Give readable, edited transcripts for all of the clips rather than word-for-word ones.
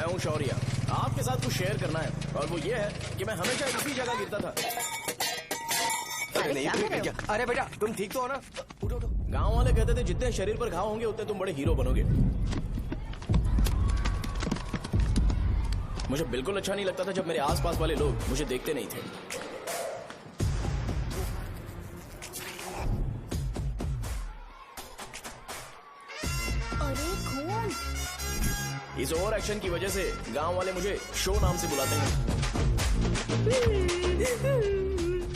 मैं हूँ शौर्य। आपके साथ कुछ शेयर करना है और वो ये है कि मैं हमेशा इसी जगह गिरता था। अरे नहीं, क्या? अरे बेटा तुम ठीक तो हो ना? उठो उठो। गाँव वाले कहते थे जितने शरीर पर घाव होंगे उतने तुम बड़े हीरो बनोगे। मुझे बिल्कुल अच्छा नहीं लगता था जब मेरे आसपास वाले लोग मुझे देखते नहीं थे। अरे खून! इस ओवर एक्शन की वजह से गांव वाले मुझे शो नाम से बुलाते हैं।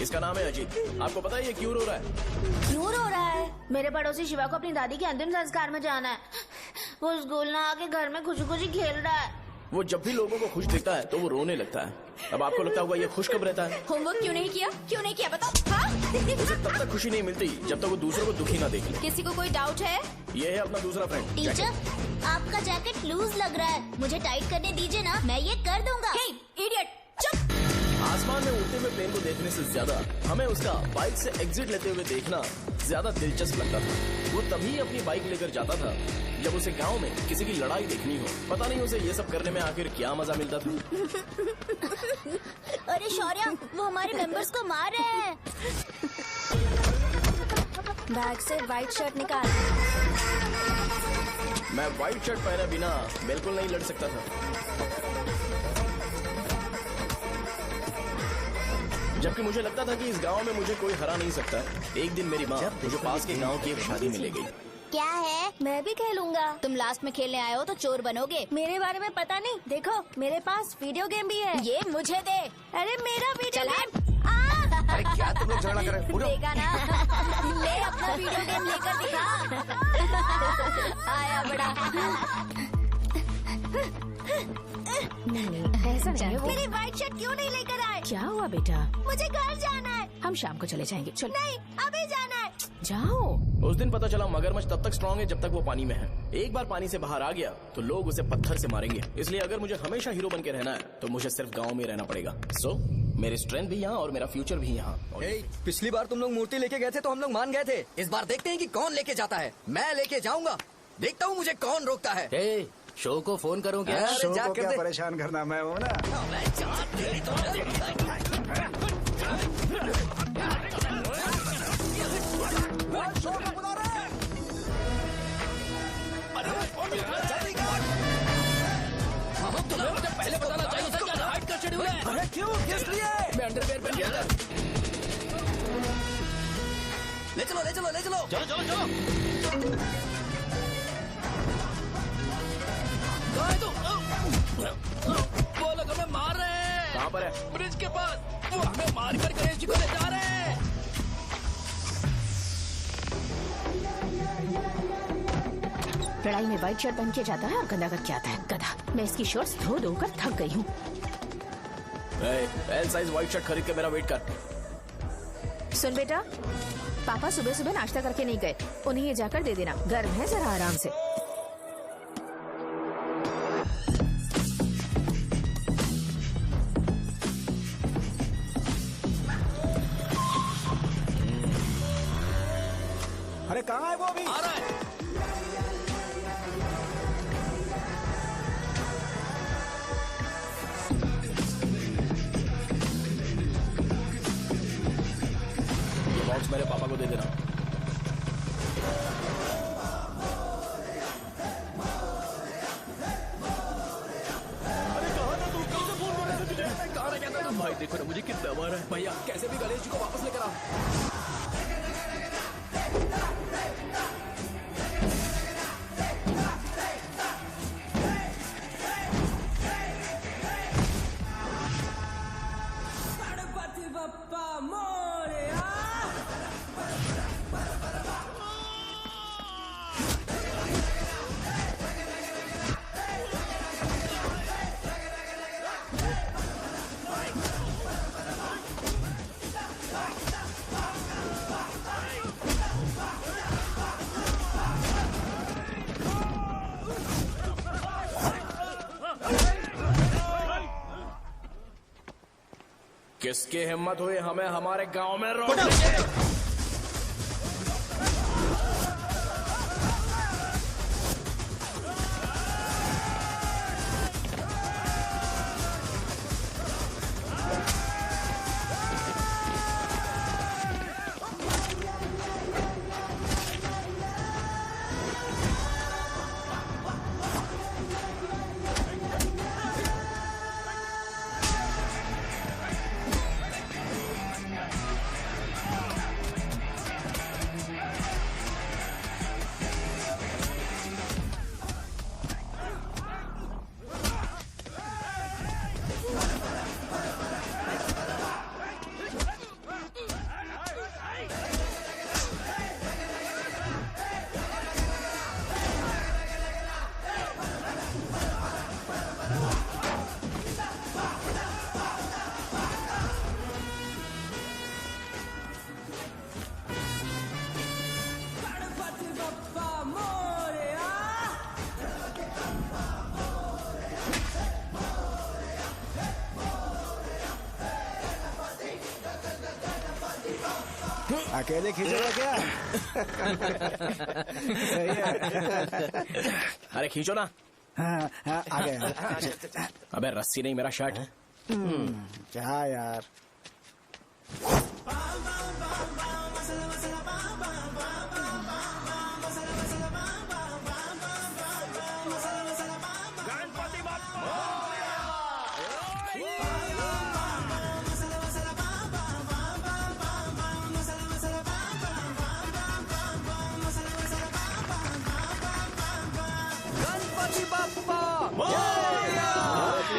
इसका नाम है अजीत। आपको पता है ये क्यों रो रहा है? क्यों रो रहा है? मेरे पड़ोसी शिवा को अपनी दादी के अंतिम संस्कार में जाना है। वो स्कूल ना आके घर में खुशी खुशी खेल रहा है। वो जब भी लोगों को खुश दिखता है तो वो रोने लगता है। अब आपको लगता होगा ये खुश कब रहता है? होमवर्क क्यों नहीं किया? क्यों नहीं किया बताओ? हाँ? उसे तब तक खुशी नहीं मिलती जब तक वो दूसरों को दुखी ना देख ले। किसी को कोई डाउट है? ये है अपना दूसरा फ्रेंड। टीचर, आपका जैकेट लूज लग रहा है, मुझे टाइट करने दीजिए ना, मैं ये कर दूंगा। हे, इडियट, चुप! आसमान में उड़ते हुए प्लेन को देखने से ज्यादा हमें उसका बाइक से एग्जिट लेते हुए देखना ज्यादा दिलचस्प लगता था। वो तभी अपनी बाइक लेकर जाता था जब उसे गांव में किसी की लड़ाई देखनी हो। पता नहीं उसे ये सब करने में आखिर क्या मजा मिलता था। अरे शौर्य, वो हमारे मेंबर्स को मार रहे हैं। बैग से व्हाइट शर्ट निकाल। मैं व्हाइट शर्ट पहने बिना बिल्कुल नहीं लड़ सकता था। जबकि मुझे लगता था कि इस गांव में मुझे कोई हरा नहीं सकता। एक दिन मेरी माँ मुझे पास के गांव की एक शादी में ले गई। क्या है? मैं भी खेलूंगा। तुम लास्ट में खेलने आए हो तो चोर बनोगे। मेरे बारे में पता नहीं। देखो मेरे पास वीडियो गेम भी है। ये मुझे दे। अरे मेरा वीडियो गेम। अरे क्या तुम लोग झगड़ा कर रहे हो? देखा ना? ले अपना वीडियो गेम लेकर दिखा। आया बड़ा। नहीं ऐसा नहीं। वो मेरी व्हाइट शर्ट क्यों नहीं लेकर आए? क्या हुआ बेटा? मुझे घर जाना है। हम शाम को चले जाएंगे। चलो नहीं, अभी जाना है। जाओ। उस दिन पता चला मगरमच्छ तब तक स्ट्रांग है जब तक वो पानी में है। एक बार पानी से बाहर आ गया तो लोग उसे पत्थर से मारेंगे। इसलिए अगर मुझे हमेशा हीरो बन के रहना है तो मुझे सिर्फ गाँव में रहना पड़ेगा। सो मेरी स्ट्रेंथ भी यहाँ और मेरा फ्यूचर भी यहाँ। पिछली बार तुम लोग मूर्ति लेके गए थे तो हम लोग मान गए थे। इस बार देखते हैं कि कौन लेके जाता है। मैं लेके जाऊंगा। देखता हूँ मुझे कौन रोकता है। शो को फोन करूं क्या? शो को क्या परेशान करना, मैं हूँ ना। मुझे पहले बताना चाहिए था क्या नाइट का शेड्यूल है। अरे क्यों? किस लिए? मैं अंडरवेयर पहन गया था। ले चलो ले चलो ले चलो। चलो चलो चलो। वो लोग हमें मार रहे हैं। कहाँ पर है? ब्रिज के पास। वो हमें मार कर गणेश जी को ले जा रहे हैं। लड़ाई में व्हाइट शर्ट पहन के जाता है और गंदा करके आता है। गधा। मैं इसकी शर्ट्स धो धोकर थक गई हूँ। एल साइज व्हाइट शर्ट खरीद के मेरा वेट कर। सुन बेटा, पापा सुबह सुबह नाश्ता करके नहीं गए। उन्हें ये जाकर दे देना। गर्म है, जरा आराम से। अरे कहाँ है वो अभी? आ रहा है। ये बॉक्स मेरे पापा को दे देना। भाई देखो ना मुझे कितना मार है। भैया कैसे भी गणेश जी को वापस लेकर आओ। किसकी हिम्मत हुई हमें हमारे गांव में रोकने की? अकेले खींचोगा क्या? सही है। अरे खींचो ना। हाँ, हाँ, आ गया। अबे रस्सी नहीं, मेरा शर्ट। क्या यार? गणपति बाप्पा।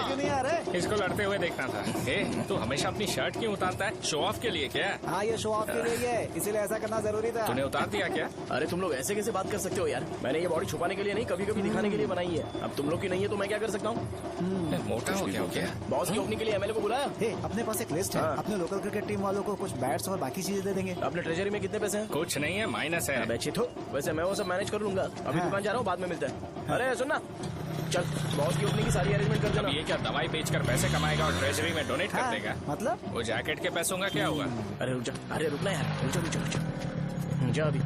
क्यों नहीं आ रहे? इसको लड़ते हुए देखना था। ए, तू हमेशा अपनी शर्ट क्यों उतारता है? शो ऑफ के लिए क्या? हाँ, ये शो ऑफ के लिए ही है, इसीलिए ऐसा करना जरूरी था। तूने उतार दिया क्या? अरे तुम लोग ऐसे कैसे बात कर सकते हो यार? मैंने ये बॉडी छुपाने के लिए नहीं, कभी कभी दिखाने के लिए बनाई है। अब तुम लोग की नहीं है तो मैं क्या कर सकता हूँ? मोटा हो गया हो क्या? बॉस की ओपनिंग के लिए एमएलए को बुलाया। हे, अपने पास एक लिस्ट है। हाँ। अपने लोकल क्रिकेट टीम वालों को कुछ बैट्स और बाकी चीजें दे देंगे। अपने ट्रेजरी में कितने पैसे हैं? कुछ नहीं है, माइनस है। अबे चिथो, वैसे मैं वो सब मैनेज कर लूंगा। अभी दुकान जा रहा हूँ, बाद में मिलते हैं। अरे सुनना, चल बॉस की ओपनिंग की सारी अरेंजमेंट कर अब देना। ये क्या दवाई बेचकर पैसे कमाएगा और ट्रेजरी में डोनेट कर हाँ, देगा? मतलब? वो जैकेट के पैसों का क्या हुआ? अरे रुक जा, अरे रुकना यार, रुक जा रुक जा रुक जा। जा अभी।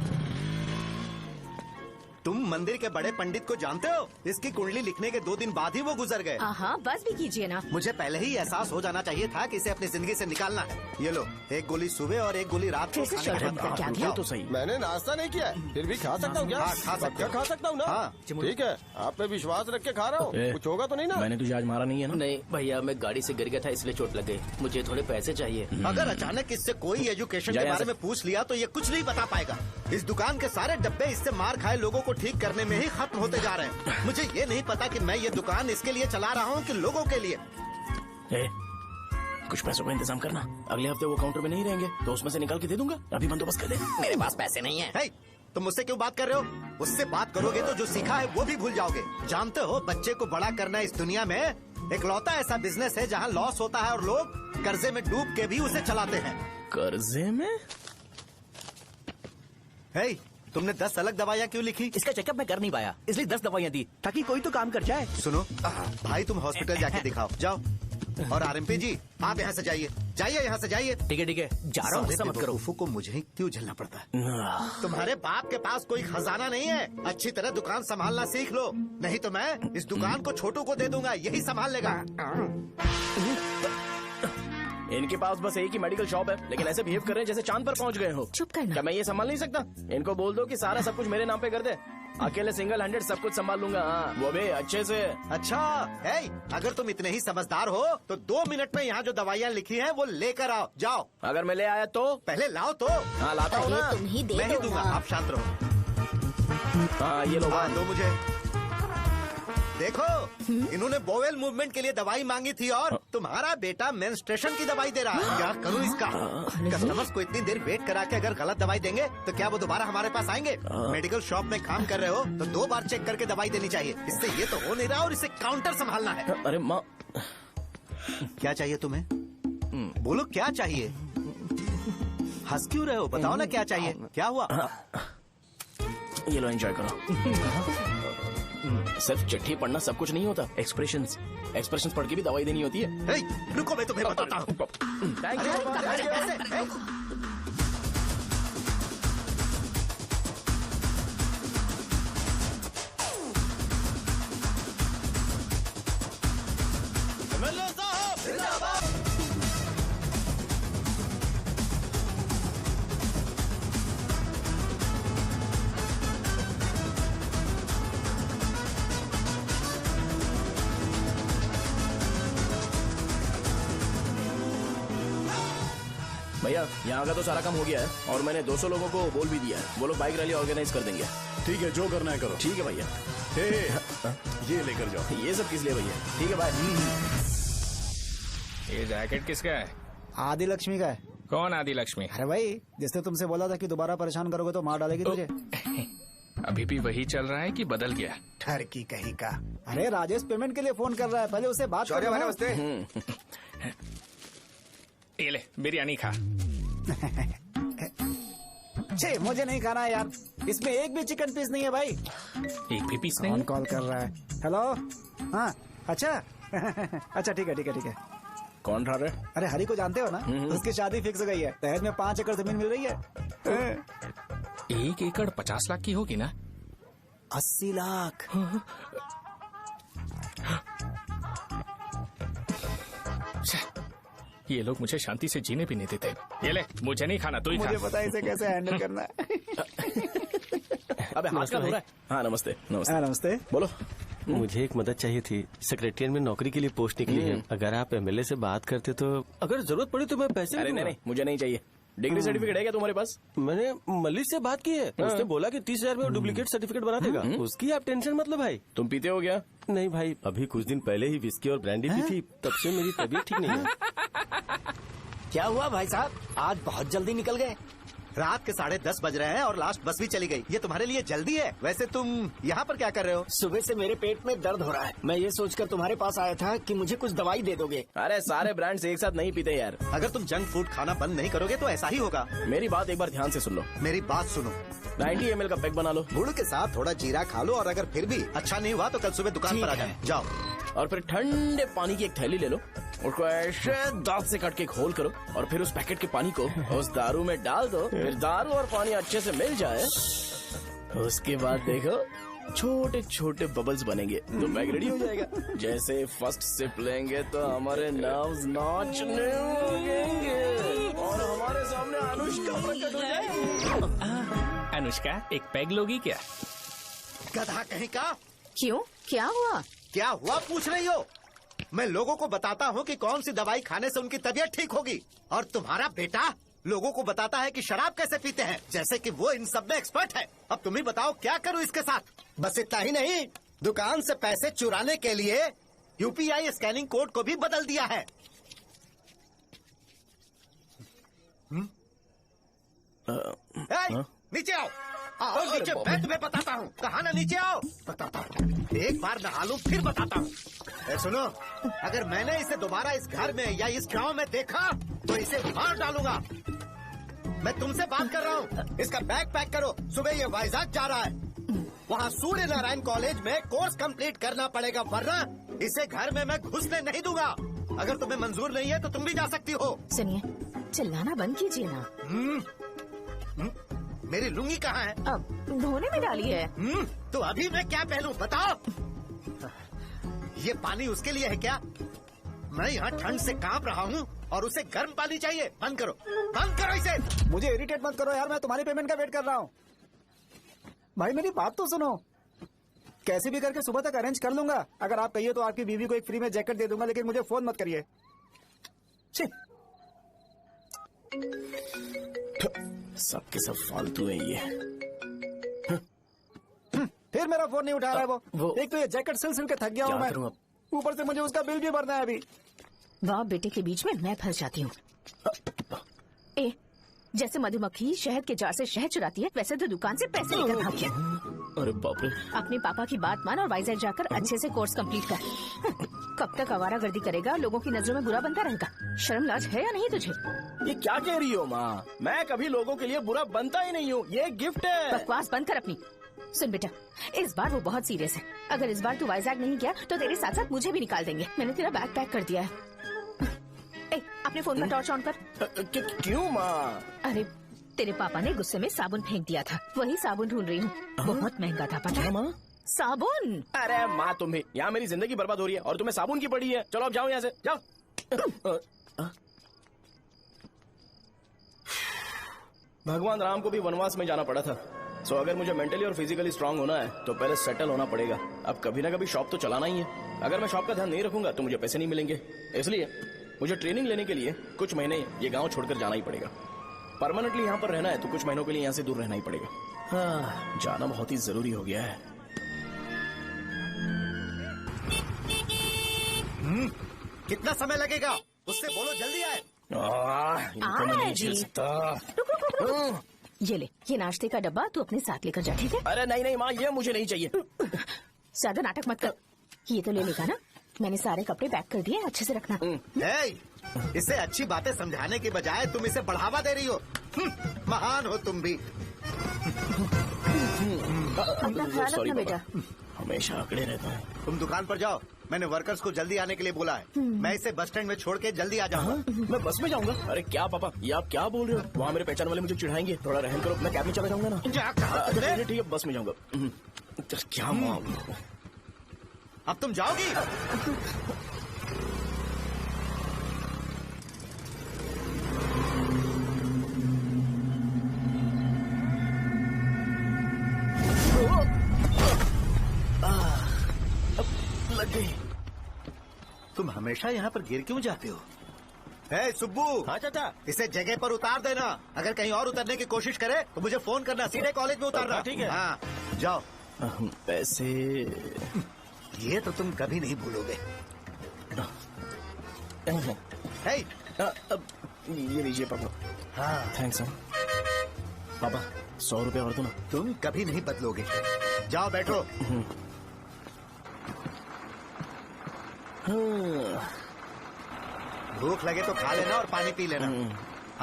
तुम मंदिर के बड़े पंडित को जानते हो? इसकी कुंडली लिखने के 2 दिन बाद ही वो गुजर गए। हाँ, बस भी कीजिए ना। मुझे पहले ही एहसास हो जाना चाहिए था कि इसे अपनी जिंदगी से निकालना है। ये लो, एक गोली सुबह और एक गोली रात को फिर से खाने शर्ट के बाद बंद करके आ खाओ। गया। ये तो सही। मैंने नाश्ता नहीं किया है, फिर भी खा सकता हूँ क्या? हाँ, खा सकते पक्का हो। खा सकता हूँ ना? हाँ। ठीक है, आप पे विश्वास रख के खा रहा हूँ। ए, कुछ होगा तो नहीं ना? मैंने तुझे आज मारा नहीं है ना? नहीं भैया, मैं गाड़ी से गिर गया था इसलिए चोट लग गई। मुझे थोड़े पैसे चाहिए। अगर अचानक इससे कोई एजुकेशन जा के यहाँ बारे से। में पूछ लिया तो ये कुछ नहीं बता पाएगा। इस दुकान के सारे डब्बे इससे मार खाए लोगों को ठीक करने में ही खत्म होते जा रहे हैं। मुझे ये नहीं पता कि मैं ये दुकान इसके लिए चला रहा हूँ कि लोगों के लिए। ए, कुछ पैसों का इंतजाम करना। अगले हफ्ते वो काउंटर में नहीं रहेंगे तो उसमें से निकाल के दे दूंगा। अभी बंदोबस्त कर दे। मेरे पास पैसे नहीं है। हे, तुम मुझसे क्यों बात कर रहे हो? उससे बात करोगे तो जो सीखा है वो भी भूल जाओगे। जानते हो, बच्चे को बड़ा करना इस दुनिया में इकलौता ऐसा बिजनेस है जहाँ लॉस होता है और लोग कर्जे में डूब के भी उसे चलाते हैं। कर्जे में? हे, तुमने 10 अलग दवाइयाँ क्यों लिखी? इसका चेकअप मैं कर नहीं पाया, इसलिए 10 दवाइयाँ दी ताकि कोई तो काम कर जाए। सुनो भाई, तुम हॉस्पिटल जाके दिखाओ, जाओ। और आरएमपी जी, आप यहाँ से जाइए, जाइए यहाँ से जाइए। ठीक है जा रहा हूँ, गुस्सा मत करो। बेवकूफों को मुझे ही क्यों झेलना पड़ता है? तुम्हारे बाप के पास कोई खजाना नहीं है। अच्छी तरह दुकान संभालना सीख लो, नहीं तो मैं इस दुकान को छोटू को दे दूंगा, यही संभाल लेगा। इनके पास बस एक ही मेडिकल शॉप है, लेकिन ऐसे बिहेव कर रहे हैं जैसे चांद पर पहुंच गए हो। चुप करना। क्या मैं ये संभाल नहीं सकता? इनको बोल दो कि सारा सब कुछ मेरे नाम पे कर दे। अकेले सिंगल हैंडेड सब कुछ संभाल लूंगा। हाँ, वो भी अच्छे से। अच्छा, हे, अगर तुम इतने ही समझदार हो तो 2 मिनट में यहाँ जो दवाइयाँ लिखी हैं वो लेकर आओ, जाओ। अगर मैं ले आया तो? पहले लाओ तो। हाँ लाता हूँ ना। अरे तुम ही दे मैं ही दो दूंगा, ना। आप शांत रहो। हाँ ये लो। हाँ, दो मुझे। देखो, इन्होंने बोवेल मूवमेंट के लिए दवाई मांगी थी और तुम्हारा बेटा मेंस्ट्रुएशन की दवाई दे रहा है। क्या करूं इसका? कस्टमर्स को इतनी देर वेट करा के अगर गलत दवाई देंगे तो क्या वो दोबारा हमारे पास आएंगे? मेडिकल शॉप में काम कर रहे हो तो 2 बार चेक करके दवाई देनी चाहिए। इससे ये तो हो नहीं रहा और इसे काउंटर संभालना है। अरे माँ, क्या चाहिए तुम्हें? बोलो क्या चाहिए? हंस क्यों रहे हो? बताओ ना क्या चाहिए? क्या हुआ? ये लो एंजॉय करो। सिर्फ चिट्ठी पढ़ना सब कुछ नहीं होता। एक्सप्रेशंस पढ़ के भी दवाई देनी होती है। हे, रुको, मैं तुम्हें बताता हूँ। Thank you. भैया यहाँ का तो सारा काम हो गया है और मैंने 200 लोगों को बोल भी दिया है। वो लोग बाइक रैली ऑर्गेनाइज कर देंगे। ठीक है, जो करना है करो। ठीक है भैया। ये लेकर जाओ। ये सब किस लिए भैया? ठीक है बाय। ये जैकेट किसका है? आदि लक्ष्मी का है। कौन आदि लक्ष्मी? अरे भाई, जिसने तुमसे बोला था कि दोबारा परेशान करोगे तो मार डालेगी तुझे। अभी भी वही चल रहा है कि बदल गया? ठरकी कहीं का। अरे राजेश पेमेंट के लिए फोन कर रहा है, पहले उससे बात करो। नमस्ते। ये ले बिरयानी खा। छे, मुझे नहीं खाना है यार, इसमें एक भी चिकन पीस नहीं है भाई। एक भी पीस नहीं? कौन कॉल कर रहा है? हेलो, हाँ अच्छा। अच्छा ठीक है। कौन रहा? अरे हरी को जानते हो ना? उसकी शादी फिक्स हो गई है। दहेज में 5 एकड़ जमीन मिल रही है। 1 एकड़ 50 लाख की होगी ना? 80 लाख। ये लोग मुझे शांति से जीने भी नहीं देते। ये ले, मुझे नहीं खाना, तू ही खा। मुझे पता है इसे कैसे हैंडल करना है। अबे हाथ का हो रहा है। हाँ नमस्ते नमस्ते। हाँ, नमस्ते। बोलो। मुझे एक मदद चाहिए थी। सेक्रेटरिएट में नौकरी के लिए पोस्ट निकली है। अगर आप एमएलए से बात करते तो अगर जरूरत पड़ी तो मैं पैसे अरे नहीं, मुझे नहीं चाहिए। डिग्री सर्टिफिकेट है क्या तुम्हारे पास? मैंने मलिक से बात की है। उसने बोला कि 30,000 में वो डुप्लीकेट सर्टिफिकेट बना देगा। उसकी आप टेंशन मत लो भाई। तुम पीते हो क्या? नहीं भाई, अभी कुछ दिन पहले ही विस्की और ब्रांडी पी थी, तब से मेरी तबीयत ठीक नहीं है। क्या हुआ भाई साहब, आज बहुत जल्दी निकल गए? रात के 10:30 बज रहे हैं और लास्ट बस भी चली गई। ये तुम्हारे लिए जल्दी है। वैसे तुम यहाँ पर क्या कर रहे हो? सुबह से मेरे पेट में दर्द हो रहा है। मैं ये सोचकर तुम्हारे पास आया था कि मुझे कुछ दवाई दे दोगे। अरे सारे ब्रांड्स एक साथ नहीं पीते यार। अगर तुम जंक फूड खाना बंद नहीं करोगे तो ऐसा ही होगा। मेरी बात एक बार ध्यान से सुन लो। मेरी बात सुनो। 90 ml का पैक बना लो। गुड़ के साथ थोड़ा जीरा खा लो और अगर फिर भी अच्छा नहीं हुआ तो कल सुबह दुकान पर आ जाओ। और फिर ठंडे पानी की एक थैली ले लो, उसको ऐसे दांत से काट के खोल करो और फिर उस पैकेट के पानी को उस दारू में डाल दो। फिर दारू और पानी अच्छे से मिल जाए, उसके बाद देखो छोटे छोटे बबल्स बनेंगे तो पैक रेडी हो जाएगा। जैसे फर्स्ट सिप लेंगे तो हमारे नर्व्स नाचने लगेंगे और हमारे सामने अनुष्का प्रकट हो जाएगी। अनुष्का, एक पैग लोगी क्या? गधा कहीं का। क्यों, क्या हुआ? क्या हुआ पूछ रही हो? मैं लोगों को बताता हूँ कि कौन सी दवाई खाने से उनकी तबीयत ठीक होगी, और तुम्हारा बेटा लोगों को बताता है कि शराब कैसे पीते हैं, जैसे कि वो इन सब में एक्सपर्ट है। अब तुम ही बताओ क्या करूँ इसके साथ? बस इतना ही नहीं, दुकान से पैसे चुराने के लिए यूपीआई स्कैनिंग कोड को भी बदल दिया है। नीचे आओ, आओ नीचे, मैं तुम्हें बताता हूँ। कहा ना नीचे आओ, बताता हूँ। एक बार नहा लूं फिर बताता हूँ। सुनो, अगर मैंने इसे दोबारा इस घर में या इस गांव में देखा तो इसे मार डालूंगा। मैं तुमसे बात कर रहा हूँ। इसका बैग पैक करो, सुबह ये वाइजाग जा रहा है। वहाँ सूर्य नारायण कॉलेज में कोर्स कंप्लीट करना पड़ेगा, वरना इसे घर में मैं घुसने नहीं दूंगा। अगर तुम्हें मंजूर नहीं है तो तुम भी जा सकती हो। सुनिए, चिल्लाना बंद कीजिए ना। मेरी लुंगी कहाँ है? अब धोने में डाली है। तो अभी मैं क्या पहनूं बताओ? ये पानी उसके लिए है क्या? मैं यहाँ ठंड से कांप रहा हूँ और उसे गर्म पानी चाहिए। बंद करो, बंद करो इसे। मुझे इरिटेट मत करो यार, मैं तुम्हारी पेमेंट का वेट कर रहा हूँ। भाई मेरी बात तो सुनो, कैसे भी करके सुबह तक अरेंज कर लूंगा। अगर आप कहिए तो आपकी बीवी को एक फ्री में जैकेट दे दूंगा, लेकिन मुझे फोन मत करिए। सबके सब फालतू है ये। फिर मेरा फोन नहीं उठा रहा है वो। एक तो ये जैकेट सिल के थक गया हूँ मैं, ऊपर से मुझे उसका बिल भी भरना है अभी। बाप बेटे के बीच में मैं फंस जाती हूँ। ए, जैसे मधुमक्खी शहद के जार से शहद चुराती है, वैसे तो दुकान से पैसे लेकर भाग गया। अरे बाप रे। अपने पापा की बात मान और वाइजैक जाकर अच्छे से कोर्स कंप्लीट कर। कब तक आवारागर्दी करेगा, लोगों की नजरों में बुरा बनता रहेगा। शर्म लाज है या नहीं तुझे? ये क्या कह रही हो माँ? मैं कभी लोगों के लिए बुरा बनता ही नहीं हूँ, ये गिफ्ट है। बकवास बंद कर अपनी। सुन बेटा, इस बार वो बहुत सीरियस है। अगर इस बार तू वाइजैक नहीं गया तो तेरे साथ साथ मुझे भी निकाल देंगे। मैंने तेरा बैग पैक कर दिया है। ए, अपने फोन का टॉर्च ऑन कर। क्यों माँ? अरे तेरे पापा ने गुस्से में साबुन फेंक दिया था, वही साबुन ढूंढ रही हूँ। बहुत महंगा था, पता है माँ? साबुन। अरे माँ तुम भी, यहाँ मेरी जिंदगी बर्बाद हो रही है और तुम्हें साबुन की पड़ी है। चलो अब जाओ यहाँ से, जाओ। भगवान राम को भी वनवास में जाना पड़ा था। सो अगर मुझे मेंटली और फिजिकली स्ट्रांग होना है तो पहले सेटल होना पड़ेगा। अब कभी ना कभी शॉप तो चलाना ही है। अगर मैं शॉप का ध्यान नहीं रखूंगा तो मुझे पैसे नहीं मिलेंगे। इसलिए मुझे ट्रेनिंग लेने के लिए कुछ महीने ये गांव छोड़कर जाना ही पड़ेगा। परमानेंटली यहाँ पर रहना है तो कुछ महीनों के लिए यहाँ से दूर रहना ही पड़ेगा। हाँ, जाना बहुत ही जरूरी हो गया है। कितना समय लगेगा? उससे बोलो जल्दी आए। इनको मैं नहीं झेल सकता। ये ले, ये नाश्ते का डब्बा तू अपने साथ लेकर जा, ठीक है? अरे नहीं नहीं माँ, ये मुझे नहीं चाहिए। ज्यादा नाटक मत कर। ये तो ले लेगा ना? मैंने सारे कपड़े पैक कर दिए, अच्छे से रखना। इसे अच्छी बातें समझाने के बजाय तुम इसे बढ़ावा दे रही हो। महान हो तुम भी। अपना ख्याल रखना बेटा। हमेशा अकड़े रहता है। तुम दुकान पर जाओ, मैंने वर्कर्स को जल्दी आने के लिए बोला है। मैं इसे बस स्टैंड में छोड़ के जल्दी आ जाऊंगा। मैं बस में जाऊंगा? अरे क्या पापा, ये आप क्या बोल रहे हो? वहाँ मेरे पहचान वाले मुझे चिढ़ाएंगे। थोड़ा रहम करो, मैं कैब में चला जाऊंगा ना। ठीक है, बस में जाऊंगा। क्या मामला? अब तुम जाओगी? लग गई। तुम हमेशा यहाँ पर गिर क्यों जाते हो? हे सुब्बू। हाँ चाचा। इसे जगह पर उतार देना। अगर कहीं और उतरने की कोशिश करे तो मुझे फोन करना। सीधे कॉलेज में उतारना। ठीक है। हाँ जाओ। पैसे ये तो तुम कभी नहीं भूलोगे। हे, ये लीजिए पापा। हाँ थैंक्स पापा, 100 रुपया और दो ना। तुम कभी नहीं बदलोगे। जाओ बैठो। भूख लगे तो खा लेना और पानी पी लेना।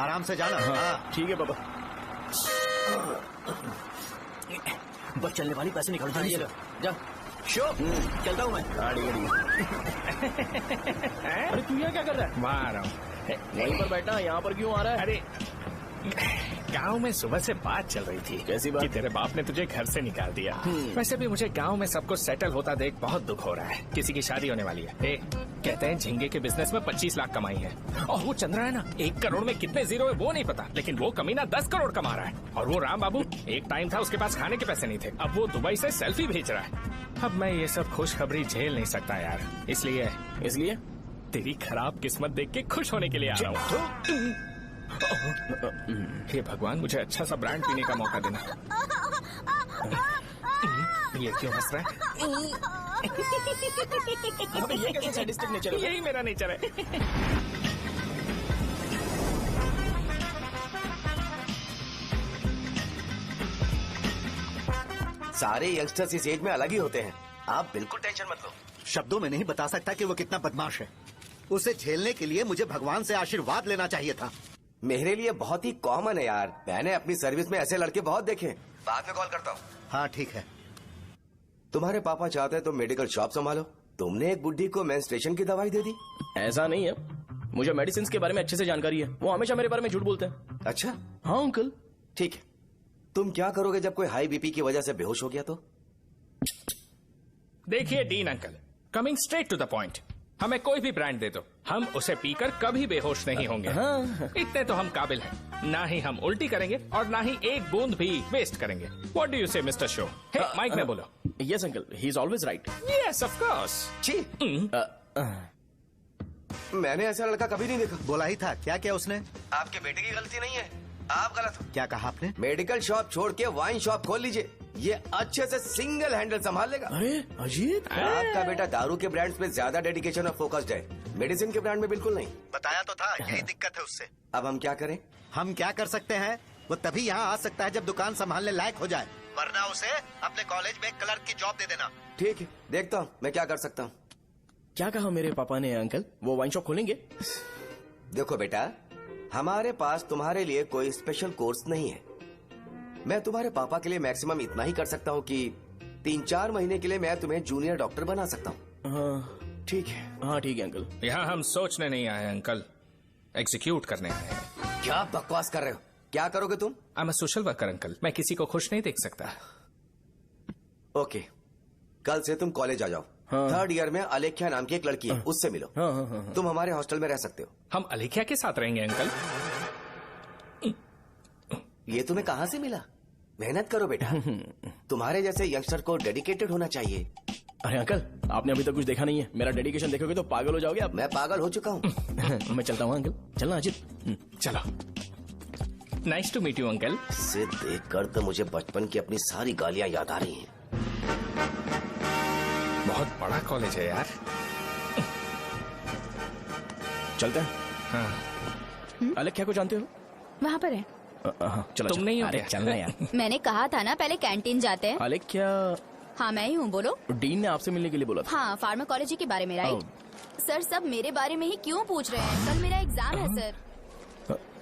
आराम से जाना। हाँ ठीक है पापा। बस चलने वाली पैसे निकाल दीजिए। जा शो, चलता हूँ मैं। गाड़ी अरे तू यहाँ क्या कर रहा है? वहाँ आ रहा हूँ। वहीं पर बैठा, यहाँ पर क्यों आ रहा है? अरे गांव में सुबह से बात चल रही थी। कैसी बात? कि तेरे बाप ने तुझे घर से निकाल दिया। वैसे भी मुझे गांव में सब कुछ सेटल होता देख बहुत दुख हो रहा है। किसी की शादी होने वाली है। कहते हैं झींगे के बिजनेस में 25 लाख कमाई है। और वो चंद्रा है ना, 1 करोड़ में कितने जीरो है वो नहीं पता, लेकिन वो कमीना 10 करोड़ कमा रहा है। और वो राम बाबू, एक टाइम था उसके पास खाने के पैसे नहीं थे, अब वो दुबई से सेल्फी भेज रहा है। अब मैं ये सब खुशखबरी झेल नहीं सकता यार। इसलिए तेरी खराब किस्मत देख के खुश होने के लिए आ रहा हूँ। हे भगवान, मुझे अच्छा सा ब्रांड पीने का मौका देना। ये क्यों हंस रहा है? ये कैसे सैडिस्टिक नेचर है? यही मेरा नेचर है। सारे यंगस्टर्स इस एज में अलग ही होते हैं। आप बिल्कुल टेंशन मत लो। शब्दों में नहीं बता सकता कि वो कितना बदमाश है। उसे झेलने के लिए मुझे भगवान से आशीर्वाद लेना चाहिए था। मेरे लिए बहुत ही कॉमन है यार। मैंने अपनी सर्विस में ऐसे लड़के बहुत देखे। बाद में कॉल करता हूँ। हाँ ठीक है। तुम्हारे पापा चाहते हैं तुम मेडिकल शॉप संभालो। तुमने एक बुढ़ी को मेंस्ट्रुएशन की दवाई दे दी। ऐसा नहीं है, मुझे मेडिसिन के बारे में अच्छे से जानकारी है। वो हमेशा मेरे बारे में झूठ बोलते हैं। अच्छा हाँ अंकल। ठीक है, तुम क्या करोगे जब कोई हाई बीपी की वजह से बेहोश हो गया तो? देखिए Dean uncle, coming straight to the point, हमें कोई भी ब्रांड दे दो, हम उसे पीकर कभी बेहोश नहीं होंगे। इतने तो हम काबिल हैं। ना ही हम उल्टी करेंगे और ना ही एक बूंद भी वेस्ट करेंगे। What do you say mister Shaw? Mike में बोलो। Yes uncle, he is always right. Yes of course. जी मैंने ऐसा लड़का कभी नहीं देखा। बोला ही था। क्या क्या उसने? आपके बेटे की गलती नहीं है, आप गलत हो। क्या कहा आपने? मेडिकल शॉप छोड़ के वाइन शॉप खोल लीजिए, ये अच्छे से सिंगल हैंडल संभाल लेगा। अरे अजीत, आपका बेटा दारू के ब्रांड्स में ज्यादा डेडिकेशन और फोकस्ड है, मेडिसिन के ब्रांड में बिल्कुल नहीं। बताया तो था, यही दिक्कत है उससे। अब हम क्या करें? हम क्या कर सकते हैं? वो तभी यहाँ आ सकता है जब दुकान संभालने लायक हो जाए, वरना उसे अपने कॉलेज में क्लर्क की जॉब दे देना। ठीक है, देखता हूँ मैं क्या कर सकता हूँ। क्या कहा मेरे पापा ने अंकल? वो वाइन शॉप खोलेंगे? देखो बेटा, हमारे पास तुम्हारे लिए कोई स्पेशल कोर्स नहीं है। मैं तुम्हारे पापा के लिए मैक्सिमम इतना ही कर सकता हूँ कि 3-4 महीने के लिए मैं तुम्हें जूनियर डॉक्टर बना सकता हूँ। हाँ ठीक है। हाँ ठीक है अंकल। यहाँ हम सोचने नहीं आए अंकल, एग्जीक्यूट करने आए हैं। क्या बकवास कर रहे हो? क्या करोगे तुम? I am a social worker uncle, मैं किसी को खुश नहीं देख सकता। ओके, कल से तुम कॉलेज आ जाओ। हाँ। 3rd ईयर में अलेख्या नाम की एक लड़की है, उससे मिलो। हाँ, हाँ, हाँ, हाँ। तुम हमारे हॉस्टल में रह सकते हो। हम अलेख्या के साथ रहेंगे अंकल। ये तुम्हें कहाँ से मिला? मेहनत करो बेटा, तुम्हारे जैसे यंगस्टर को डेडिकेटेड होना चाहिए। अरे अंकल, आपने अभी तक कुछ देखा नहीं है। मेरा डेडिकेशन देखोगे तो पागल हो जाओगे आप। मैं पागल हो चुका हूँ। मैं चलता हूँ अंकल। चलना अजित। चलो, nice to meet you uncle. इसे देखकर तो मुझे बचपन की अपनी सारी गालियाँ याद आ रही हैं। बहुत बड़ा कॉलेज है यार। चलते हैं। हाँ। अलेख्या को जानते हो? वहाँ पर है। चलो तुम नहीं हो अरे क्या? चलना यार। मैंने कहा था ना पहले कैंटीन जाते हैं। अलेख्या, हाँ मैं ही हूँ, बोलो। डीन ने आपसे मिलने के लिए बोला था। हाँ, फार्माकोलॉजी के बारे में, राइट? सर सब मेरे बारे में ही क्यों पूछ रहे हैं? कल मेरा एग्जाम है सर।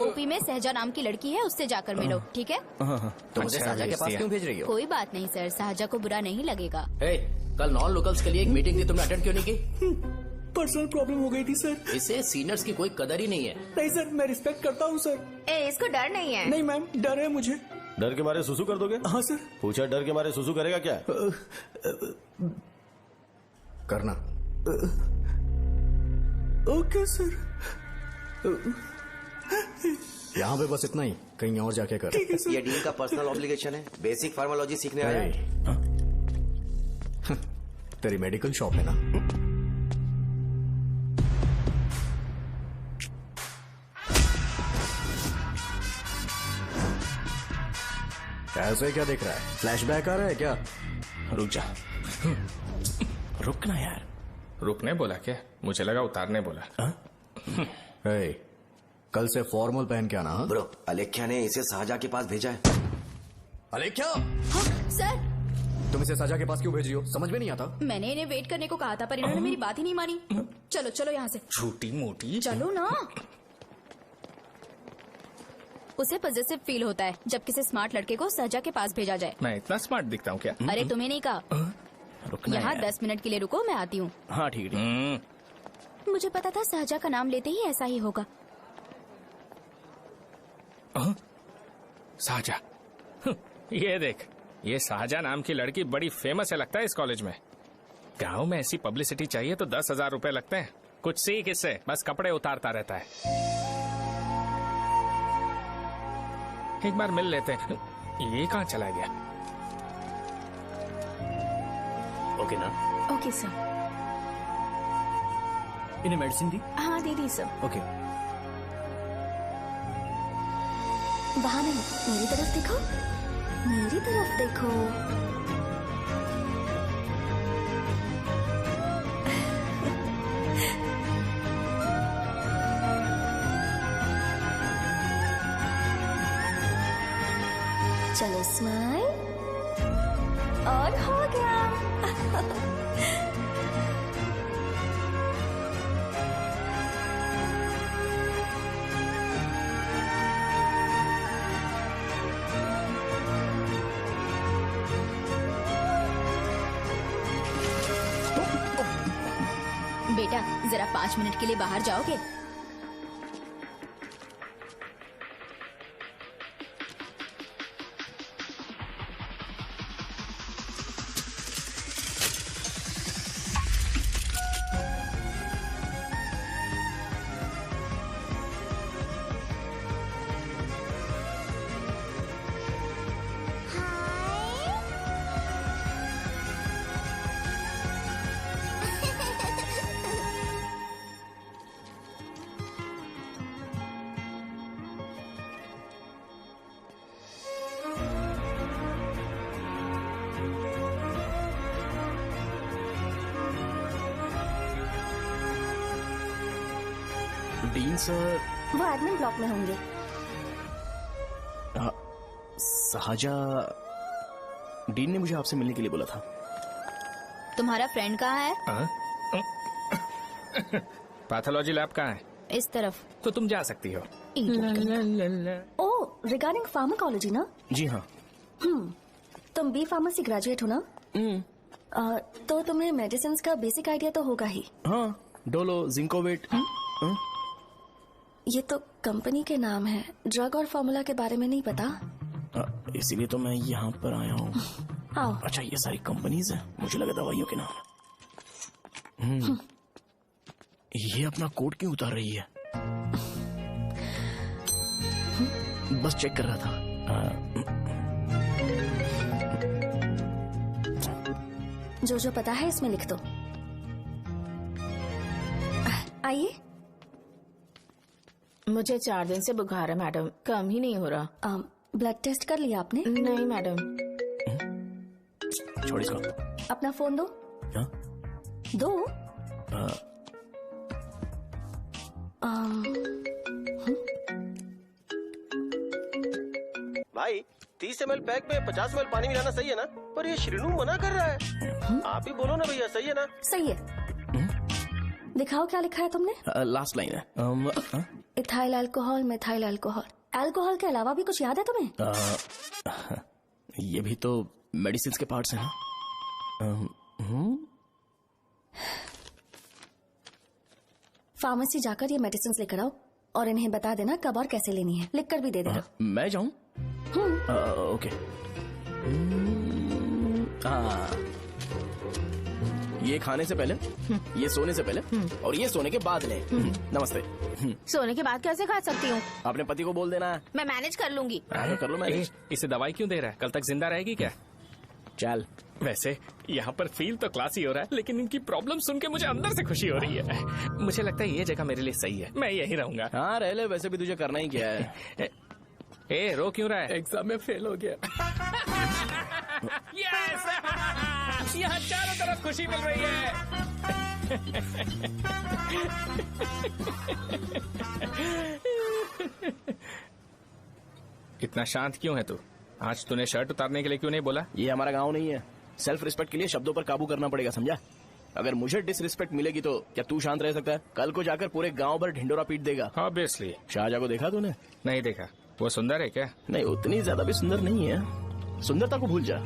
ओपी में सहजा नाम की लड़की है, उससे जाकर मिलो, ठीक है? तो मुझे अच्छा, साजा के पास भेज क्यों भेज रही हो? कोई बात नहीं सर, सहजा को बुरा नहीं लगेगा। कल नॉन लोकल्स के लिए एक मीटिंग थी, तुमने अटेंड क्यों नहीं की? पर्सनल प्रॉब्लम हो गई थी सर। इससे सीनियर्स की कोई कदर ही नहीं है। नहीं सर, मैं रिस्पेक्ट करता हूँ सर। इसको डर नहीं है। नहीं मैम, डर है मुझे। डर के मारे सुसु कर दोगे? हाँ सर। पूछा डर के मारे सुसु करेगा क्या? करना। Okay sir. यहाँ पे बस इतना ही, कहीं और जाके कर। ठीक है सर। ये डीन का पर्सनल ऑब्लिगेशन है, बेसिक फार्मालॉजी सीखने आया है। तेरी मेडिकल शॉप है ना? ऐसे क्या देख रहा है? फ्लैशबैक आ रहा है क्या? रुक जा। रुक ना यार। रुकने बोला क्या? मुझे लगा उतारने बोला। hey, कल से फॉर्मल पहन के आना। हाँ? ब्रो, अलेख्या ने इसे शाहजहा के पास भेजा है। अलेख्या, हाँ, सर तुम इसे शाहजहा के पास क्यों भेज रही हो? समझ में नहीं आता। मैंने इन्हें वेट करने को कहा था पर इन्होंने मेरी बात ही नहीं मानी। चलो चलो यहाँ से। छोटी मोटी। चलो ना। उसे पॉजिटिव फील होता है जब किसी स्मार्ट लड़के को शाहजहा के पास भेजा जाए। मैं इतना स्मार्ट दिखता हूँ क्या? अरे तुम्हें नहीं कहा। रुकना यहाँ यार। 10 मिनट के लिए रुको, मैं आती हूँ। हाँ ठीक है। मुझे पता था शाहजहा का नाम लेते ही ऐसा ही होगा। शाहजहा। ये देख, ये शाहजहा नाम की लड़की बड़ी फेमस है लगता है इस कॉलेज में। गांव में ऐसी पब्लिसिटी चाहिए तो 10,000 रुपए लगते हैं। कुछ सीख इससे, बस कपड़े उतारता रहता है। एक बार मिल लेते हैं। ये कहाँ चला गया? ओके ना? Okay sir. इन्हें मेडिसिन दी? हाँ दे दी सर। ओके। वहाँ नहीं, मेरी तरफ देखो, मेरी तरफ देखो। चलो स्माइल, और हो गया। बेटा जरा 5 मिनट के लिए बाहर जाओगे? Dean sir. वो एडमिन ब्लॉक में होंगे। शाहजहा, डीन ने मुझे आपसे मिलने के लिए बोला था। तुम्हारा फ्रेंड कहाँ है? पैथोलॉजी लैब कहाँ है? इस तरफ। तो तुम जा सकती हो। ओ, रिगार्डिंग फार्माकोलॉजी ना? जी हाँ। तुम बी फार्मेसी ग्रेजुएट हो ना? तो तुम्हें मेडिसिन का बेसिक आइडिया तो होगा ही। हाँ, डोलो, जिंकोवेट। ये तो कंपनी के नाम है, ड्रग और फॉर्मूला के बारे में नहीं पता। इसीलिए तो मैं यहाँ पर आया हूँ। आओ। अच्छा, ये सारी कंपनीज हैं, मुझे लगा दवाइयों के नाम। ये अपना कोट क्यों उतार रही है? बस चेक कर रहा था। जो जो पता है इसमें लिख दो। आइए। मुझे 4 दिन से बुखार है मैडम, कम ही नहीं हो रहा। ब्लड टेस्ट कर लिया आपने? नहीं मैडम। छोड़ इसको। अपना फोन दो। हाँ? दो। भाई 30 ml पैक में 50 ml पानी मिलाना सही है ना? पर ये श्रीनू मना कर रहा है। आप ही बोलो ना भैया, सही है ना? सही है। दिखाओ क्या लिखा है तुमने? लास्ट लाइन है। Ethyl alcohol, methyl alcohol. Alcohol के अलावा भी कुछ याद है तुम्हें? ये भी तो मेडिसिन के पार्ट्स हैं ना? फार्मेसी जाकर ये मेडिसिन लेकर आओ और इन्हें बता देना कब और कैसे लेनी है, लिख कर भी दे देना। मैं जाऊं? ओके। ये खाने से पहले, ये सोने से पहले और ये सोने के बाद ले। नमस्ते। सोने के बाद कैसे खा सकती हूँ? अपने पति को बोल देना। मैं मैनेज कर लूंगी। कर लो मैनेज। इसे दवाई क्यों दे रहा है? कल तक जिंदा रहेगी क्या? चल। वैसे यहाँ पर फील तो क्लासी हो रहा है, लेकिन इनकी प्रॉब्लम सुन के मुझे अंदर से खुशी हो रही है। मुझे लगता है ये जगह मेरे लिए सही है, मैं यहीं रहूंगा। हाँ रह ले, वैसे भी तुझे करना ही क्या है। ए रो क्यों रहा है? एग्जाम में फेल हो गया। यस! यहाँ चारों तरफ खुशी मिल रही है। इतना शांत क्यों है तू? आज तूने शर्ट उतारने के लिए क्यों नहीं बोला? ये हमारा गांव नहीं है। सेल्फ रिस्पेक्ट के लिए शब्दों पर काबू करना पड़ेगा, समझा? अगर मुझे डिसरिस्पेक्ट मिलेगी तो क्या तू शांत रह सकता है? कल को जाकर पूरे गांव भर ढिंडोरा पीट देगा। ऑब्वियसली। शाहजहां को देखा तूने? नहीं देखा। वो सुंदर है क्या? नहीं, उतनी ज्यादा भी सुंदर नहीं है। सुंदरता को भूल जा,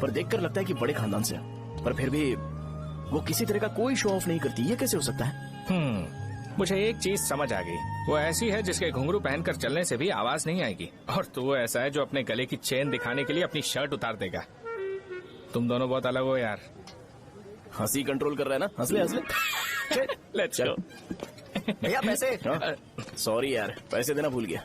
पर देखकर लगता है कि बड़े खानदान से है। पर फिर भी वो किसी तरह का कोई शो ऑफ नहीं करती। ये कैसे हो सकता है? मुझे एक चीज समझ आ गई। वो ऐसी है जिसके घुंघरू पहनकर चलने से भी आवाज नहीं आएगी, और तू वो ऐसा है जो अपने गले की चेन दिखाने के लिए अपनी शर्ट उतार देगा। तुम दोनों बहुत अलग हो यार। हंसी कंट्रोल कर रहा है ना? हंस ले, हंस ले। Let's go. भैया पैसे। सॉरी यार, पैसे देना भूल गया।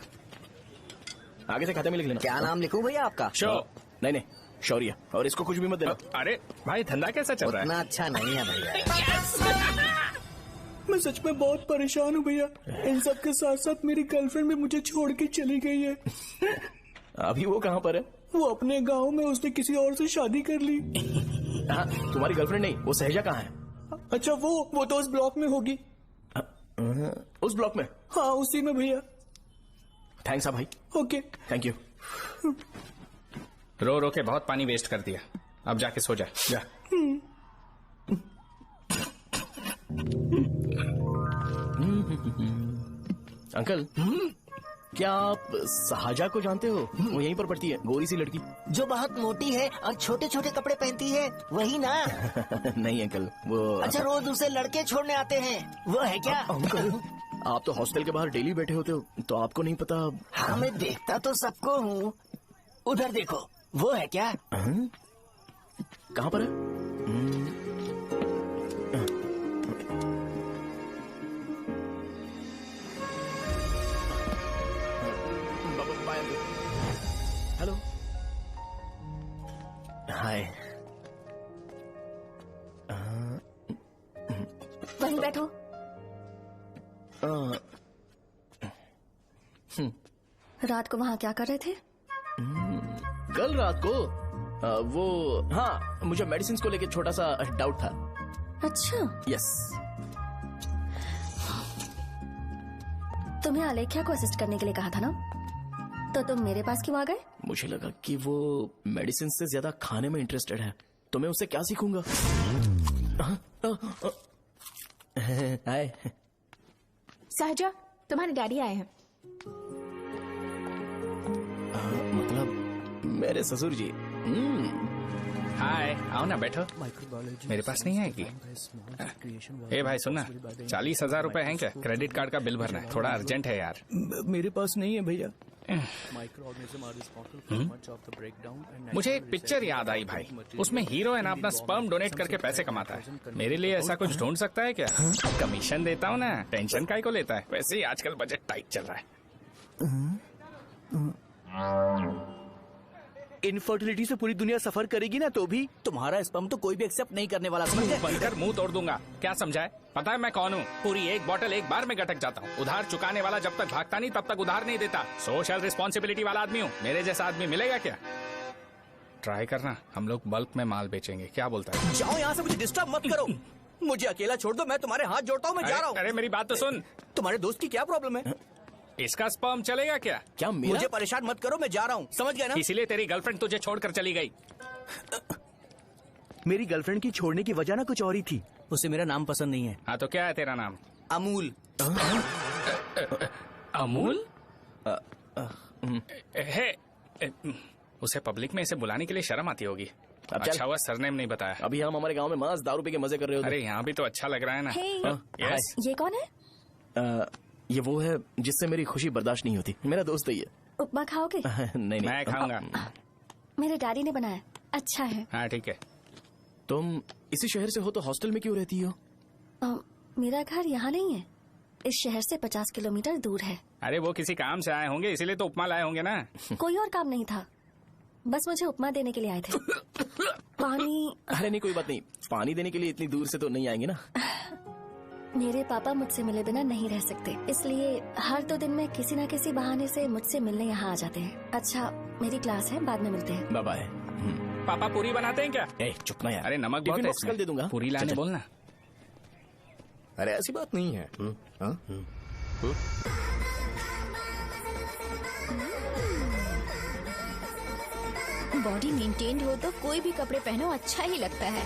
आगे से खाते में लिख लेना। क्या नाम लिखूं भैया आपका? शो। नहीं, शौर्य। और इसको कुछ भी मत देना। अरे भाई, धंधा कैसा चल रहा है? उतना अच्छा नहीं है भैया। मैं सच में बहुत परेशान हूँ भैया। इन सब के साथ साथ मेरी गर्लफ्रेंड भी मुझे छोड़ के चली गई है। अभी वो कहाँ पर है? वो अपने गांव में, उसने किसी और से शादी कर ली। हाँ, तुम्हारी गर्लफ्रेंड नहीं, वो सहजा कहाँ है? अच्छा वो तो उस ब्लॉक में होगी। उस ब्लॉक में? हाँ उसी में भैया। थैंक्स भाई। Okay thank you. रो रो के बहुत पानी वेस्ट कर दिया, अब जाके सो जा। जा। अंकल, क्या आप शाहजहां को जानते हो? वो यहीं पर पढ़ती है, गोरी सी लड़की जो बहुत मोटी है और छोटे छोटे कपड़े पहनती है, वही ना? नहीं अंकल, वो अच्छा, रोज उसे लड़के छोड़ने आते हैं, वो है क्या? अंकल, आप तो हॉस्टल के बाहर डेली बैठे होते हो, तो आपको नहीं पता? हाँ, मैं देखता तो सबको हूँ। उधर देखो, वो है क्या? कहाँ पर है? हेलो, हाय। वहीं बैठो। रात को वहाँ क्या कर रहे थे? कल रात को वो, हाँ, मुझे मेडिसिन को लेके छोटा सा डाउट था। अच्छा। यस। तुम्हें आलेख्या को असिस्ट करने के लिए कहा था ना, तो तुम मेरे पास क्यों आ गए? मुझे लगा कि वो मेडिसिन से ज्यादा खाने में इंटरेस्टेड है, तो मैं उससे क्या सीखूंगा? हाय। सहजा, तुम्हारे डैडी आए हैं। मतलब मेरे ससुर जी। हाय, आओ ना, बैठो। मेरे पास नहीं आएगी। ए भाई सुनना, 40,000 रुपए हैं क्या? क्रेडिट कार्ड का बिल भरना है, थोड़ा अर्जेंट है यार। मेरे पास नहीं है भैया। मुझे एक पिक्चर याद आई भाई, उसमें हीरो है ना, अपना स्पर्म डोनेट करके पैसे कमाता है। मेरे लिए ऐसा कुछ ढूंढ सकता है क्या? कमीशन देता हूँ ना, टेंशन काहे को लेता है? वैसे ही आजकल बजट टाइट चल रहा है। इनफर्टिलिटी से पूरी दुनिया सफर करेगी ना, तो भी तुम्हारा स्पर्म तो कोई भी एक्सेप्ट नहीं करने वाला, समझ गए? बनकर मुंह तोड़ दूंगा। क्या समझा है? पता है मैं कौन हूँ? पूरी एक बोतल एक बार में गटक जाता हूँ। उधार चुकाने वाला जब तक भागता नहीं तब तक उधार नहीं देता। सोशल रिस्पॉन्सिबिलिटी वाला आदमी हूँ। मेरे जैसा आदमी मिलेगा क्या? ट्राई करना, हम लोग बल्क में माल बेचेंगे। क्या बोलता है? जाओ यहाँ से, मुझे डिस्टर्ब मत करो। मुझे अकेला छोड़ दो, मैं तुम्हारे हाथ जोड़ता हूँ, मैं जा रहा हूँ। अरे मेरी बात तो सुन। तुम्हारे दोस्त की क्या प्रॉब्लम है? इसका स्पर्म चलेगा क्या? क्या मेरा? मुझे परेशान मत करो, मैं जा रहा हूँ, समझ गए ना? इसीलिए तेरी गर्लफ्रेंड तुझे छोड़कर चली गई। मेरी गर्लफ्रेंड की छोड़ने की वजह ना कुछ और ही थी। उसे मेरा नाम पसंद नहीं है। हाँ तो क्या है तेरा नाम? अमूल। अमूल? है, उसे पब्लिक में इसे बुलाने के लिए शर्म आती होगी। अब चल। अच्छा हुआ सरनेम नहीं बताया। अभी हम हमारे गांव में मस्त दारू पी के मजे कर रहे होते। अरे यहाँ भी तो अच्छा लग रहा है ना। Hey. यस। ये कौन है? ये वो है जिससे मेरी खुशी बर्दाश्त नहीं होती। मेरा दोस्त है ये। उपमा खाओगे? नहीं मैं खाऊंगा। मेरे डैडी ने बनाया, अच्छा है। हाँ ठीक है। तुम इसी शहर से हो तो हॉस्टल में क्यों रहती हो? मेरा घर यहाँ नहीं है, इस शहर से 50 किलोमीटर दूर है। अरे वो किसी काम से आए होंगे इसीलिए तो उपमा लाए होंगे ना। कोई और काम नहीं था, बस मुझे उपमा देने के लिए आए थे। पानी। अरे नहीं कोई बात नहीं, पानी देने के लिए इतनी दूर से तो नहीं आएंगे ना। मेरे पापा मुझसे मिले बिना नहीं रह सकते, इसलिए हर 2 दिन में किसी न किसी बहाने से मुझसे मिलने यहाँ आ जाते हैं। अच्छा मेरी क्लास है, बाद में मिलते हैं। Bye bye. पापा पूरी बनाते हैं क्या? चुप ना यार। अरे नमक बहुत टिफिन है बॉक्स कल दे दूंगा। पूरी लाने बोलना। अरे ऐसी बात नहीं है। बॉडी मेंटेन्ड हो तो कोई भी कपड़े पहनो अच्छा ही लगता है।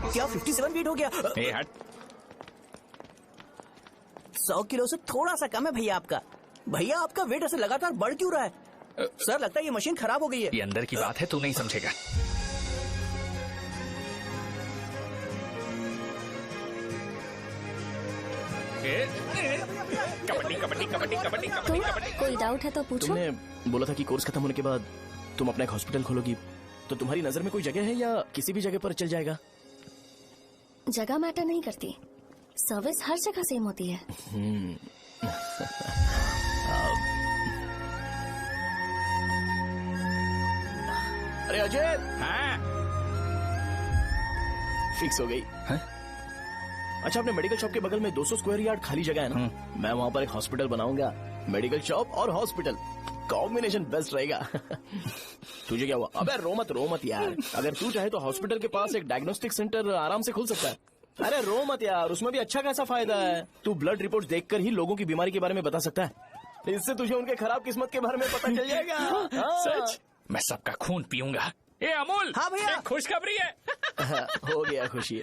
क्या 57 वेट हो गया? ए हट। 100 किलो से थोड़ा सा कम है भैया आपका। भैया आपका वेट ऐसे लगातार बढ़ क्यों रहा है? सर लगता है ये मशीन खराब हो गई है। ये अंदर की बात है, तू नहीं समझेगा। कबड्डी कबड्डी कबड्डी कबड्डी कबड्डी कबड्डी। कोई डाउट है तो पूछो। तुमने बोला था कि कोर्स खत्म होने के बाद तुम अपना एक हॉस्पिटल खोलोगी, तो तुम्हारी नजर में कोई जगह है या किसी भी जगह पर चल जाएगा? जगह मैटर नहीं करती, सर्विस हर जगह सेम होती है। अरे अजय। हाँ। फिक्स हो गई। अच्छा अपने मेडिकल शॉप के बगल में 200 स्क्वायर यार्ड खाली जगह है ना, मैं वहाँ पर एक हॉस्पिटल बनाऊंगा। मेडिकल शॉप और हॉस्पिटल कॉम्बिनेशन बेस्ट रहेगा। तुझे क्या हुआ? अबे रो मत यार। अगर तू चाहे तो हॉस्पिटल के पास एक डायग्नोस्टिक सेंटर आराम से खुल सकता है। अरे रो मत यार, उसमें भी अच्छा खासा फायदा है। तू ब्लड रिपोर्ट देखकर ही लोगों की बीमारी के बारे में बता सकता है, इससे तुझे उनके खराब किस्मत के बारे में पता चल जाएगा। सच? मैं सबका खून पीऊंगा। ए अमूल। हाँ भैया। खुशखबरी है। हो गया खुशी।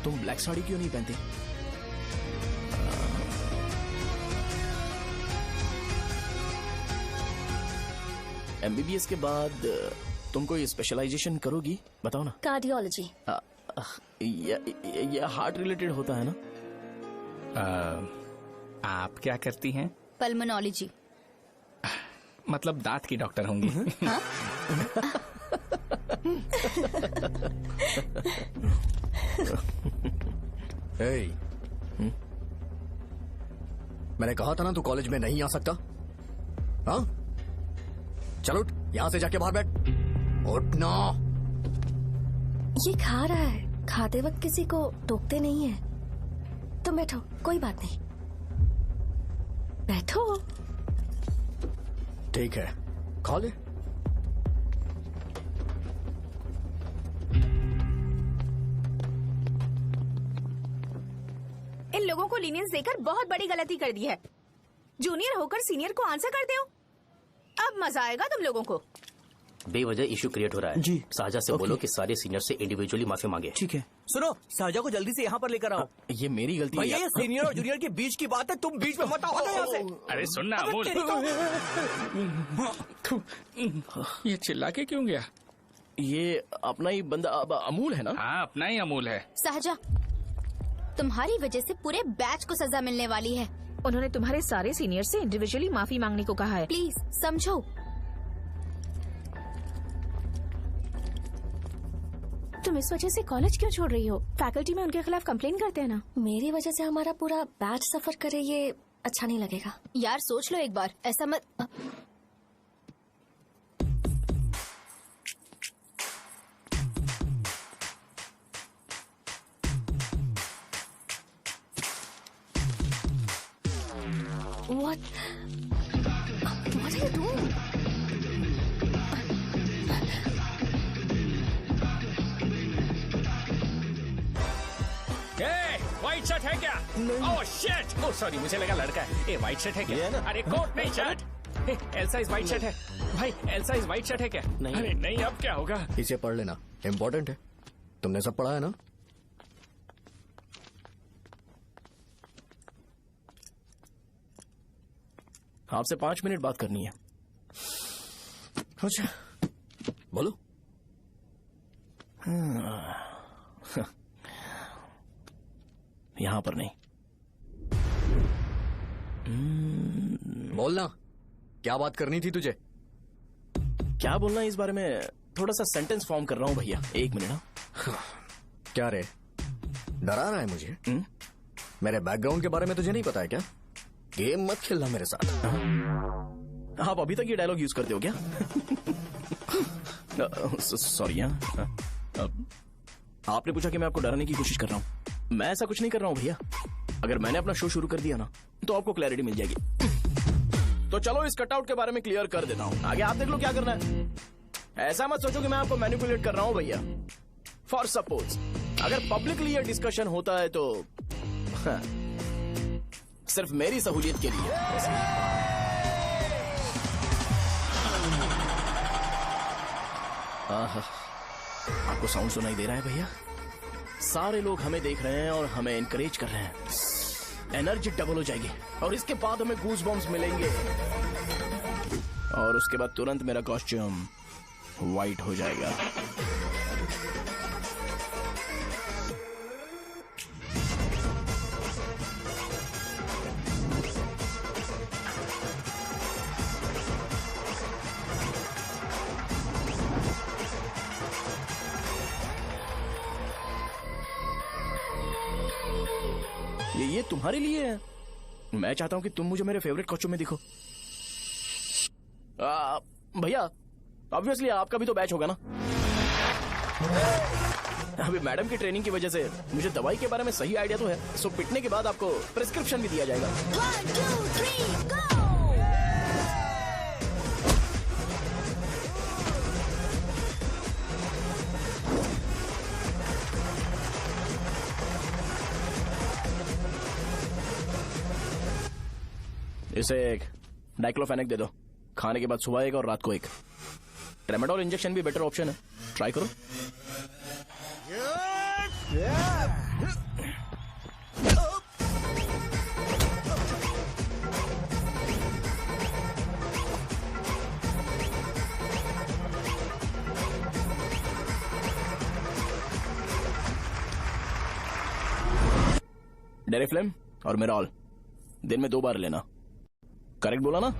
तुम ब्लैक साड़ी क्यों नहीं पहनती? एमबीबीएस के बाद तुम कोई स्पेशलाइजेशन करोगी? बताओ ना। कार्डियोलॉजी। ये हार्ट रिलेटेड होता है ना? आप क्या करती हैं? पल्मोनोलॉजी। मतलब दांत की डॉक्टर होंगी। हाँ? मैंने कहा था ना तू कॉलेज में नहीं आ सकता। हाँ चल उठ, यहाँ से जाके बाहर बैठ। उठ ना। ये खा रहा है, खाते वक्त किसी को टोकते नहीं है। तुम बैठो, कोई बात नहीं, बैठो। ठीक है खा ले। इन लोगों को लीनियंस देकर बहुत बड़ी गलती कर दी है। जूनियर होकर सीनियर को आंसर करते हो। अब मजा आएगा तुम लोगों को। बेवजह इशू क्रिएट हो रहा है जी। शाहजहा से बोलो कि सारे सीनियर से इंडिविजुअली माफी मांगे। ठीक है। सुनो शाहजहा को जल्दी से यहाँ पर लेकर आओ। ये मेरी गलती है। भैया ये सीनियर और जूनियर के बीच की बात है, तुम बीच में मत आओ यहाँ से। अरे सुन ना अमूल। ये चिल्ला के क्यों गया? ये अपना ही बंदा अमूल है ना? हाँ अपना ही अमूल है। शाहजहा, तुम्हारी वजह से पूरे बैच को सजा मिलने वाली है। उन्होंने तुम्हारे सारे सीनियर से इंडिविजुअली माफी मांगने को कहा है। प्लीज समझो। तुम इस वजह से कॉलेज क्यों छोड़ रही हो? फैकल्टी में उनके खिलाफ कंप्लेन करते हैं ना। मेरी वजह से हमारा पूरा बैच सफर करे, ये अच्छा नहीं लगेगा। यार सोच लो एक बार, ऐसा मत। What are you doing? White shirt है क्या? Oh shit! ओह सॉरी, मुझे लगा लड़का है। ए व्हाइट शर्ट है क्या? अरे कोट नहीं shirt. L size white shirt है भाई। एल साइज व्हाइट शर्ट है क्या? नहीं। अरे नहीं, अब क्या होगा? इसे पढ़ लेना, इम्पोर्टेंट है। तुमने सब पढ़ा है ना? आपसे 5 मिनट बात करनी है। अच्छा बोलो। यहां पर नहीं। बोलना, क्या बात करनी थी तुझे? क्या बोलना है इस बारे में? थोड़ा सा सेंटेंस फॉर्म कर रहा हूं भैया, 1 मिनट। क्या रे, डरा रहा है मुझे? मेरे बैकग्राउंड के बारे में तुझे नहीं पता है क्या? गेम मत खेलना मेरे साथ। आप अभी तक ये डायलॉग यूज करते हो क्या? सॉरी। आपने पूछा कि मैं आपको डराने की कोशिश कर रहा हूं। मैं ऐसा कुछ नहीं कर रहा हूं भैया। अगर मैंने अपना शो शुरू कर दिया ना तो आपको क्लैरिटी मिल जाएगी। तो चलो इस कटआउट के बारे में क्लियर कर देता हूं, आगे आप देख लो क्या करना है। ऐसा मत सोचो कि मैं आपको मैनिपुलेट कर रहा हूं भैया। फॉर सपोज अगर पब्लिकली ये डिस्कशन होता है तो सिर्फ मेरी सहूलियत के लिए। आपको साउंड सुनाई दे रहा है भैया? सारे लोग हमें देख रहे हैं और हमें एनकरेज कर रहे हैं। एनर्जी डबल हो जाएगी और इसके बाद हमें गूज बम्स मिलेंगे और उसके बाद तुरंत मेरा कॉस्ट्यूम वाइट हो जाएगा। ये तुम्हारे लिए है। मैं चाहता हूं कि तुम मुझे मेरे फेवरेट कॉस्ट्यूम में दिखो। भैया ऑब्वियसली आपका भी तो बैच होगा ना। अभी मैडम की ट्रेनिंग की वजह से मुझे दवाई के बारे में सही आइडिया तो है। सो पिटने के बाद आपको प्रिस्क्रिप्शन भी दिया जाएगा। 1 2 3 गो। इसे एक डाइक्लोफेनेक दे दो। खाने के बाद सुबह एक और रात को एक। ट्रेमाडोल इंजेक्शन भी बेटर ऑप्शन है, ट्राई करो। डेरिफ्लेम और मेरॉल दिन में 2 बार लेना। करेक्ट बोला ना?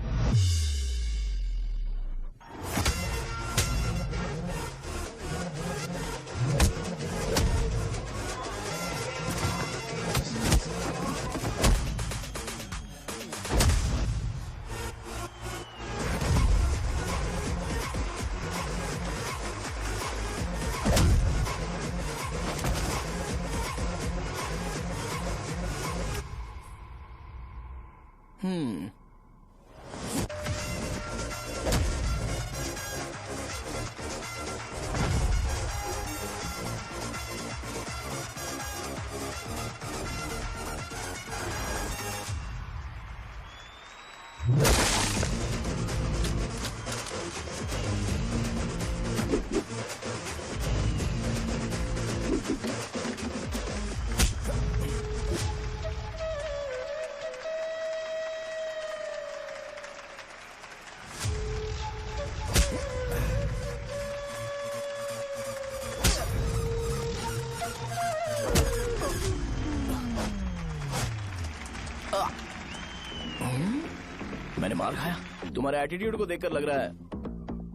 मैंने मार खाया। तुम्हारे एटीट्यूड को देखकर लग रहा है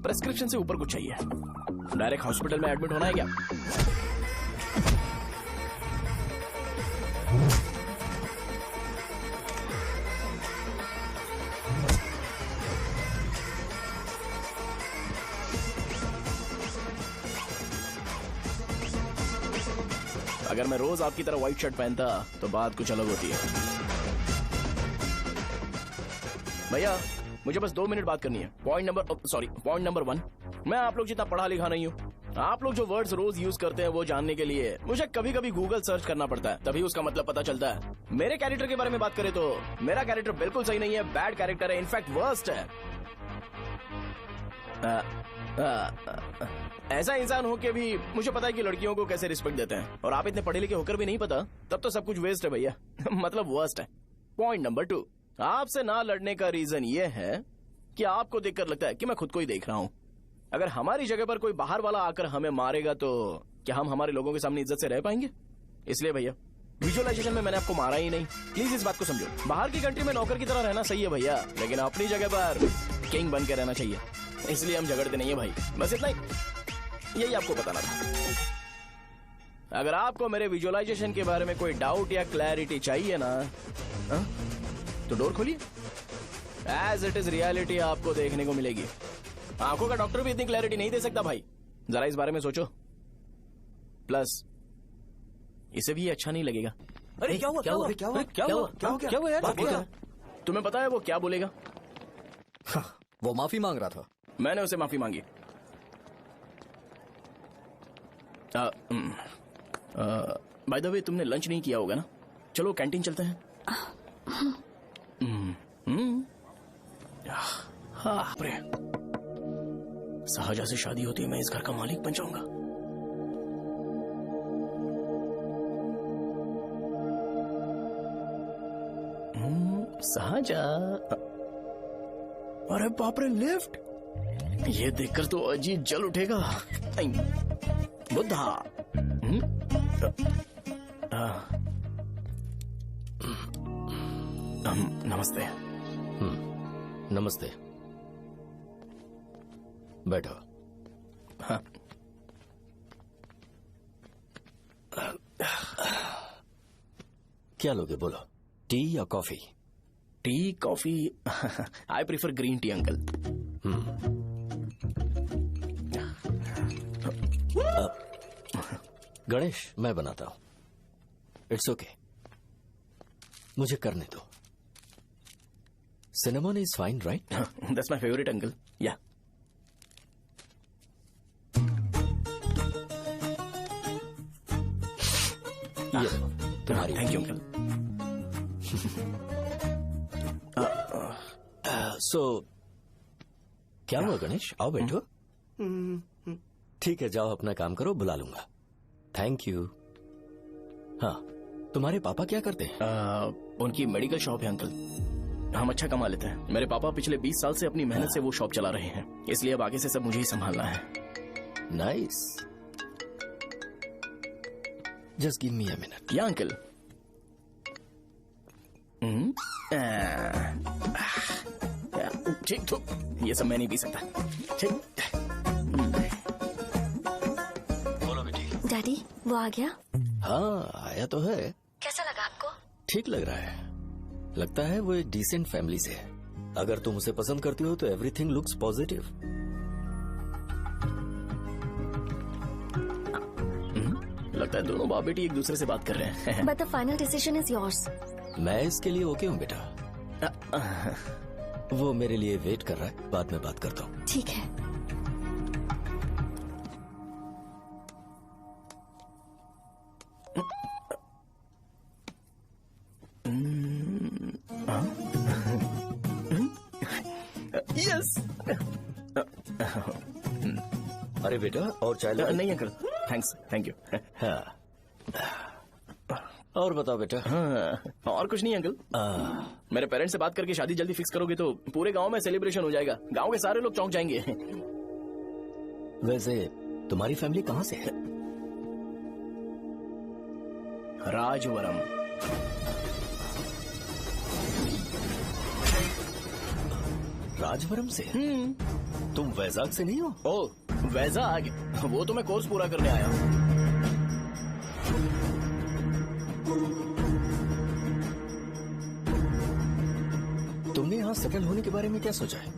प्रेस्क्रिप्शन से ऊपर कुछ चाहिए। डायरेक्ट हॉस्पिटल में एडमिट होना है क्या? अगर मैं रोज आपकी तरह व्हाइट शर्ट पहनता तो बात कुछ अलग होती है। भैया मुझे बस 2 मिनट बात करनी है। पॉइंट नंबर 1, मैं आप लोग जितना पढ़ा लिखा नहीं हूँ। आप लोग जो वर्ड्स रोज यूज करते हैं वो जानने के लिए मुझे कभी कभी गूगल सर्च करना पड़ता है, तभी उसका मतलब पता चलता है। मेरे कैरेक्टर के बारे में बात करें तो मेरा कैरेक्टर बिल्कुल सही नहीं है, बैड कैरेक्टर है, इनफैक्ट वर्स्ट है। ऐसा इंसान हो के भी मुझे पता है कि लड़कियों को कैसे रिस्पेक्ट देते हैं, और आप इतने पढ़े लिखे होकर भी नहीं पता, तब तो सब कुछ वेस्ट है भैया। मतलब वर्स्ट है। पॉइंट नंबर 2, आपसे ना लड़ने का रीजन ये है कि आपको देखकर लगता है कि मैं खुद को ही देख रहा हूं। अगर हमारी जगह पर कोई बाहर वाला आकर हमें मारेगा तो क्या हम हमारे लोगों के सामने इज्जत से रह पाएंगे? इसलिए भैया विजुअलाइजेशन में मैंने आपको मारा ही नहीं। प्लीज इस बात को समझो। बाहर की कंट्री में नौकर की तरह रहना सही है भैया, लेकिन अपनी जगह पर किंग बन के रहना चाहिए। इसलिए हम झगड़ते नहीं है भाई, बस इतना ही, यही आपको बताना था। अगर आपको मेरे विजुअलाइजेशन के बारे में कोई डाउट या क्लैरिटी चाहिए ना, तो डोर खोलिए। एज इट इज रियलिटी आपको देखने को मिलेगी। आंखों का डॉक्टर भी इतनी क्लैरिटी नहीं दे सकता भाई, जरा इस बारे में सोचो। प्लस इसे भी अच्छा नहीं लगेगा। अरे क्या हुआ? क्या हुआ? क्या हुआ? क्या हुआ? क्या हुआ? क्या हुआ यार? तुम्हें पता है वो क्या बोलेगा? वो माफी मांग रहा था। मैंने उसे माफी मांगी। बाय द वे तुमने लंच नहीं किया होगा ना? चलो कैंटीन चलते हैं। सहजा से शादी होती है, मैं इस घर का मालिक बन जाऊंगा। सहजा, अरे बाप रे, लिफ्ट! ये देखकर तो अजीत जल उठेगा। बुद्धा। नमस्ते। नमस्ते, बैठो। हाँ। क्या लोगे बोलो, टी या coffee? T, coffee? I prefer green tea uncle. Ganesh, मैं बनाता हूं। इट्स ओके, मुझे करने दो। Cinnamon is fine, right? That's my favourite uncle. या तुम्हारी। Thank you uncle. सो क्या हुआ गणेश? आओ बैठो। ठीक है, जाओ अपना काम करो, बुला लूंगा। Thank you. हाँ, तुम्हारे पापा क्या करते हैं? उनकी मेडिकल शॉप है अंकल। हम अच्छा कमा लेते हैं। मेरे पापा पिछले 20 साल से अपनी मेहनत से वो शॉप चला रहे हैं, इसलिए अब आगे से सब मुझे ही संभालना है। Nice. Just give me a minute. या अंकल। ठीक, तो ये सब मैं नहीं पी सकता। ठीक। बोलो बेटी। डैडी, वो आ गया? हाँ, आया तो है। कैसा लगा आपको? ठीक लग रहा है। लगता है वो एक डिसेंट फैमिली से है। अगर तुम उसे पसंद करती हो तो एवरीथिंग लुक्स पॉजिटिव। लगता है दोनों बाप बेटी एक दूसरे से बात कर रहे हैं। But the final decision is yours. मैं इसके लिए ओके हूँ बेटा। वो मेरे लिए वेट कर रहा है, बाद में बात करता हूँ। ठीक है। यस। अरे बेटा, और चाय नहीं अंकल, थैंक्स, थैंक यू। हाँ। और बताओ बेटा। हाँ, और कुछ नहीं अंकल। मेरे पेरेंट्स से बात करके शादी जल्दी फिक्स करोगे तो पूरे गांव में सेलिब्रेशन हो जाएगा। गांव के सारे लोग चौंक जाएंगे। वैसे तुम्हारी फैमिली कहाँ से है? राजवरम। राजवरम से? तुम वैजाग से नहीं हो? ओ, वैजाग? वो तो मैं कोर्स पूरा करने आया हूँ। तुमने यहाँ सेटल होने के बारे में क्या सोचा है?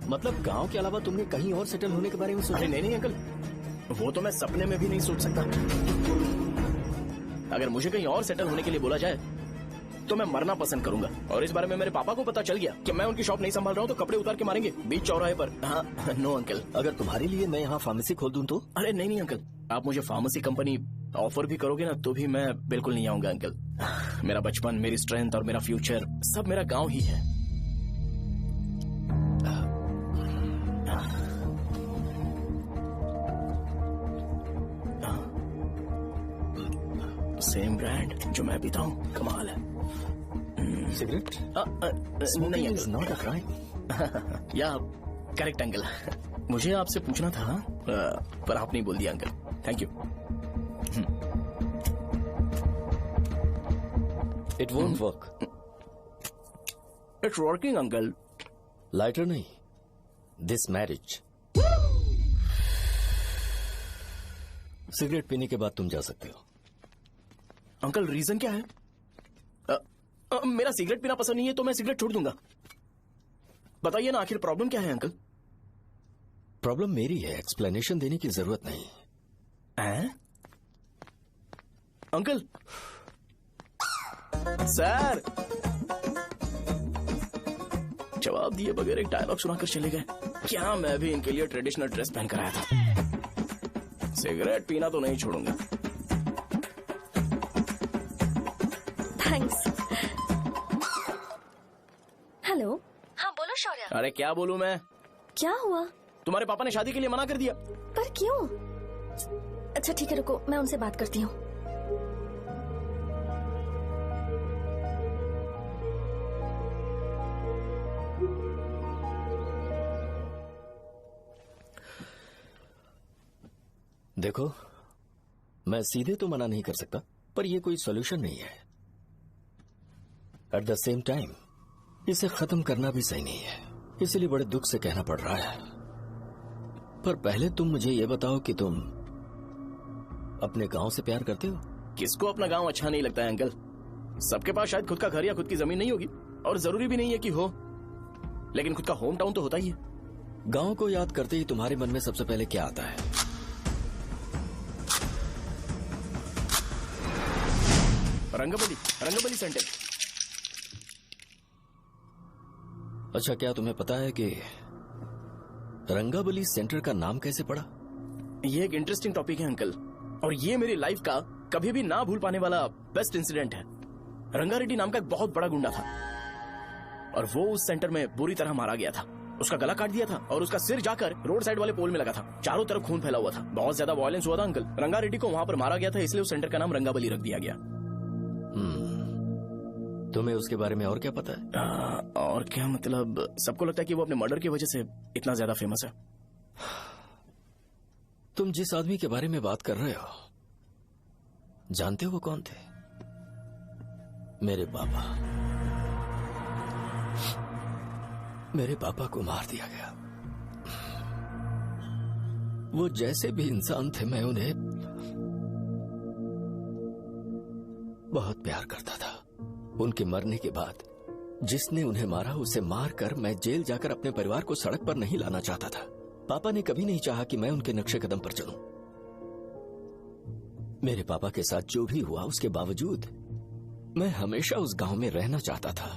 मतलब गांव के अलावा तुमने कहीं और सेटल होने के बारे में सोचा? अरे नहीं अंकल, वो तो मैं सपने में भी नहीं सोच सकता। अगर मुझे कहीं और सेटल होने के लिए बोला जाए तो मैं मरना पसंद करूंगा। और इस बारे में मेरे पापा को पता चल गया कि मैं उनकी शॉप नहीं संभाल रहा हूँ तो कपड़े उतार के मारेंगे बीच चौराहे पर। हाँ, नो अंकल। अगर तुम्हारे लिए मैं यहाँ फार्मेसी खोल दूं तो? अरे नहीं अंकल, आप मुझे फार्मेसी कंपनी ऑफर भी करोगे ना तो भी मैं बिल्कुल नहीं आऊंगा अंकल। मेरा बचपन, मेरी स्ट्रेंथ और मेरा फ्यूचर सब मेरा गाँव ही है। सेम ब्रांड जो मैं पीता हूँ, कमाल है। सिगरेट नहीं इज नॉट अ क्राइम। या करेक्ट अंकल। मुझे आपसे पूछना था पर आप नहीं बोल दिया uncle. Thank you. It won't work. It's working uncle. Lighter नहीं, दिस मैरिज। सिगरेट पीने के बाद तुम जा सकते हो। अंकल रीजन क्या है? मेरा सिगरेट पीना पसंद नहीं है तो मैं सिगरेट छोड़ दूंगा। बताइए ना आखिर प्रॉब्लम क्या है अंकल? प्रॉब्लम मेरी है, एक्सप्लेनेशन देने की जरूरत नहीं है। अंकल सर जवाब दिए बगैर एक डायलॉग सुनाकर चले गए। क्या मैं भी इनके लिए ट्रेडिशनल ड्रेस पहन कर आया था। सिगरेट पीना तो नहीं छोड़ूंगा। थैंक्स। हेलो। हाँ बोलो शौर्य। अरे क्या बोलूं मैं? क्या हुआ? तुम्हारे पापा ने शादी के लिए मना कर दिया। पर क्यों? अच्छा ठीक है रुको, मैं उनसे बात करती हूँ। देखो, मैं सीधे तो मना नहीं कर सकता, पर यह कोई सॉल्यूशन नहीं है। एट द सेम टाइम इसे खत्म करना भी सही नहीं है, इसलिए बड़े दुख से कहना पड़ रहा है। पर पहले तुम मुझे यह बताओ कि तुम अपने गांव से प्यार करते हो? किसको अपना गांव अच्छा नहीं लगता है अंकल? सबके पास शायद खुद का घर या खुद की जमीन नहीं होगी, और जरूरी भी नहीं है कि हो, लेकिन खुद का होम टाउन तो होता ही है। गांव को याद करते ही तुम्हारे मन में सबसे पहले क्या आता है? रंगबली सेंटर। अच्छा, क्या तुम्हें पता है कि रंगाबली सेंटर का नाम कैसे पड़ा? ये एक इंटरेस्टिंग टॉपिक है अंकल, और ये मेरी लाइफ का कभी भी ना भूल पाने वाला बेस्ट इंसिडेंट है। रंगारेड्डी नाम का एक बहुत बड़ा गुंडा था, और वो उस सेंटर में बुरी तरह मारा गया था। उसका गला काट दिया था और उसका सिर जाकर रोड साइड वाले पोल में लगा था। चारों तरफ खून फैला हुआ था, बहुत ज्यादा वायलेंस हुआ था अंकल। रंगारेड्डी को वहां पर मारा गया था, इसलिए उस सेंटर का नाम रंगाबली रख दिया गया। तुम्हें उसके बारे में और क्या पता है? और क्या मतलब, सबको लगता है कि वो अपने मर्डर की वजह से इतना ज्यादा फेमस है। तुम जिस आदमी के बारे में बात कर रहे हो, जानते हो वो कौन थे? मेरे पापा। मेरे पापा को मार दिया गया। वो जैसे भी इंसान थे, मैं उन्हें बहुत प्यार करता था। उनके मरने के बाद जिसने उन्हें मारा उसे मारकर मैं जेल जाकर अपने परिवार को सड़क पर नहीं लाना चाहता था। पापा ने कभी नहीं चाहा कि मैं उनके नक्शे कदम पर चलूं। मेरे पापा के साथ जो भी हुआ, उसके बावजूद मैं हमेशा उस गांव में रहना चाहता था।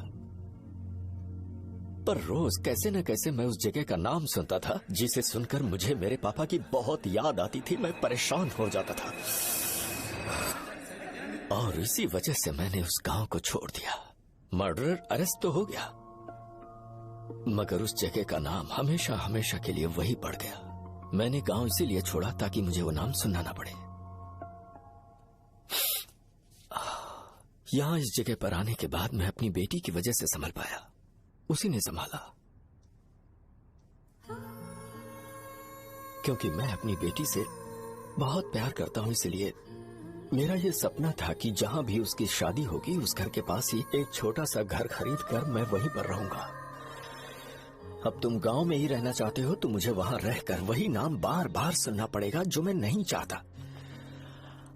पर रोज कैसे न कैसे मैं उस जगह का नाम सुनता था, जिसे सुनकर मुझे मेरे पापा की बहुत याद आती थी। मैं परेशान हो जाता था, और इसी वजह से मैंने उस गांव को छोड़ दिया। मर्डरर अरेस्ट तो हो गया, मगर उस जगह का नाम हमेशा हमेशा के लिए वही पड़ गया। मैंने गांव इसीलिए छोड़ा ताकि मुझे वो नाम सुनना ना पड़े। यहां इस जगह पर आने के बाद मैं अपनी बेटी की वजह से संभल पाया, उसी ने संभाला। क्योंकि मैं अपनी बेटी से बहुत प्यार करता हूं, इसलिए मेरा ये सपना था कि जहां भी उसकी शादी होगी, उस घर के पास ही एक छोटा सा घर खरीद कर मैं वहीं पर रहूंगा। अब तुम गांव में ही रहना चाहते हो तो मुझे वहां रहकर वही नाम बार बार सुनना पड़ेगा, जो मैं नहीं चाहता।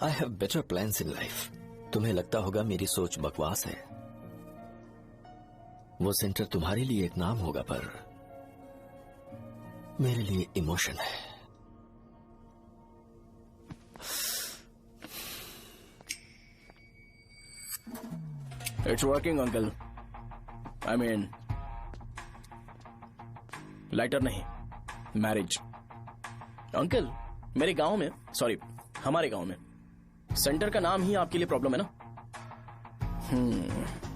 I have better plans in life. तुम्हें लगता होगा मेरी सोच बकवास है। वो सेंटर तुम्हारे लिए एक नाम होगा, पर मेरे लिए इमोशन है। It's working uncle. I mean lighter नहीं, मैरिज। अंकल मेरे गांव में, सॉरी हमारे गांव में सेंटर का नाम ही आपके लिए प्रॉब्लम है ना?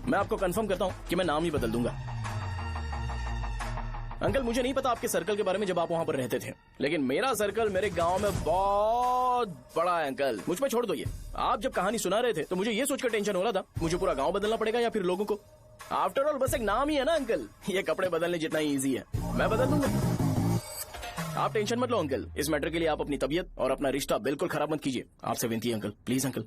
मैं आपको कंफर्म करता हूं कि मैं नाम ही बदल दूंगा। अंकल मुझे नहीं पता आपके सर्कल के बारे में जब आप वहां पर रहते थे, लेकिन मेरा सर्कल मेरे गांव में बहुत बड़ा है अंकल। मुझ पे छोड़ दो ये। आप जब कहानी सुना रहे थे तो मुझे ये सोचकर टेंशन हो रहा था मुझे पूरा गांव बदलना पड़ेगा या फिर लोगों को। आफ्टर ऑल बस एक नाम ही है ना अंकल, ये कपड़े बदलने जितना ही इजी है, मैं बदल दूंगा। आप टेंशन मत लो अंकल, इस मैटर के लिए आप अपनी तबीयत और अपना रिश्ता बिल्कुल खराब मत कीजिए। आपसे विनती है अंकल, प्लीज अंकल,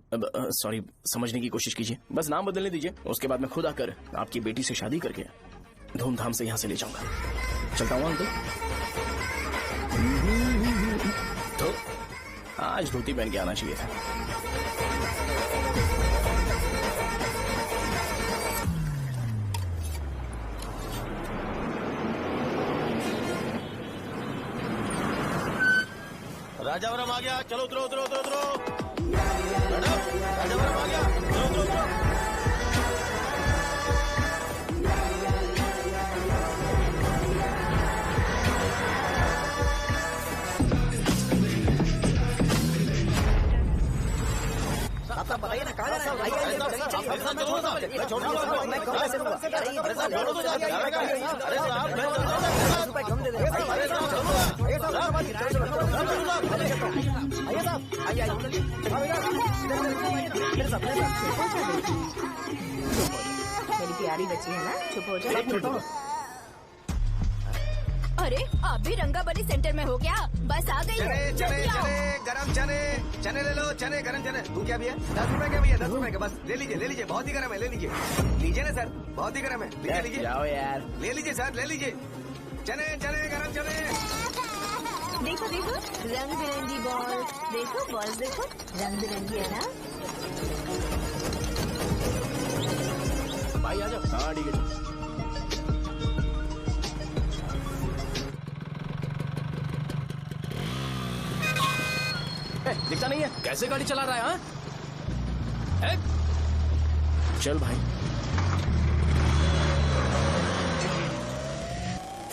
सॉरी, समझने की कोशिश कीजिए। बस नाम बदलने दीजिए, उसके बाद मैं खुद आकर आपकी बेटी से शादी करके धूमधाम से यहाँ से ले जाऊंगा। चलता हूँ अंकल। तो आज धोती पहन के आना चाहिए था। राजावरम आ गया, चलो उतरो उतरो उतरो उतरो। मैडम, राजावरम आ गया, चलो उतरो उतरो। आप बताइए ना कहाँ जाना है? मैं कब पैसे दूंगा? कम दे देंगे। मेरी प्यारी बच्ची है ना, चुप हो जाओ। अरे आप भी रंगाबली सेंटर में हो क्या? बस आ गई। चने चने चने गरम चने, चने ले लो, चने गरम चने। तू क्या भी है? 10 रुपए के भैया, 10 रुपए के, बस ले लीजिए, बहुत ही गरम है, ले लीजिए ना सर, बहुत ही गरम है, लीजिए जाओ यार, ले लीजिए सर, ले लीजिए। चने चने गरम चने। देखो देखो रंग बिरंगी बॉल, देखो बॉल देखो रंग बिरंगी है ना। भाई आ जाओ। हाँ ठीक है। दिखता नहीं है, कैसे गाड़ी चला रहा है? हाँ चल भाई।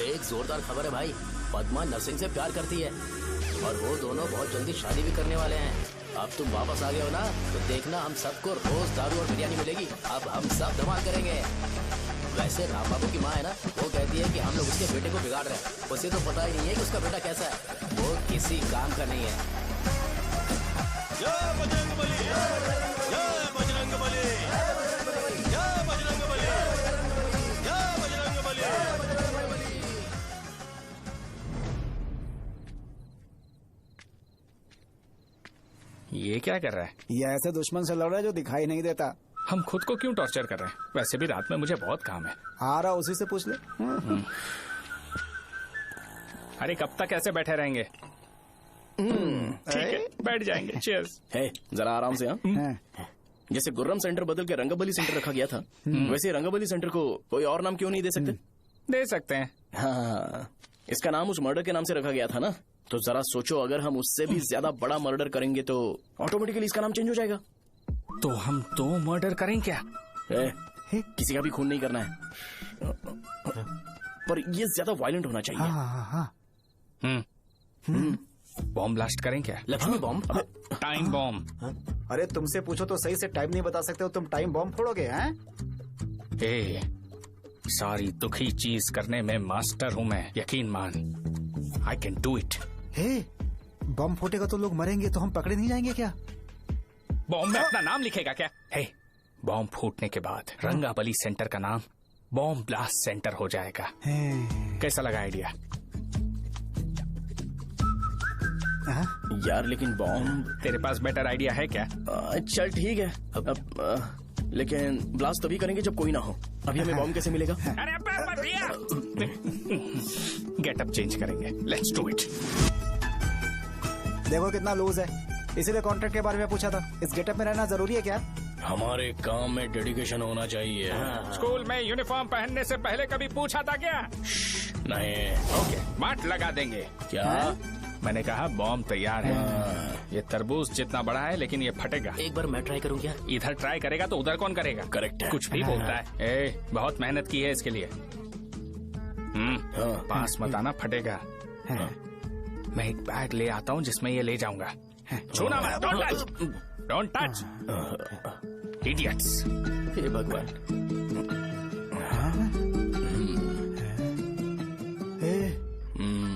एक जोरदार खबर है भाई, पद्मा नरसिंह से प्यार करती है और वो दोनों बहुत जल्दी शादी भी करने वाले हैं। अब तुम वापस आ गए हो ना, तो देखना हम सबको रोज दारू और बिरयानी मिलेगी। अब हम सब धमाल करेंगे। वैसे राम बाबू की माँ है ना, वो कहती है कि हम लोग उसके बेटे को बिगाड़ रहे हैं। उसे तो पता ही नहीं है कि उसका बेटा कैसा है, वो किसी काम का नहीं है। जय बजरंगबली, जय बजरंगबली, जय बजरंगबली, जय बजरंगबली। ये क्या कर रहा है? ये ऐसे दुश्मन से लड़ रहा है जो दिखाई नहीं देता। हम खुद को क्यों टॉर्चर कर रहे हैं? वैसे भी रात में मुझे बहुत काम है। आ रहा उसी से पूछ ले। अरे कब तक ऐसे बैठे रहेंगे? ठीक है, बैठ जाएंगे। चीयर्स। है जरा आराम से। हाँ जैसे गुर्रम सेंटर बदल के रंगाबली सेंटर रखा गया था, वैसे रंगाबली सेंटर को कोई और नाम क्यों नहीं दे सकते? दे सकते हैं। हाँ, इसका नाम उस मर्डर के नाम से रखा गया था ना, तो जरा सोचो अगर हम उससे भी ज्यादा बड़ा मर्डर करेंगे तो ऑटोमेटिकली इसका नाम चेंज हो जाएगा। तो हम 2 मर्डर करें क्या? किसी का भी खून नहीं करना है, पर ये ज्यादा वायलेंट होना चाहिए। बॉम्ब ब्लास्ट करें क्या? लक्ष्मी बॉम्ब? Time bomb. अरे तुमसे पूछो तो सही से टाइम नहीं बता सकते हो, तुम टाइम बॉम्ब फोड़ोगे? हैं? सारी दुखी चीज करने में मास्टर हूँ मैं, यकीन मान। I can do it. Bomb फूटेगा तो लोग मरेंगे, तो हम पकड़े नहीं जाएंगे क्या? बॉम्ब में अपना नाम लिखेगा क्या? बॉम्ब फूटने के बाद रंगाबली सेंटर का नाम बॉम्ब ब्लास्ट सेंटर हो जाएगा। कैसा लगा आइडिया? यार लेकिन बॉम्ब, तेरे पास बेटर आइडिया है क्या? चल ठीक है, लेकिन ब्लास्ट तभी करेंगे जब कोई ना हो। अभी हमें बॉम्ब कैसे मिलेगा? अरे गेटअप चेंज करेंगे। Let's do it. देखो कितना लूज है, इसीलिए कॉन्ट्रैक्ट के बारे में पूछा था। इस गेटअप में रहना जरूरी है क्या? हमारे काम में डेडिकेशन होना चाहिए। स्कूल में यूनिफॉर्म पहनने से पहले कभी पूछा था क्या? नहीं। ओके, मार्ट लगा देंगे। क्या? मैंने कहा बॉम्ब तैयार है। ये तरबूज जितना बड़ा है, लेकिन ये फटेगा। एक बार मैं ट्राई करूं क्या? इधर ट्राई करेगा तो उधर कौन करेगा? करेक्ट है। कुछ भी बोलता है। बहुत मेहनत की है इसके लिए। पास मत आना, फटेगा। मैं एक बैग ले आता हूँ जिसमें ये ले जाऊंगा। छूना मत, डोंट टच, इडियट्स। हे भगवान।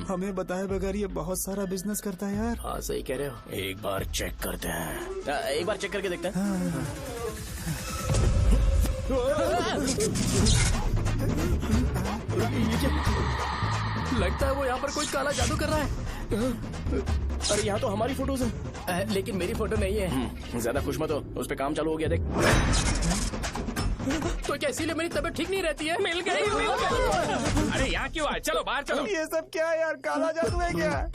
हमें बताए बगैर ये बहुत सारा बिजनेस करता है यार। हाँ सही कह रहे हो, एक बार चेक करते हैं। एक बार चेक करके देखते हैं। लगता है वो यहाँ पर कोई काला जादू कर रहा है। अरे यहाँ तो हमारी फोटोज हैं, लेकिन मेरी फोटो नहीं है। ज्यादा खुश मत हो, उस पे काम चालू हो गया देख। तो क्या इसीलिए मेरी तबीयत ठीक नहीं रहती है? मिल गई। अरे यहाँ क्यों आए? चलो बाहर चलो। ये सब क्या है यार, काला जादू है क्या?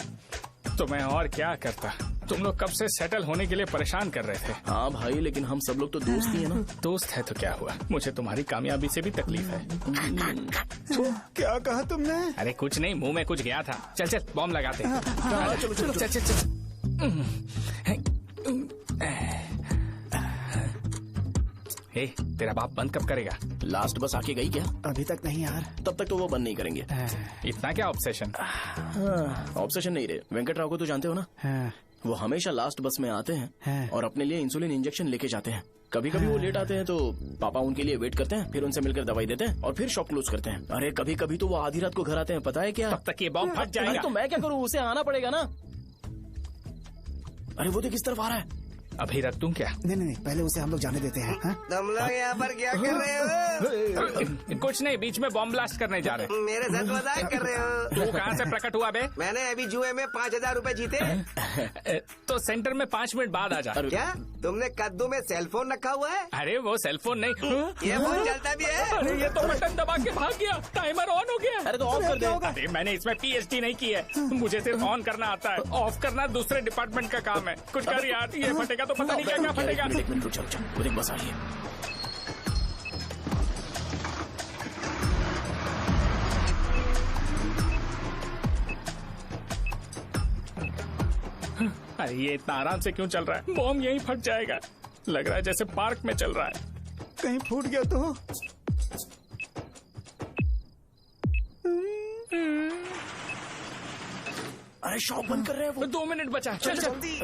तो मैं और क्या करता? तुम लोग कब से सेटल होने के लिए परेशान कर रहे थे। हाँ भाई, लेकिन हम सब लोग तो दोस्त ही है ना। दोस्त है तो क्या हुआ, मुझे तुम्हारी कामयाबी से भी तकलीफ है। क्या कहा तुमने? अरे कुछ नहीं, मुंह में कुछ गया था। चल चल बॉम्ब लगाते हैं। चलो चलो चल चल चल। ए, तेरा बाप बंद कब करेगा? लास्ट बस आके गई क्या? अभी तक नहीं यार। तब तक तो वो बंद नहीं करेंगे। इतना क्या ऑब्सेशन? ऑब्सेशन नहीं रे, वेंकट राव को तो जानते हो ना। वो हमेशा लास्ट बस में आते हैं और अपने लिए इंसुलिन इंजेक्शन लेके जाते हैं। कभी कभी वो लेट आते हैं तो पापा उनके लिए वेट करते हैं, फिर उनसे मिलकर दवाई देते हैं और फिर शॉप क्लोज करते हैं। अरे कभी कभी तो वो आधी रात को घर आते हैं, पता है क्या? तब तक ये बॉम्ब फट जाएगा। तो मैं क्या करूँ, उसे आना पड़ेगा ना। अरे वो देख किस तरफ आ रहा है। अभी रख दूं क्या? नहीं, पहले उसे हम लोग जाने देते हैं। तुम लोग यहाँ पर क्या कर रहे हो? कुछ नहीं, बीच में बॉम्ब ब्लास्ट करने जा रहे हैं। मेरे साथ मजाक कर रहे हो? तू कहाँ से प्रकट हुआ बे? मैंने अभी जुए में 5,000 रूपए जीते। तो सेंटर में 5 मिनट बाद आ जा। क्या तुमने कद्दू में सेल फोन रखा हुआ है? अरे वो सेल फोन नहीं, ये फोन चलता भी है। अरे ये तो बटन दबा के भाग गया, टाइमर ऑन हो गया। अरे तो ऑफ कर दे। अरे मैंने इसमें PhD नहीं की है, मुझे सिर्फ ऑन करना आता है। ऑफ करना दूसरे डिपार्टमेंट का काम है। कुछ कर यार, ये फटेगा तो पता नहीं क्या क्या फटेगा। एक मिनट रुक, चल वो देख बस आ रही है। अरे ये इतना आराम से क्यों चल रहा है? बॉम्ब यहीं फट जाएगा। लग रहा है जैसे पार्क में चल रहा है। कहीं फूट गया तो? अरे शॉप बंद कर रहे हैं वो। 2 मिनट बचा, चल जल्दी।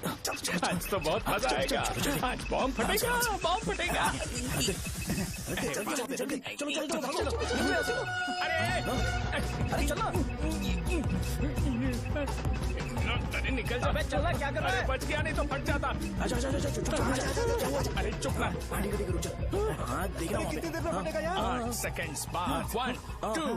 आज तो बहुत मजा आएगा। आज बॉम्ब फटेगा, बॉम्ब फटेगा। अरे निकल जा। चला क्या कर रहा है? बच गया, नहीं तो फट जाता। अरे चुप ना। हाँ देख रहा हूँ। कितनी देर में फटेगा यार? 8 सेकेंड्स बाद। 1 2।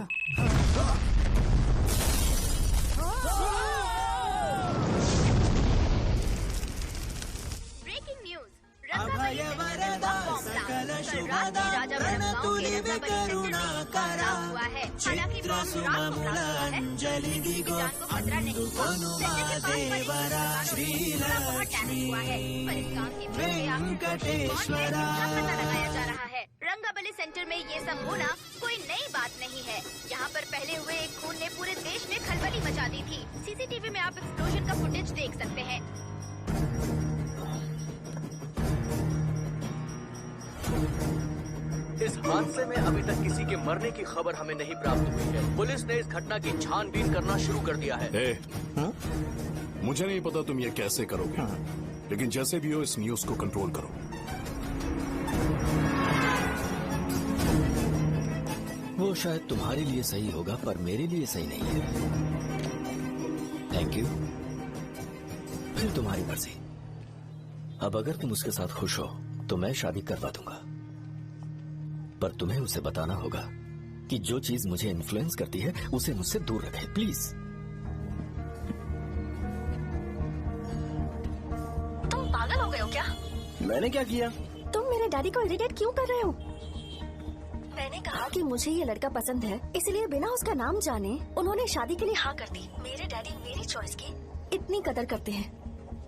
रंगाबली सेंटर में ये सब होना कोई नई बात नहीं है। यहाँ पर पहले हुए एक खून ने पूरे देश में खलबली मचा दी थी। CCTV में आप एक्सप्लोजन का फुटेज देख सकते हैं। इस हादसे में अभी तक किसी के मरने की खबर हमें नहीं प्राप्त हुई है। पुलिस ने इस घटना की छानबीन करना शुरू कर दिया है। मुझे नहीं पता तुम ये कैसे करोगे, लेकिन जैसे भी हो इस न्यूज को कंट्रोल करो। वो शायद तुम्हारे लिए सही होगा पर मेरे लिए सही नहीं है। Thank you. फिर तुम्हारी मर्जी। अब अगर तुम उसके साथ खुश हो तो मैं शादी करवा दूंगा, पर तुम्हें उसे बताना होगा कि जो चीज मुझे इन्फ्लुएंस करती है उसे मुझसे दूर रखे, प्लीज। तुम पागल हो गए हो क्या? मैंने क्या किया? तुम मेरे डैडी को इरिटेट क्यों कर रहे हो? मैंने कहा कि मुझे ये लड़का पसंद है, इसलिए बिना उसका नाम जाने उन्होंने शादी के लिए हाँ कर दी। मेरे डैडी मेरी चॉइस की इतनी कदर करते हैं।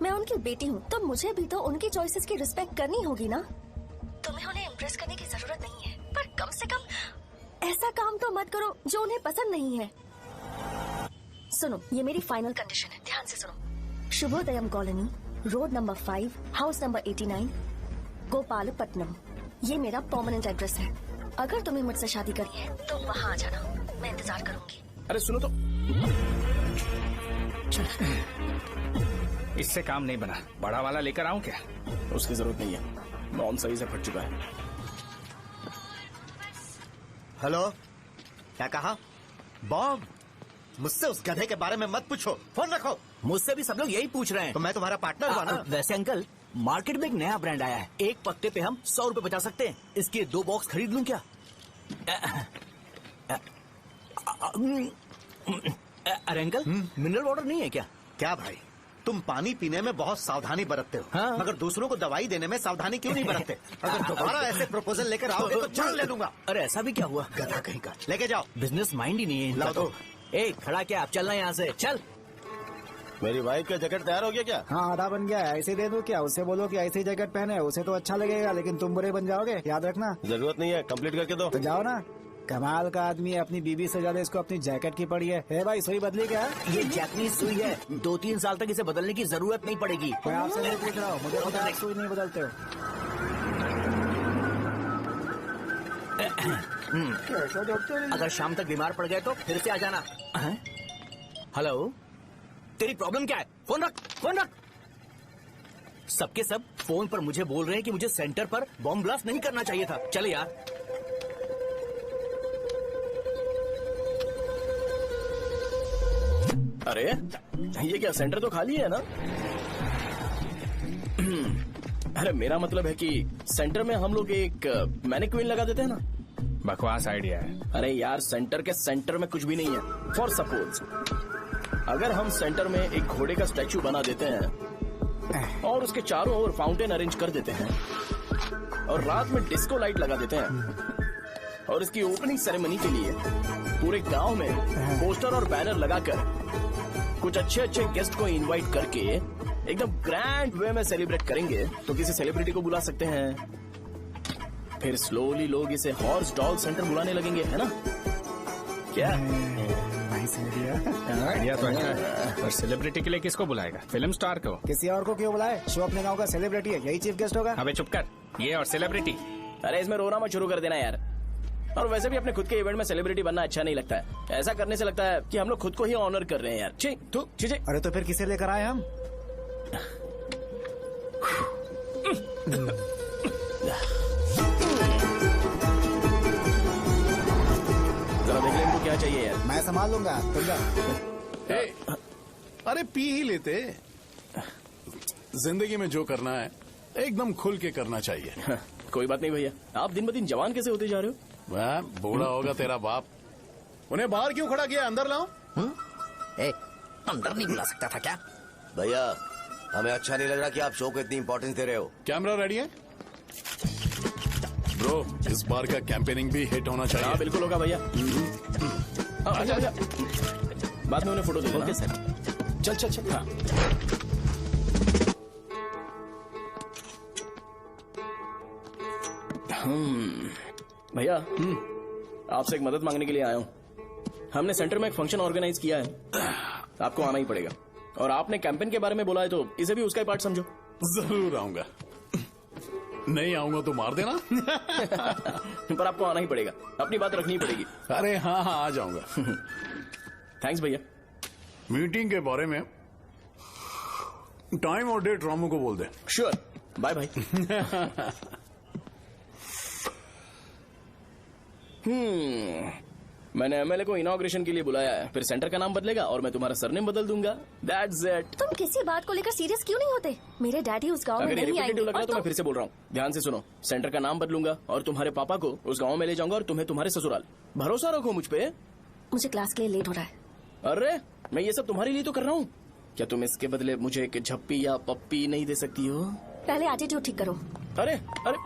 मैं उनकी बेटी हूँ तो मुझे भी तो उनकी चॉइसेस की रिस्पेक्ट करनी होगी ना। तुम्हें उन्हें इम्प्रेस करने की जरूरत नहीं है, पर कम से कम ऐसा काम तो मत करो जो उन्हें पसंद नहीं है। सुनो, ये मेरी फाइनल कंडीशन है, ध्यान से सुनो। Shubhodayam colony, road number 5, house number 89, Gopalapatnam. ये मेरा परमानेंट एड्रेस है। अगर तुम्हें मुझसे शादी करनी है तो वहाँ आ जाना, मैं इंतजार करूंगी। अरे सुनो तो, इससे काम नहीं बना। बड़ा वाला लेकर आऊं क्या? उसकी जरूरत नहीं है, बॉम्ब सही से फट चुका है। हेलो, क्या कहा? बॉम्ब? मुझसे उस गधे के बारे में मत पूछो, फोन रखो। मुझसे भी सब लोग यही पूछ रहे हैं। तो मैं तुम्हारा पार्टनर हुआ ना। वैसे अंकल, मार्केट में एक नया ब्रांड आया है, एक पत्ते पे हम 100 रुपए बचा सकते हैं। इसके 2 बॉक्स खरीद लूं क्या? अरे अंकल, मिनरल वाटर नहीं है क्या? क्या भाई, तुम पानी पीने में बहुत सावधानी बरतते हो, हाँ? मगर दूसरों को दवाई देने में सावधानी क्यों नहीं बरतते? अगर दोबारा ऐसे प्रपोजल लेकर आओगे तो जान ले लूंगा। अरे ऐसा भी क्या हुआ? गधा कहीं का, लेके जाओ। बिजनेस माइंड ही नहीं है इनका लाओ तो। ए खड़ा क्या, आप चलना यहाँ से, चल। मेरी वाइफ का जैकेट तैयार हो गया क्या? हाँ, आधा बन गया है। ऐसे दे दो क्या? उससे बोलो कि ऐसे ही जैकेट पहने, उसे तो अच्छा लगेगा, लेकिन तुम बुरे बन जाओगे, याद रखना। जरूरत नहीं है, कंप्लीट करके दो। तो जाओ ना। कमाल का आदमी है, अपनी बीबी से ज्यादा इसको अपनी जैकेट की पड़ी है। ए भाई, सुई बदली क्या? ये जैपनीज सुई है, 2-3 साल तक इसे बदलने की जरूरत नहीं पड़ेगी। मैं आपसे नहीं पूछ रहा हूँ, मुझे पता है सुई नहीं बदलते हो। अगर शाम तक बीमार पड़ गए तो फिर से आ जाना। हेलो, तेरी प्रॉब्लम क्या है? फोन रख, फोन रख। सबके सब फोन पर मुझे बोल रहे हैं कि मुझे सेंटर पर बॉम्ब ब्लास्ट नहीं करना चाहिए था। चल यार। अरे ये क्या, सेंटर तो खाली है ना? अरे मेरा मतलब है कि सेंटर में हम लोग एक मैनिक्विन लगा देते हैं ना। बकवास आइडिया है। अरे यार, सेंटर के सेंटर में कुछ भी नहीं है। फॉर सपोज अगर हम सेंटर में एक घोड़े का स्टैचू बना देते हैं और उसके चारों ओर फाउंटेन अरेंज कर देते हैं और रात में डिस्को लाइट लगा देते हैं और इसकी ओपनिंग सेरेमनी के लिए पूरे गांव में पोस्टर और बैनर लगाकर कुछ अच्छे अच्छे गेस्ट को इनवाइट करके एकदम ग्रैंड वे में सेलिब्रेट करेंगे, तो किसी सेलिब्रिटी को बुला सकते हैं। फिर स्लोली लोग इसे हॉर्स डॉग सेंटर बुलाने लगेंगे, है ना? क्या आइडिया तो अच्छा है। और सेलिब्रिटी के लिए किसको बुलाएगा? फिल्म स्टार को? किसी और को क्यों बुलाए? शो अपने गांव का सेलिब्रिटी है, यही चीफ गेस्ट होगा। अबे चुप कर, ये और सेलिब्रिटी। अरे इसमें रोना मत शुरू कर देना यार। और वैसे भी अपने खुद के इवेंट में सेलिब्रिटी बनना अच्छा नहीं लगता है। ऐसा करने से लगता है कि हम लोग खुद को ही ऑनर कर रहे हैं यार। छी तू छी। अरे तो फिर किसे लेकर आए हम? जरा देख ले इनको क्या चाहिए यार। मैं संभाल लूंगा, तुम जा। अरे पी ही लेते। जिंदगी में जो करना है एकदम खुल के करना चाहिए। कोई बात नहीं भैया, आप दिन ब दिन जवान कैसे होते जा रहे हो? वह बूढ़ा होगा तेरा बाप। उन्हें बाहर क्यों खड़ा किया? अंदर लाओ। अंदर नहीं बुला सकता था क्या? भैया हमें अच्छा नहीं लग रहा कि आप शो को इतनी इंपॉर्टेंस दे रहे हो। कैमरा रेडी है ब्रो? इस बार का कैंपेनिंग भी हिट होना चाहिए। हाँ बिल्कुल होगा भैया। आजा आजा, बाद में उन्हें फोटो दे देना। Okay sir. चल चल चल। हाँ। भैया आपसे एक मदद मांगने के लिए आया हूँ। हमने सेंटर में एक फंक्शन ऑर्गेनाइज किया है, आपको आना ही पड़ेगा। और आपने कैंपेन के बारे में बोला है तो इसे भी उसका ही पार्ट समझो। जरूर आऊंगा। नहीं आऊंगा तो मार देना। पर आपको आना ही पड़ेगा, अपनी बात रखनी पड़ेगी। अरे हाँ हाँ, आ जाऊंगा। थैंक्स भैया। मीटिंग के बारे में टाइम और डेट रामू को बोल दे। Sure, bye bye. मैंने एमएलए को इनॉग्रेशन के लिए बुलाया है, फिर सेंटर का नाम बदलेगा और मैं तुम्हारा सरनेम बदल दूंगा। That's it. तुम किसी बात को लेकर सीरियस क्यों नहीं होते? मेरे डैडी उस गांव में अगर ये नहीं आएंगे। रिपीटेटिव लग रहा है तो मैं फिर से बोल रहा हूँ, ध्यान से सुनो। सेंटर का नाम बदलूंगा और तुम्हारे पापा को उस गांव में ले जाऊंगा और तुम्हें तुम्हारे ससुराल। भरोसा रखो मुझ पे। मुझे क्लास के लिए लेट हो रहा है। अरे मैं ये सब तुम्हारे लिए तो कर रहा हूँ। क्या तुम इसके बदले मुझे एक झप्पी या पप्पी नहीं दे सकती हो? पहले एटीट्यूड ठीक करो। अरे अरे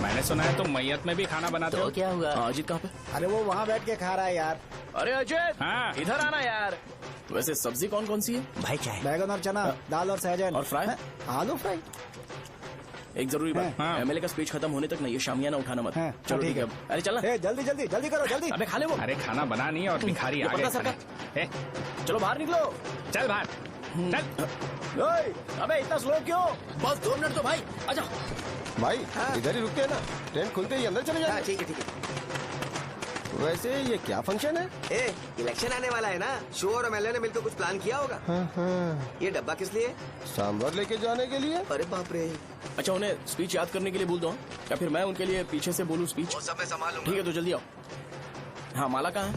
मैंने सुना है तुम मैयत में भी खाना बनाते हो। क्या हुआ? अजीत कहाँ पे? अरे वो वहाँ बैठ के खा रहा है यार। अरे अजीत, हाँ। इधर आना यार। वैसे सब्जी कौन कौन सी है? भाई क्या है? बैगन और चना, दाल और सहजन और फ्राई? आलू फ्राई। एक जरूरी बात, हाँ। एमएलए का स्पीच खत्म होने तक ना ये शामियाना उठाना मत। हाँ, चलो ठीक है। अरे चलना। जल्दी जल्दी जल्दी करो, जल्दी। अबे खा ले वो। अरे खाना बना नहीं है और भिखारी आ गए। चलो बाहर निकलो। चल बाहर चल। ओए, अबे इतना स्लो क्यों? बस 2 मिनट तो भाई, आजा। भाई इधर ही रुकते हैं ना, ट्रेन खुलते ही अंदर चले जाए। ठीक है ठीक है। वैसे ये क्या फंक्शन है? इलेक्शन आने वाला है ना, शो और एमएलए ने मिलकर कुछ प्लान किया होगा। ये डब्बा किस लिए? सांभर लेके जाने के लिए। अरे बाप रे। अच्छा उन्हें स्पीच याद करने के लिए बोल दो या फिर मैं उनके लिए पीछे से बोलूं स्पीच? वो सब मैं संभालूंगा। ठीक है तो जल्दी आओ। हाँ माला कहाँ है?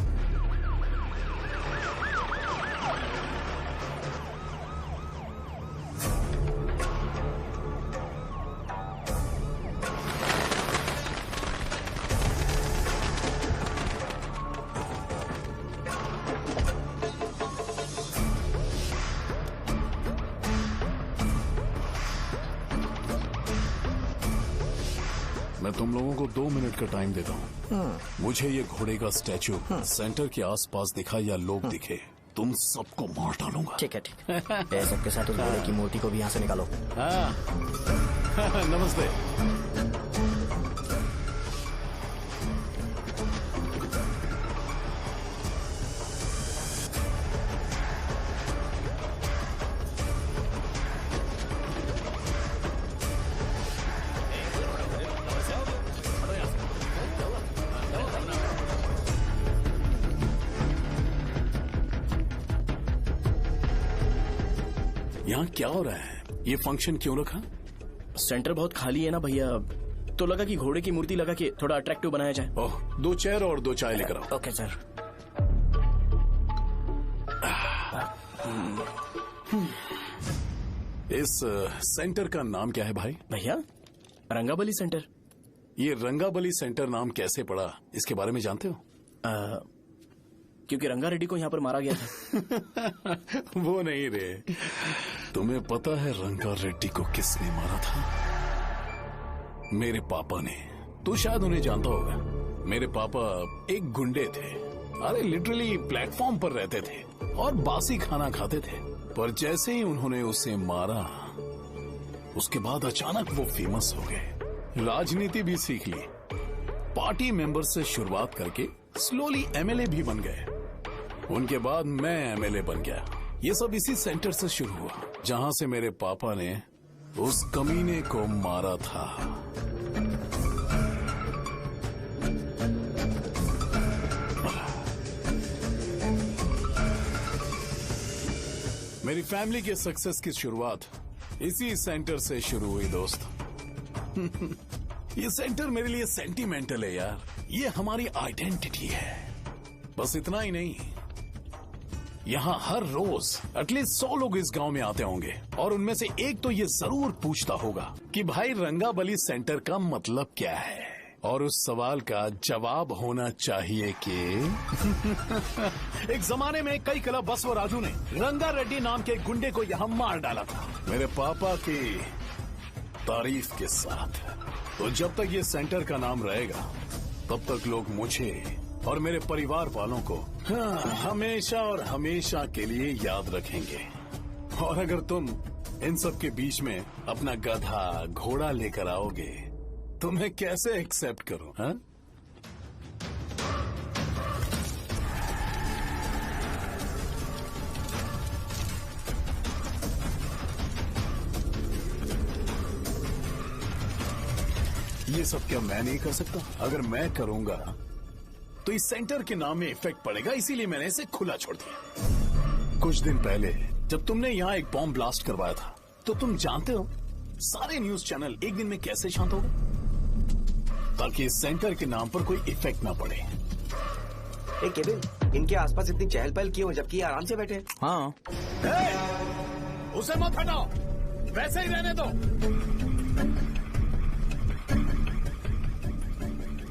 मैं तुम लोगों को 2 मिनट का टाइम देता हूँ। मुझे ये घोड़े का स्टैचू सेंटर के आसपास दिखा या लोग दिखे, तुम सबको मार डालूंगा। ठीक है ठीक है। सबके साथ उस घोड़े की मूर्ति को भी यहाँ से निकालो। हाँ। नमस्ते। यहाँ क्या हो रहा है? ये फंक्शन क्यों रखा? सेंटर बहुत खाली है ना भैया, तो लगा कि घोड़े की मूर्ति लगा के थोड़ा अट्रैक्टिव बनाया जाए। ओह, 2 चेयर और 2 चाय लेकर आओ। Okay sir. इस सेंटर का नाम क्या है भाई? भैया रंगाबली सेंटर। ये रंगाबली सेंटर नाम कैसे पड़ा, इसके बारे में जानते हो? क्योंकि रंगा रेड्डी को यहाँ पर मारा गया था। वो नहीं रे, तुम्हें पता है रंगा रेड्डी को किसने मारा था? मेरे पापा ने। तू शायद उन्हें जानता होगा। मेरे पापा एक गुंडे थे। अरे लिटरली प्लेटफॉर्म पर रहते थे और बासी खाना खाते थे। पर जैसे ही उन्होंने उसे मारा, उसके बाद अचानक वो फेमस हो गए। राजनीति भी सीख ली, पार्टी मेंबर से शुरुआत करके स्लोली एमएलए भी बन गए। उनके बाद मैं एमएलए बन गया। ये सब इसी सेंटर से शुरू हुआ, जहां से मेरे पापा ने उस कमीने को मारा था। मेरी फैमिली के सक्सेस की शुरुआत इसी सेंटर से शुरू हुई दोस्त। ये सेंटर मेरे लिए सेंटिमेंटल है यार। ये हमारी आइडेंटिटी है। बस इतना ही नहीं, यहाँ हर रोज एटलीस्ट 100 लोग इस गांव में आते होंगे और उनमें से एक तो ये जरूर पूछता होगा कि भाई रंगाबली सेंटर का मतलब क्या है, और उस सवाल का जवाब होना चाहिए कि एक जमाने में कई कला बस व राजू ने रंगा रेड्डी नाम के गुंडे को यहाँ मार डाला था, मेरे पापा की तारीफ के साथ। तो जब तक ये सेंटर का नाम रहेगा, तब तक लोग मुझे और मेरे परिवार वालों को हमेशा और हमेशा के लिए याद रखेंगे। और अगर तुम इन सब के बीच में अपना गधा घोड़ा लेकर आओगे तो मैं कैसे एक्सेप्ट करूं? हाँ? ये सब क्या मैं नहीं कर सकता? अगर मैं करूंगा तो इस सेंटर के नाम में इफेक्ट पड़ेगा, इसीलिए मैंने इसे खुला छोड़ दिया। कुछ दिन पहले जब तुमने यहाँ एक बॉम्ब ब्लास्ट करवाया था, तो तुम जानते हो सारे न्यूज चैनल एक दिन में कैसे शांत हो गए? ताकि इस सेंटर के नाम पर कोई इफेक्ट ना पड़े। केविन, इनके आसपास इतनी चहल पहल क्यों, जबकि आराम से बैठे? हाँ। उसे मत हटाओ, वैसे ही रहने दो।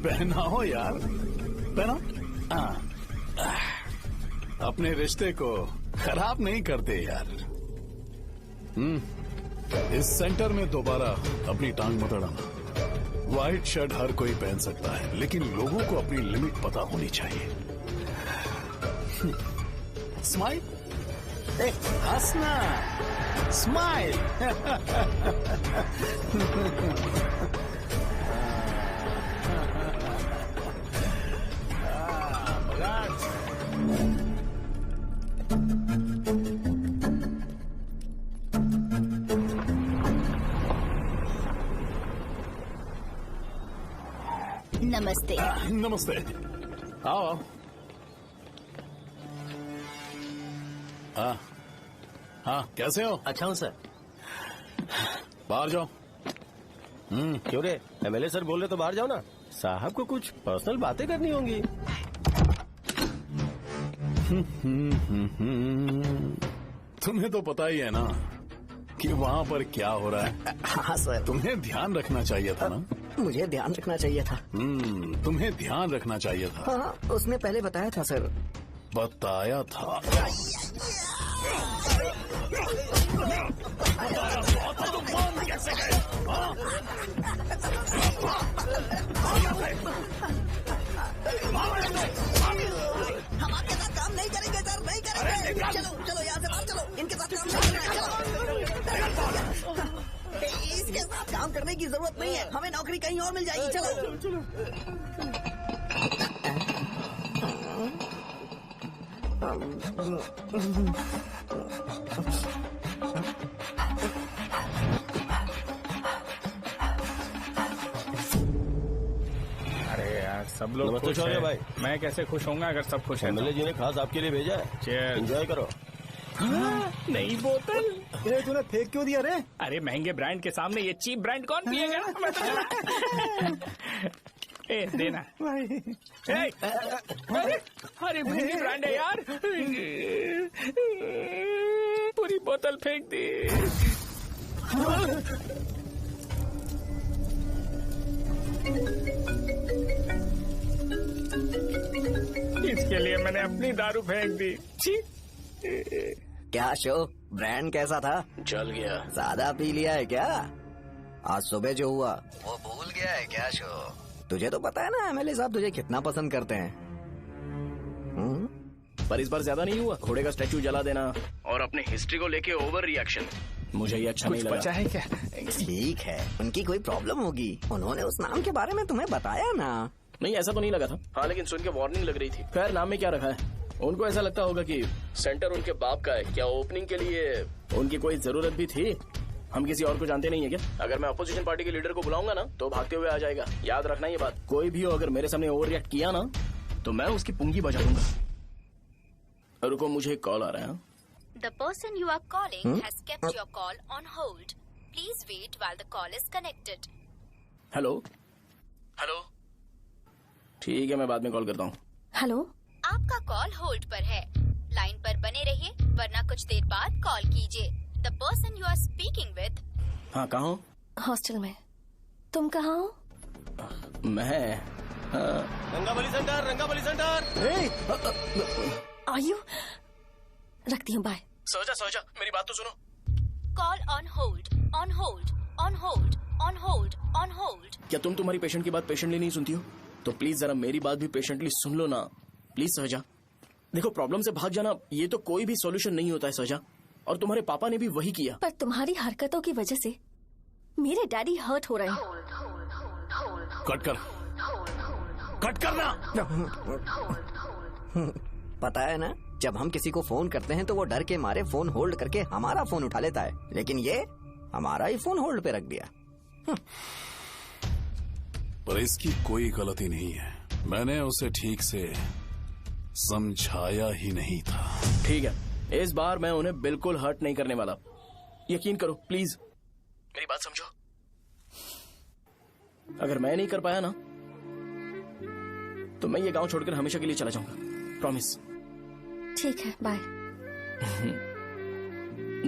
पहनाओ यार, पहना। अपने रिश्ते को खराब नहीं करते यार। इस सेंटर में दोबारा अपनी टांग मत अड़ाना। व्हाइट शर्ट हर कोई पहन सकता है, लेकिन लोगों को अपनी लिमिट पता होनी चाहिए। स्माइल, हंसना, स्माइल। नमस्ते। नमस्ते, आओ। हाँ हाँ, कैसे हो? अच्छा हूँ सर। बाहर जाओ। क्यों रे, एमएलए सर बोल रहे तो बाहर जाओ ना। साहब को कुछ पर्सनल बातें करनी होंगी। तुम्हें तो पता ही है ना कि वहाँ पर क्या हो रहा है। हाँ सर। तुम्हें ध्यान रखना चाहिए था ना। मुझे ध्यान रखना चाहिए था। तुम्हें ध्यान रखना चाहिए था। हाँ, उसने पहले बताया था सर। बताया था? कैसे गए? और मिल जाएगी। चलो अरे यार सब लोग नमस्ते खुश शौर्य हैं। भाई। मैं कैसे खुश होऊंगा अगर सब खुश हैं तो? एमएलए जी ने खास आपके लिए भेजा है। Cheers। एंजॉय करो। नई बोतल। ये तूने फेंक क्यों दिया रे? अरे महंगे ब्रांड के सामने ये चीप ब्रांड कौन पिएगा? मैं तो ए देना भाई। अरे महंगी ब्रांड है यार। पूरी बोतल फेंक दी। इसके लिए मैंने अपनी दारू फेंक दी। छी। क्या शो, ब्रांड कैसा था? चल गया। ज्यादा पी लिया है क्या? आज सुबह जो हुआ वो भूल गया है क्या शो? तुझे तो पता है ना एमएलए साहब तुझे कितना पसंद करते हैं। पर इस बार ज्यादा नहीं हुआ। घोड़े का स्टैचू जला देना और अपने हिस्ट्री को लेके ओवर रिएक्शन, मुझे ये अच्छा नहीं लगा। बचा है क्या? ठीक है, उनकी कोई प्रॉब्लम होगी, उन्होंने उस नाम के बारे में तुम्हें बताया ना? नहीं, ऐसा तो नहीं लगा था। हाँ, लेकिन सुन के वार्निंग लग रही थी। खैर, नाम में क्या रखा है? उनको ऐसा लगता होगा कि सेंटर उनके बाप का है। क्या ओपनिंग के लिए उनकी कोई जरूरत भी थी? हम किसी और को जानते नहीं है क्या? अगर मैं अपोजिशन पार्टी के लीडर को बुलाऊंगा ना तो भागते हुए आ जाएगा। याद रखना ये बात। कोई भी हो अगर मेरे सामने ओवर रिएक्ट किया ना तो मैं उसकी पुंगी बजा दूंगा। रुको, मुझे एक कॉल आ रहा है। The person you are calling has kept your call on hold. Please wait while the call is connected. Hello hello, ठीक है, मैं बाद में कॉल करता हूँ। हेलो, आपका कॉल होल्ड पर है। लाइन पर बने रहिए वरना कुछ देर बाद कॉल कीजिए। The person you are speaking with। हाँ, कहाँ हो? हॉस्टल में। तुम कहाँ हो? मैं रंगाबली सेंटर, रंगाबली सेंटर। आयु, रखती हूँ, बाय। सोचा मेरी बात तो सुनो। Call on hold, on hold, on hold, on hold, on hold। क्या तुम तुम्हारी पेशेंट की बात पेशेंटली नहीं सुनती हो? तो प्लीज जरा मेरी बात भी पेशेंटली सुन लो ना। प्लीज सहजा, देखो, प्रॉब्लम से भाग जाना ये तो कोई भी सॉल्यूशन नहीं होता है सहजा, और तुम्हारे पापा ने भी वही किया। पर तुम्हारी हरकतों की वजह से मेरे डैडी हर्ट हो रहे हैं। कट करना। पता है ना, जब हम किसी को फोन करते हैं तो वो डर के मारे फोन होल्ड करके हमारा फोन उठा लेता है, लेकिन ये हमारा ही फोन होल्ड पे रख दिया। पर इसकी कोई गलती नहीं है, मैंने उसे ठीक से समझाया ही नहीं था। ठीक है, इस बार मैं उन्हें बिल्कुल हर्ट नहीं करने वाला। यकीन करो प्लीज, मेरी बात समझो। अगर मैं नहीं कर पाया ना तो मैं ये गांव छोड़कर हमेशा के लिए चला जाऊंगा। प्रॉमिस। ठीक है, बाय।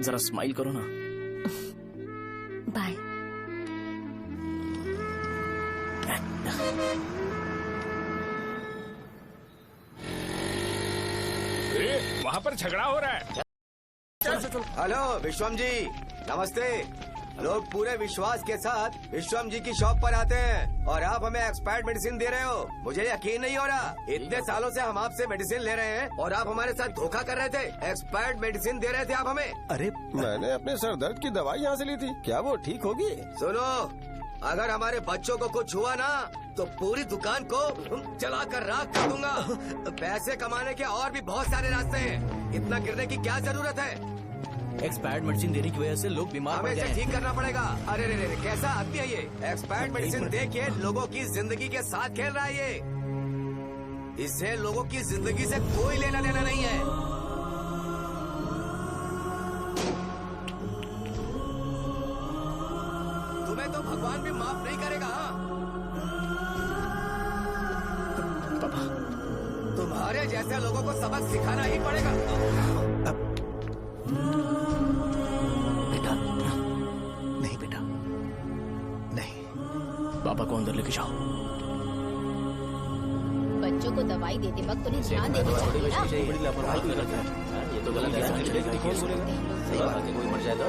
जरा स्माइल करो ना। बाय। वहाँ पर झगड़ा हो रहा है। हेलो विश्वम जी, नमस्ते। लोग पूरे विश्वास के साथ विश्वम जी की शॉप पर आते हैं और आप हमें एक्सपायर्ड मेडिसिन दे रहे हो। मुझे यकीन नहीं हो रहा, इतने सालों से हम आपसे मेडिसिन ले रहे हैं और आप हमारे साथ धोखा कर रहे थे। एक्सपायर्ड मेडिसिन दे रहे थे आप हमें। अरे मैंने अपने सर दर्द की दवाई यहाँ से ली थी, क्या वो ठीक होगी? सुनो, अगर हमारे बच्चों को कुछ हुआ ना तो पूरी दुकान को जलाकर राख कर दूंगा। पैसे कमाने के और भी बहुत सारे रास्ते हैं, इतना गिरने की क्या जरूरत है? एक्सपायर्ड मेडिसिन देने की वजह से लोग बीमार पड़ हमें गए इसे हैं। ठीक करना पड़ेगा। अरे रे रे, कैसा आदमी है ये? एक्सपायर्ड मेडिसिन दे के लोगों की जिंदगी के साथ खेल रहा है ये। इससे लोगों की जिंदगी से कोई लेना देना नहीं है। तुम्हें तो भगवान भी माफ नहीं करेगा। पापा, तुम्हारे जैसे लोगों को सबक सिखाना ही पड़ेगा। नहीं बेटा, नहीं। पापा को अंदर लेके जाओ। बच्चों को दवाई देते वक्त उन्हें ध्यान देना चाहिए ना। ये तो गलत है। कोई मर जाएगा।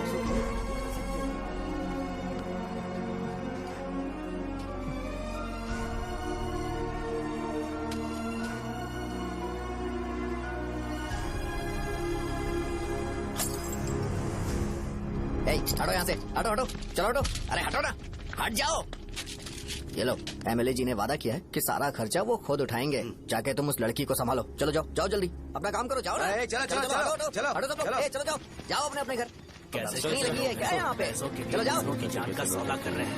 हटो यहाँ से, हटो हटो, चलो हटो। अरे हटो ना, हट जाओ। ये लो, एमएलए जी ने वादा किया है कि सारा खर्चा वो खुद उठाएंगे। जाके तुम उस लड़की को संभालो। चलो जाओ, जाओ जल्दी, अपना काम करो, जाओ ना। चलो, चलो, चलो, चलो जाओ, जाओ अपने घर। कैसे नहीं लगी है क्या यहाँ पे? चलो जाओ। की जान का सौदा कर रहे हैं।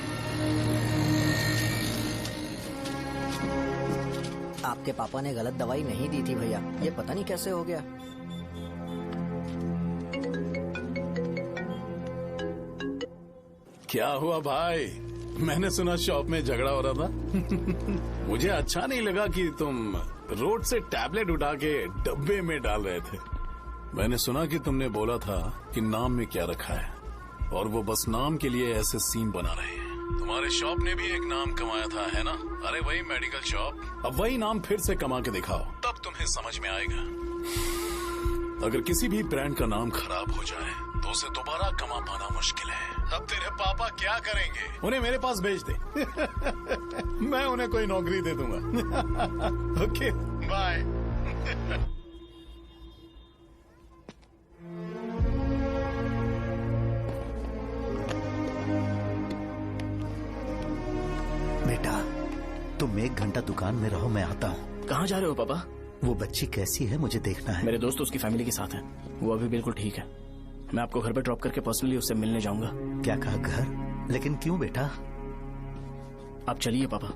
आपके पापा ने गलत दवाई नहीं दी थी भैया, ये पता नहीं कैसे हो गया। क्या हुआ भाई? मैंने सुना शॉप में झगड़ा हो रहा था। मुझे अच्छा नहीं लगा कि तुम रोड से टैबलेट उठा के डब्बे में डाल रहे थे। मैंने सुना कि तुमने बोला था कि नाम में क्या रखा है, और वो बस नाम के लिए ऐसे सीन बना रहे हैं। तुम्हारे शॉप ने भी एक नाम कमाया था, है ना? अरे वही मेडिकल शॉप। अब वही नाम फिर से कमा के दिखाओ, तब तुम्हें समझ में आएगा। अगर किसी भी ब्रांड का नाम खराब हो जाए तो उसे दोबारा कमा पाना मुश्किल है। अब तेरे पापा क्या करेंगे? उन्हें मेरे पास भेज दे। मैं उन्हें कोई नौकरी दे दूंगा। Okay, bye. बेटा, तुम 1 घंटा दुकान में रहो, मैं आता हूँ। कहाँ जा रहे हो पापा? वो बच्ची कैसी है मुझे देखना है। मेरे दोस्त उसकी फैमिली के साथ हैं। वो अभी बिल्कुल ठीक है। मैं आपको घर पे ड्रॉप करके पर्सनली उससे मिलने जाऊंगा। क्या कहा, घर? लेकिन क्यों बेटा? आप चलिए पापा,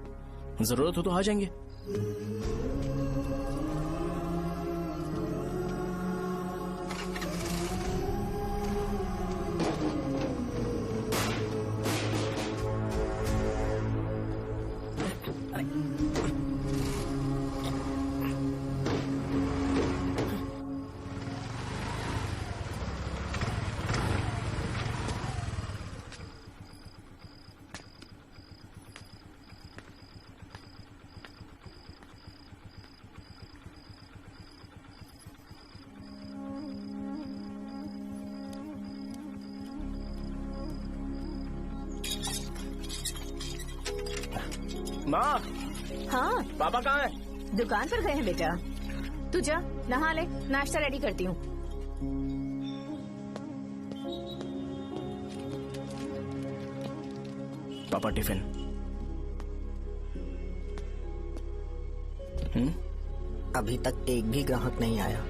जरूरत हो तो आ जाएंगे। माँ, हाँ पापा कहाँ हैं? दुकान पर गए हैं बेटा। तू जा नहा ले, नाश्ता रेडी करती हूँ। पापा टिफिन। अभी तक एक भी ग्राहक नहीं आया।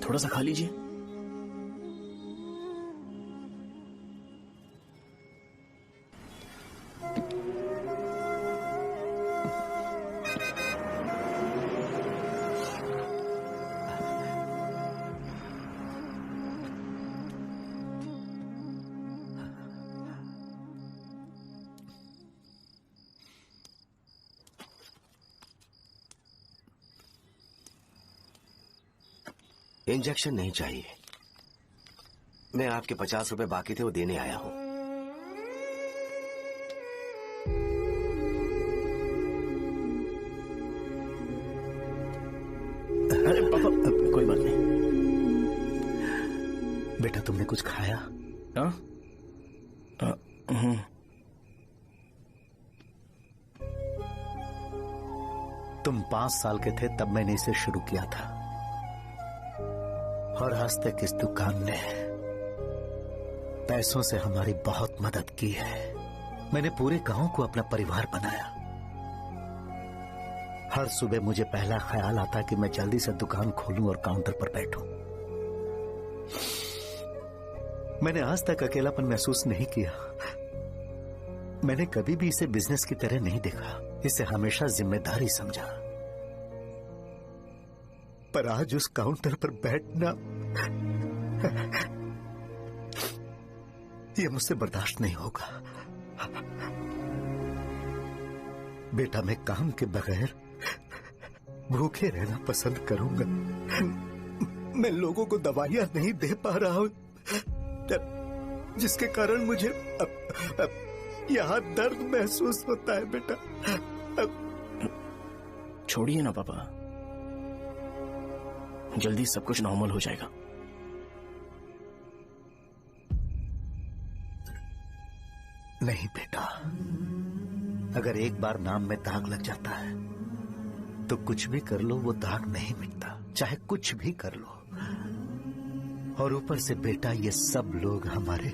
थोड़ा सा खा लीजिए। इंजेक्शन नहीं चाहिए। मैं आपके 50 रुपए बाकी थे, वो देने आया हूं। अरे पापा, कोई बात नहीं। बेटा, तुमने कुछ खाया? हाँ? तुम 5 साल के थे तब मैंने इसे शुरू किया था, और आज तक इस दुकान ने पैसों से हमारी बहुत मदद की है। मैंने पूरे गांव को अपना परिवार बनाया। हर सुबह मुझे पहला ख्याल आता कि मैं जल्दी से दुकान खोलूं और काउंटर पर बैठूं। मैंने आज तक अकेलापन महसूस नहीं किया। मैंने कभी भी इसे बिजनेस की तरह नहीं देखा, इसे हमेशा जिम्मेदारी समझा। पर आज उस काउंटर पर बैठना ये मुझसे बर्दाश्त नहीं होगा। बेटा, मैं काम के बगैर भूखे रहना पसंद करूंगा। मैं लोगों को दवाइयां नहीं दे पा रहा हूँ, जिसके कारण मुझे यहाँ दर्द महसूस होता है बेटा। छोड़िए ना पापा, जल्दी सब कुछ नॉर्मल हो जाएगा। नहीं बेटा, अगर एक बार नाम में दाग लग जाता है तो कुछ भी कर लो वो दाग नहीं मिटता, चाहे कुछ भी कर लो। और ऊपर से बेटा ये सब लोग हमारे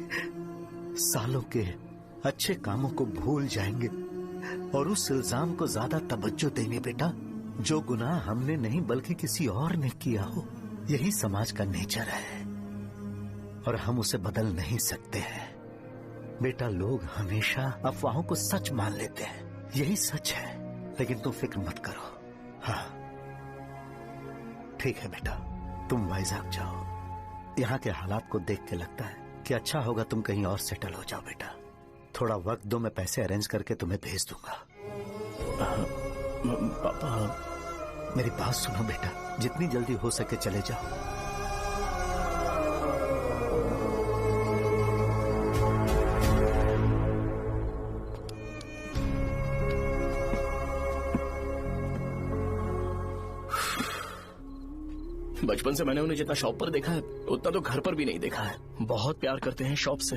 सालों के अच्छे कामों को भूल जाएंगे और उस इल्जाम को ज्यादा तवज्जो देंगे बेटा, जो गुनाह हमने नहीं बल्कि किसी और ने किया हो। यही समाज का नेचर है और हम उसे बदल नहीं सकते हैं बेटा। लोग हमेशा अफवाहों को सच मान लेते हैं, यही सच है। लेकिन तुम फिक्र मत करो। हाँ ठीक है बेटा, तुम वाइजैक जाओ। यहाँ के हालात को देख के लगता है कि अच्छा होगा तुम कहीं और सेटल हो जाओ बेटा। थोड़ा वक्त दो, मैं पैसे अरेंज करके तुम्हें भेज दूंगा। पापा मेरी बात सुनो बेटा, जितनी जल्दी हो सके चले जाओ। बचपन से मैंने उन्हें जितना शॉप पर देखा है उतना तो घर पर भी नहीं देखा है। बहुत प्यार करते हैं शॉप से।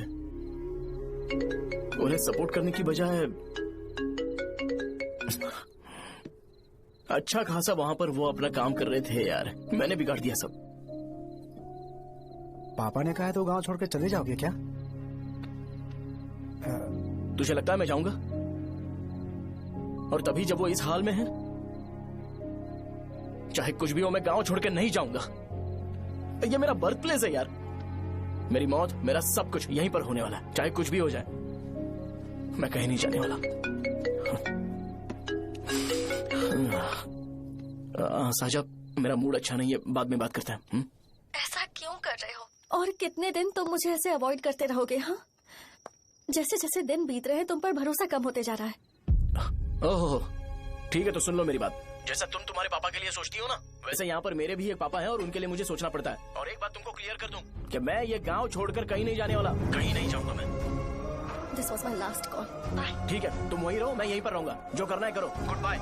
उन्हें सपोर्ट करने की बजाय अच्छा खासा वहां पर वो अपना काम कर रहे थे यार। मैंने बिगाड़ दिया सब। पापा ने कहा है तो गांव छोड़ के चले जाओगे क्या? तुझे लगता है मैं जाऊंगा? और तभी जब वो इस हाल में है, चाहे कुछ भी हो मैं गांव छोड़ के नहीं जाऊंगा। ये मेरा बर्थ प्लेस है यार। मेरी मौत, मेरा सब कुछ यहीं पर होने वाला है। चाहे कुछ भी हो जाए मैं कहीं नहीं जाने वाला। साजा, मेरा मूड अच्छा नहीं है, बाद में बात करते हैं। ऐसा क्यों कर रहे हो? और कितने दिन तुम मुझे ऐसे अवॉइड करते रहोगे? हाँ, जैसे जैसे दिन बीत रहे हैं तुम पर भरोसा कम होते जा रहा है। ओह ठीक है, तो सुन लो मेरी बात। जैसा तुम तुम्हारे पापा के लिए सोचती हो ना, वैसे यहाँ पर मेरे भी एक पापा हैं और उनके लिए मुझे सोचना पड़ता है। और एक बात तुमको क्लियर कर दूं कि मैं ये गांव छोड़कर कहीं नहीं जाने वाला, कहीं नहीं जाऊंगा मैं। This was my last call. Bye. ठीक है, तुम वहीं रहो, मैं यहीं पर रहूंगा। जो करना है करो। Goodbye.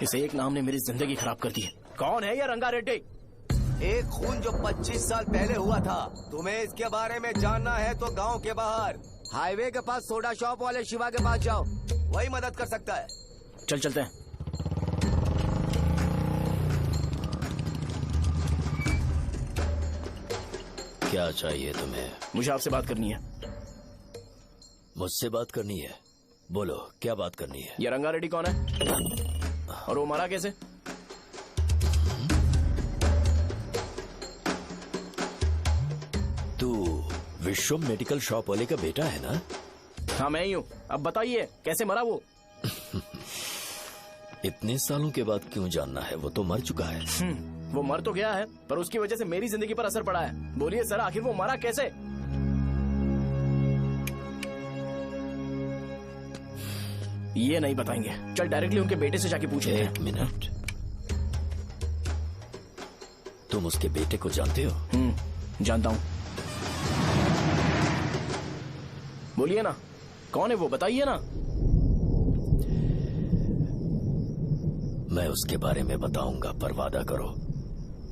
इस एक नाम ने मेरी जिंदगी खराब कर दी है। कौन है ये रंगा रेड्डी? एक खून जो 25 साल पहले हुआ था। तुम्हें इसके बारे में जानना है तो गांव के बाहर हाईवे के पास सोडा शॉप वाले शिवा के पास जाओ, वही मदद कर सकता है। चल चलते हैं। क्या चाहिए तुम्हें? मुझे आपसे बात करनी है। मुझसे बात करनी है? बोलो, क्या बात करनी है? ये रंगा रेड्डी कौन है और वो मरा कैसे? तू विश्वम मेडिकल शॉप वाले का बेटा है ना? हाँ मैं ही हूँ। अब बताइए कैसे मरा वो? इतने सालों के बाद क्यों जानना है? वो तो मर चुका है। वो मर तो गया है, पर उसकी वजह से मेरी जिंदगी पर असर पड़ा है। बोलिए सर, आखिर वो मरा कैसे? ये नहीं बताएंगे। चल डायरेक्टली उनके बेटे से जाके पूछे। एक मिनट, तुम उसके बेटे को जानते हो? जानता हूँ। बोलिए ना, कौन है वो? बताइए ना। मैं उसके बारे में बताऊंगा, पर वादा करो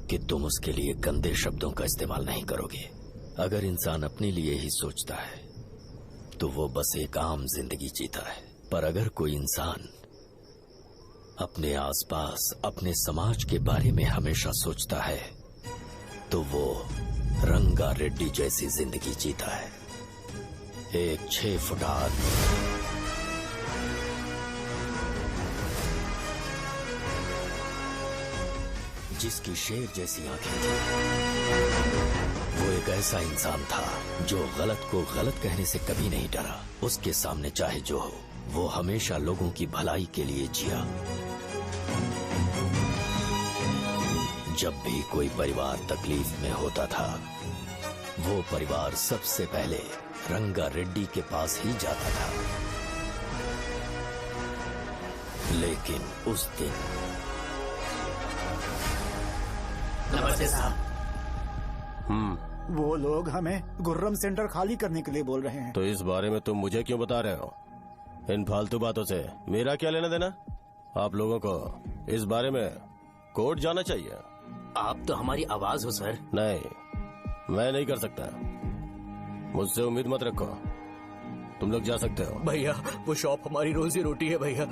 कि तुम उसके लिए गंदे शब्दों का इस्तेमाल नहीं करोगे। अगर इंसान अपने लिए ही सोचता है तो वो बस एक आम जिंदगी जीता है, पर अगर कोई इंसान अपने आसपास, अपने समाज के बारे में हमेशा सोचता है तो वो रंगा रेड्डी जैसी जिंदगी जीता है। एक 6 फुट आदमी, जिसकी शेर जैसी आंखें थी। वो एक ऐसा इंसान था जो गलत को गलत कहने से कभी नहीं डरा। उसके सामने चाहे जो हो, वो हमेशा लोगों की भलाई के लिए जिया। जब भी कोई परिवार तकलीफ में होता था, वो परिवार सबसे पहले रंगा रेड्डी के पास ही जाता था। लेकिन उस दिन नमस्ते साहब। वो लोग हमें गुर्रम सेंटर खाली करने के लिए बोल रहे हैं। तो इस बारे में तुम मुझे क्यों बता रहे हो? इन फालतू बातों से मेरा क्या लेना देना? आप लोगों को इस बारे में कोर्ट जाना चाहिए। आप तो हमारी आवाज हो सर। नहीं, मैं नहीं कर सकता। मुझसे उम्मीद मत रखो। तुम लोग जा सकते हो। भैया वो शॉप हमारी रोजी रोटी है भैया।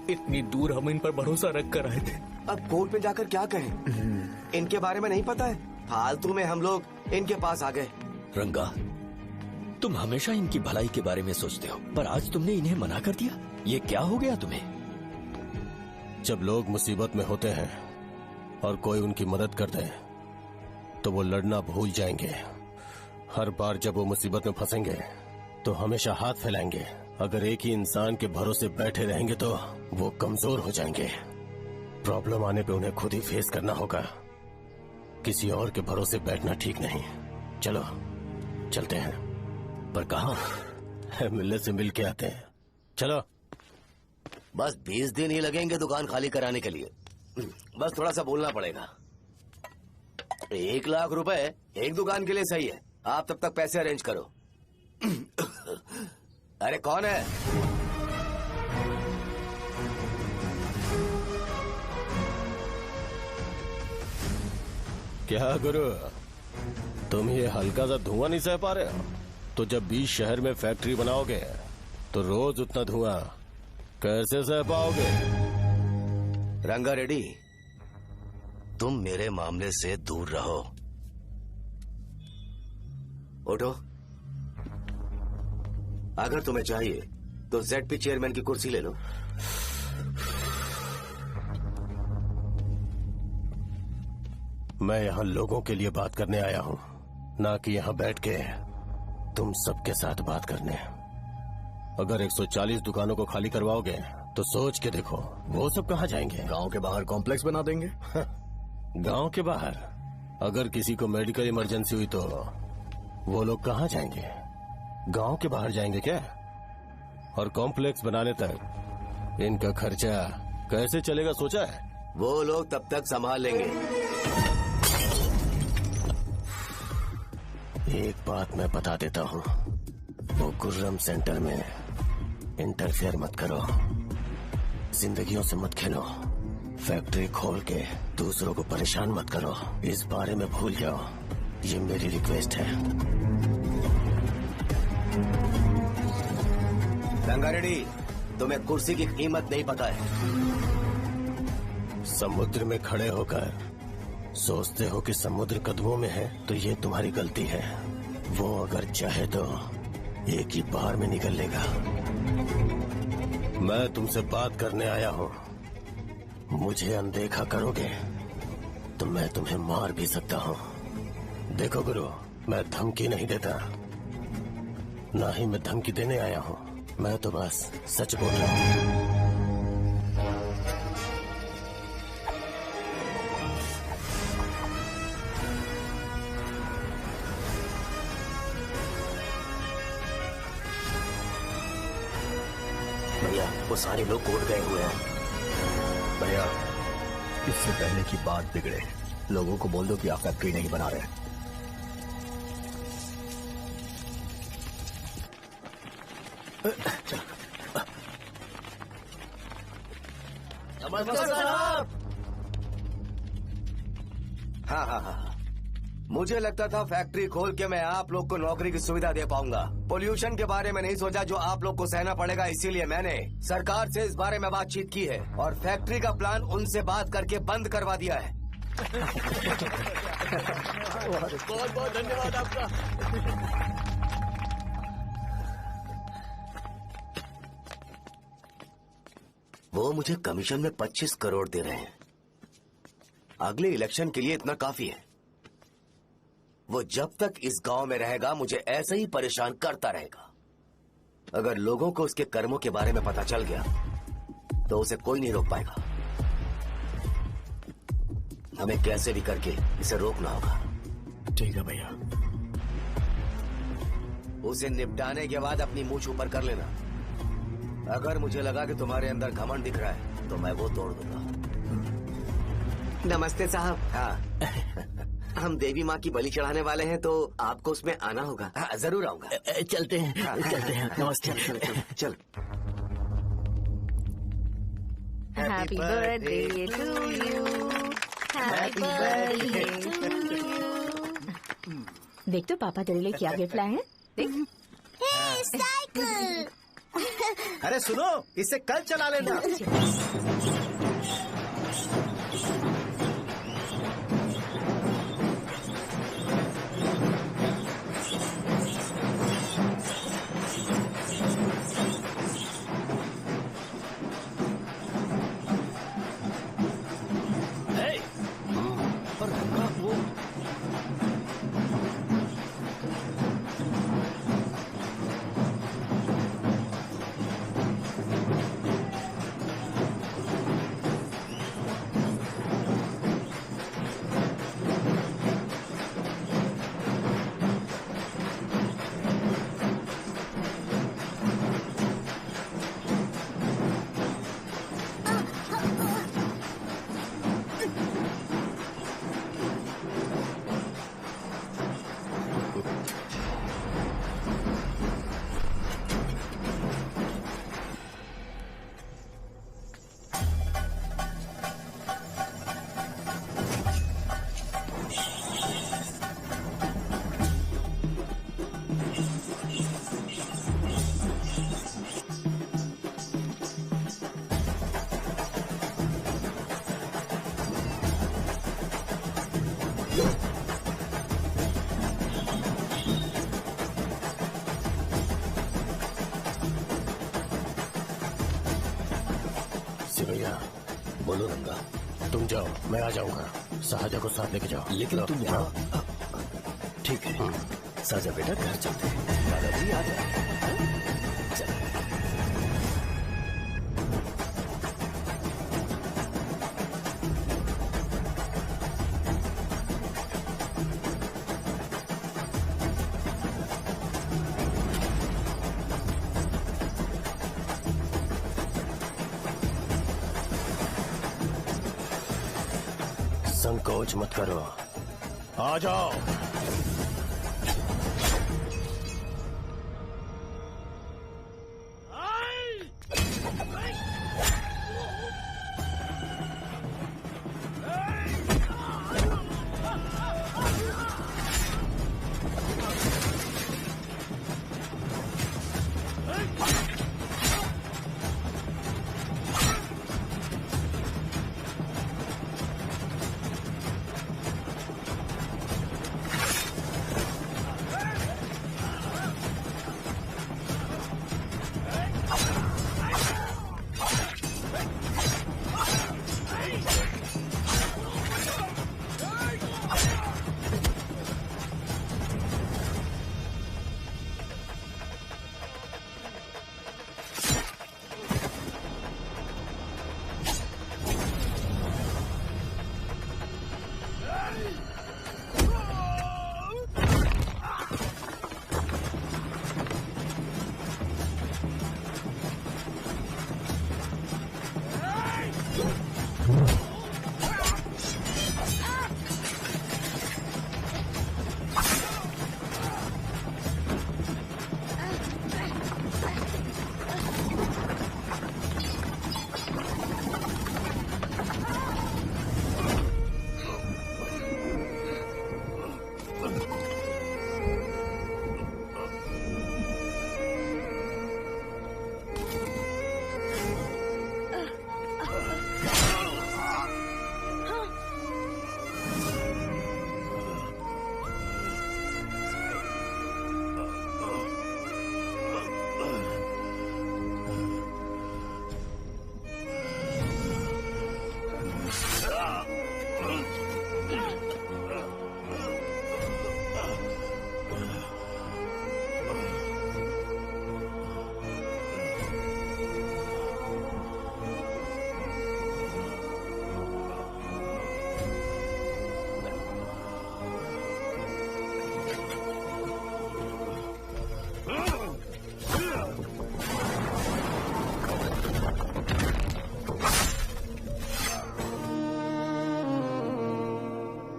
इतनी दूर हम इन पर भरोसा रख कर आए थे। अब कोर्ट में जाकर क्या कहें? इनके बारे में नहीं पता है। फालतू में हम लोग इनके पास आ गए। रंगा, तुम हमेशा इनकी भलाई के बारे में सोचते हो, पर आज तुमने इन्हें मना कर दिया। ये क्या हो गया तुम्हें? जब लोग मुसीबत में होते हैं और कोई उनकी मदद करते हैं तो वो लड़ना भूल जाएंगे। हर बार जब वो मुसीबत में फंसेंगे तो हमेशा हाथ फैलाएंगे। अगर एक ही इंसान के भरोसे बैठे रहेंगे तो वो कमजोर हो जाएंगे। प्रॉब्लम आने पे उन्हें खुद ही फेस करना होगा। किसी और के भरोसे बैठना ठीक नहीं। चलो चलते हैं। पर कहाँ? मिलने से मिल के आते हैं। चलो। बस 20 दिन ही लगेंगे दुकान खाली कराने के लिए। बस थोड़ा सा बोलना पड़ेगा। 1 लाख रुपए एक दुकान के लिए सही है। आप तब तक पैसे अरेंज करो। अरे कौन है? क्या गुरु, तुम ये हल्का सा धुआं नहीं सह पा रहे हो? तो जब 20 शहर में फैक्ट्री बनाओगे तो रोज उतना धुआं कैसे सह पाओगे? रंगा रेड्डी, तुम मेरे मामले से दूर रहो। उठो। अगर तुम्हें चाहिए तो ZP चेयरमैन की कुर्सी ले लो। मैं यहाँ लोगों के लिए बात करने आया हूँ, ना कि यहाँ बैठ के तुम सबके साथ बात करने। अगर 140 दुकानों को खाली करवाओगे तो सोच के देखो वो सब कहाँ जाएंगे? गांव के बाहर कॉम्प्लेक्स बना देंगे। गांव के बाहर? अगर किसी को मेडिकल इमरजेंसी हुई तो वो लोग कहाँ जाएंगे? गांव के बाहर जाएंगे क्या? और कॉम्प्लेक्स बनाने तक इनका खर्चा कैसे चलेगा सोचा है? वो लोग तब तक संभाल लेंगे। एक बात मैं बता देता हूँ, वो गुर्रम सेंटर में इंटरफेयर मत करो। जिंदगियों से मत खेलो। फैक्ट्री खोल के दूसरों को परेशान मत करो। इस बारे में भूल जाओ। ये मेरी रिक्वेस्ट है। रंगा रेड्डी, तुम्हें कुर्सी की कीमत नहीं पता है। समुद्र में खड़े होकर सोचते हो कि समुद्र कदमों में है तो ये तुम्हारी गलती है। वो अगर चाहे तो एक ही बार में निकल लेगा। मैं तुमसे बात करने आया हूँ। मुझे अनदेखा करोगे तो मैं तुम्हें मार भी सकता हूँ। देखो गुरु, मैं धमकी नहीं देता, ना ही मैं धमकी देने आया हूँ। मैं तो बस सच बोल रहा हूँ। भैया वो सारे लोग कोर्ट गए हुए हैं। भैया इससे पहले की बात बिगड़े, लोगों को बोल दो कि आप फैक्ट्री नहीं बना रहे। हाँ। मुझे लगता था फैक्ट्री खोल के मैं आप लोग को नौकरी की सुविधा दे पाऊंगा। पोल्यूशन के बारे में नहीं सोचा जो आप लोग को सहना पड़ेगा, इसीलिए मैंने सरकार से इस बारे में बातचीत की है और फैक्ट्री का प्लान उनसे बात करके बंद करवा दिया है। बहुत बहुत धन्यवाद आपका। वो मुझे कमीशन में 25 करोड़ दे रहे हैं। अगले इलेक्शन के लिए इतना काफी है। वो जब तक इस गांव में रहेगा मुझे ऐसे ही परेशान करता रहेगा। अगर लोगों को उसके कर्मों के बारे में पता चल गया तो उसे कोई नहीं रोक पाएगा। हमें कैसे भी करके इसे रोकना होगा। ठीक है भैया। उसे निपटाने के बाद अपनी मूंछ ऊपर कर लेना। अगर मुझे लगा कि तुम्हारे अंदर घमंड दिख रहा है तो मैं वो तोड़ दूंगा। नमस्ते साहब। हाँ हम देवी माँ की बलि चढ़ाने वाले हैं तो आपको उसमें आना होगा। हाँ जरूर आऊंगा। चलते हैं चलते हैं। नमस्ते। चल। Happy birthday to you, happy birthday to you. देख तो पापा तेरे लिए क्या गिफ्ट लाए हैं। देख साइकिल। अरे सुनो, इसे कल चला लेना। भैया बोलो रंगा, तुम जाओ मैं आ जाऊंगा। साजा को साथ लेके जाओ। लेकिन तुम यहाँ। ठीक है साजा बेटा, घर चलते हैं। दादाजी आ जाए। चल। संकोच मत करो, आ जाओ।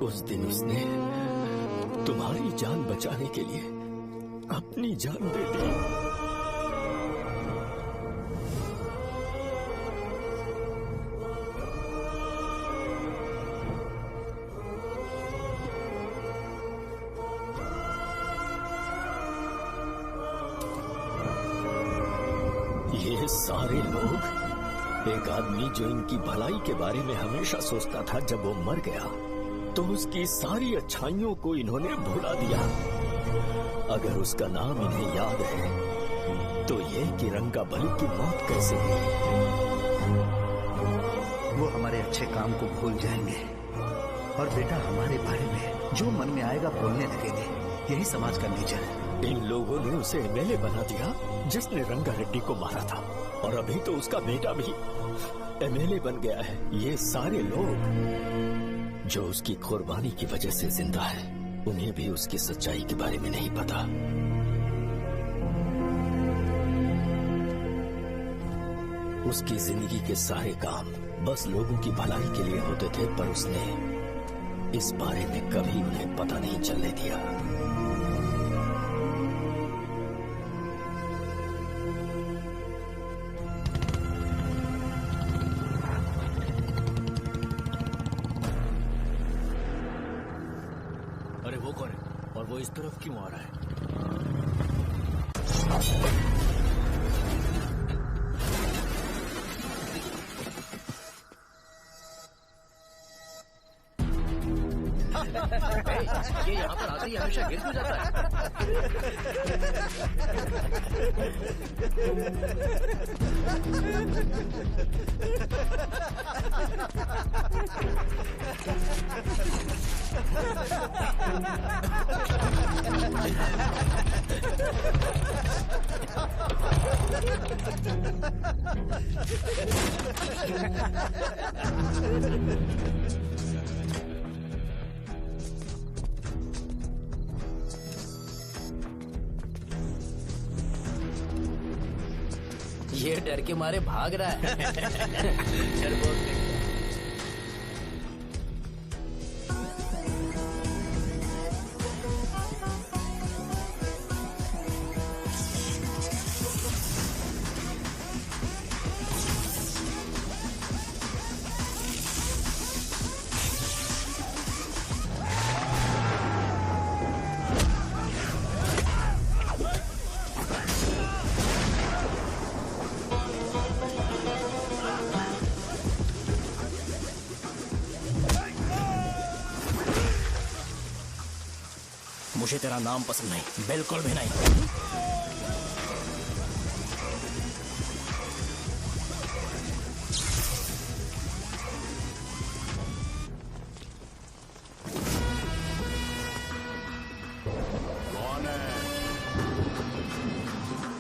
उस दिन उसने तुम्हारी जान बचाने के लिए अपनी जान दे दी। ये सारे लोग, एक आदमी जो इनकी भलाई के बारे में हमेशा सोचता था, जब वो मर गया तो उसकी सारी अच्छाइयों को इन्होंने भुला दिया। अगर उसका नाम इन्हें याद है तो ये कि रंगाबली की मौत कैसे हुई। वो हमारे अच्छे काम को भूल जाएंगे और बेटा हमारे बारे में जो मन में आएगा बोलने लगेंगे। यही समाज का नेचर है। इन लोगों ने उसे एमएलए बना दिया जिसने रंगा रेड्डी को मारा था, और अभी तो उसका बेटा भी एमएलए बन गया है। ये सारे लोग जो उसकी कुर्बानी की वजह से जिंदा है, उन्हें भी उसकी सच्चाई के बारे में नहीं पता। उसकी जिंदगी के सारे काम बस लोगों की भलाई के लिए होते थे, पर उसने इस बारे में कभी उन्हें पता नहीं चलने दिया। अरे वो कौन है और वो इस तरफ क्यों आ रहा है? ये यहाँ पर आते ही हमेशा गिर क्यों जाता है? ये डर के मारे भाग रहा है। डरपोक नहीं। मुझे तेरा नाम पसंद नहीं, बिल्कुल भी नहीं। कौन है?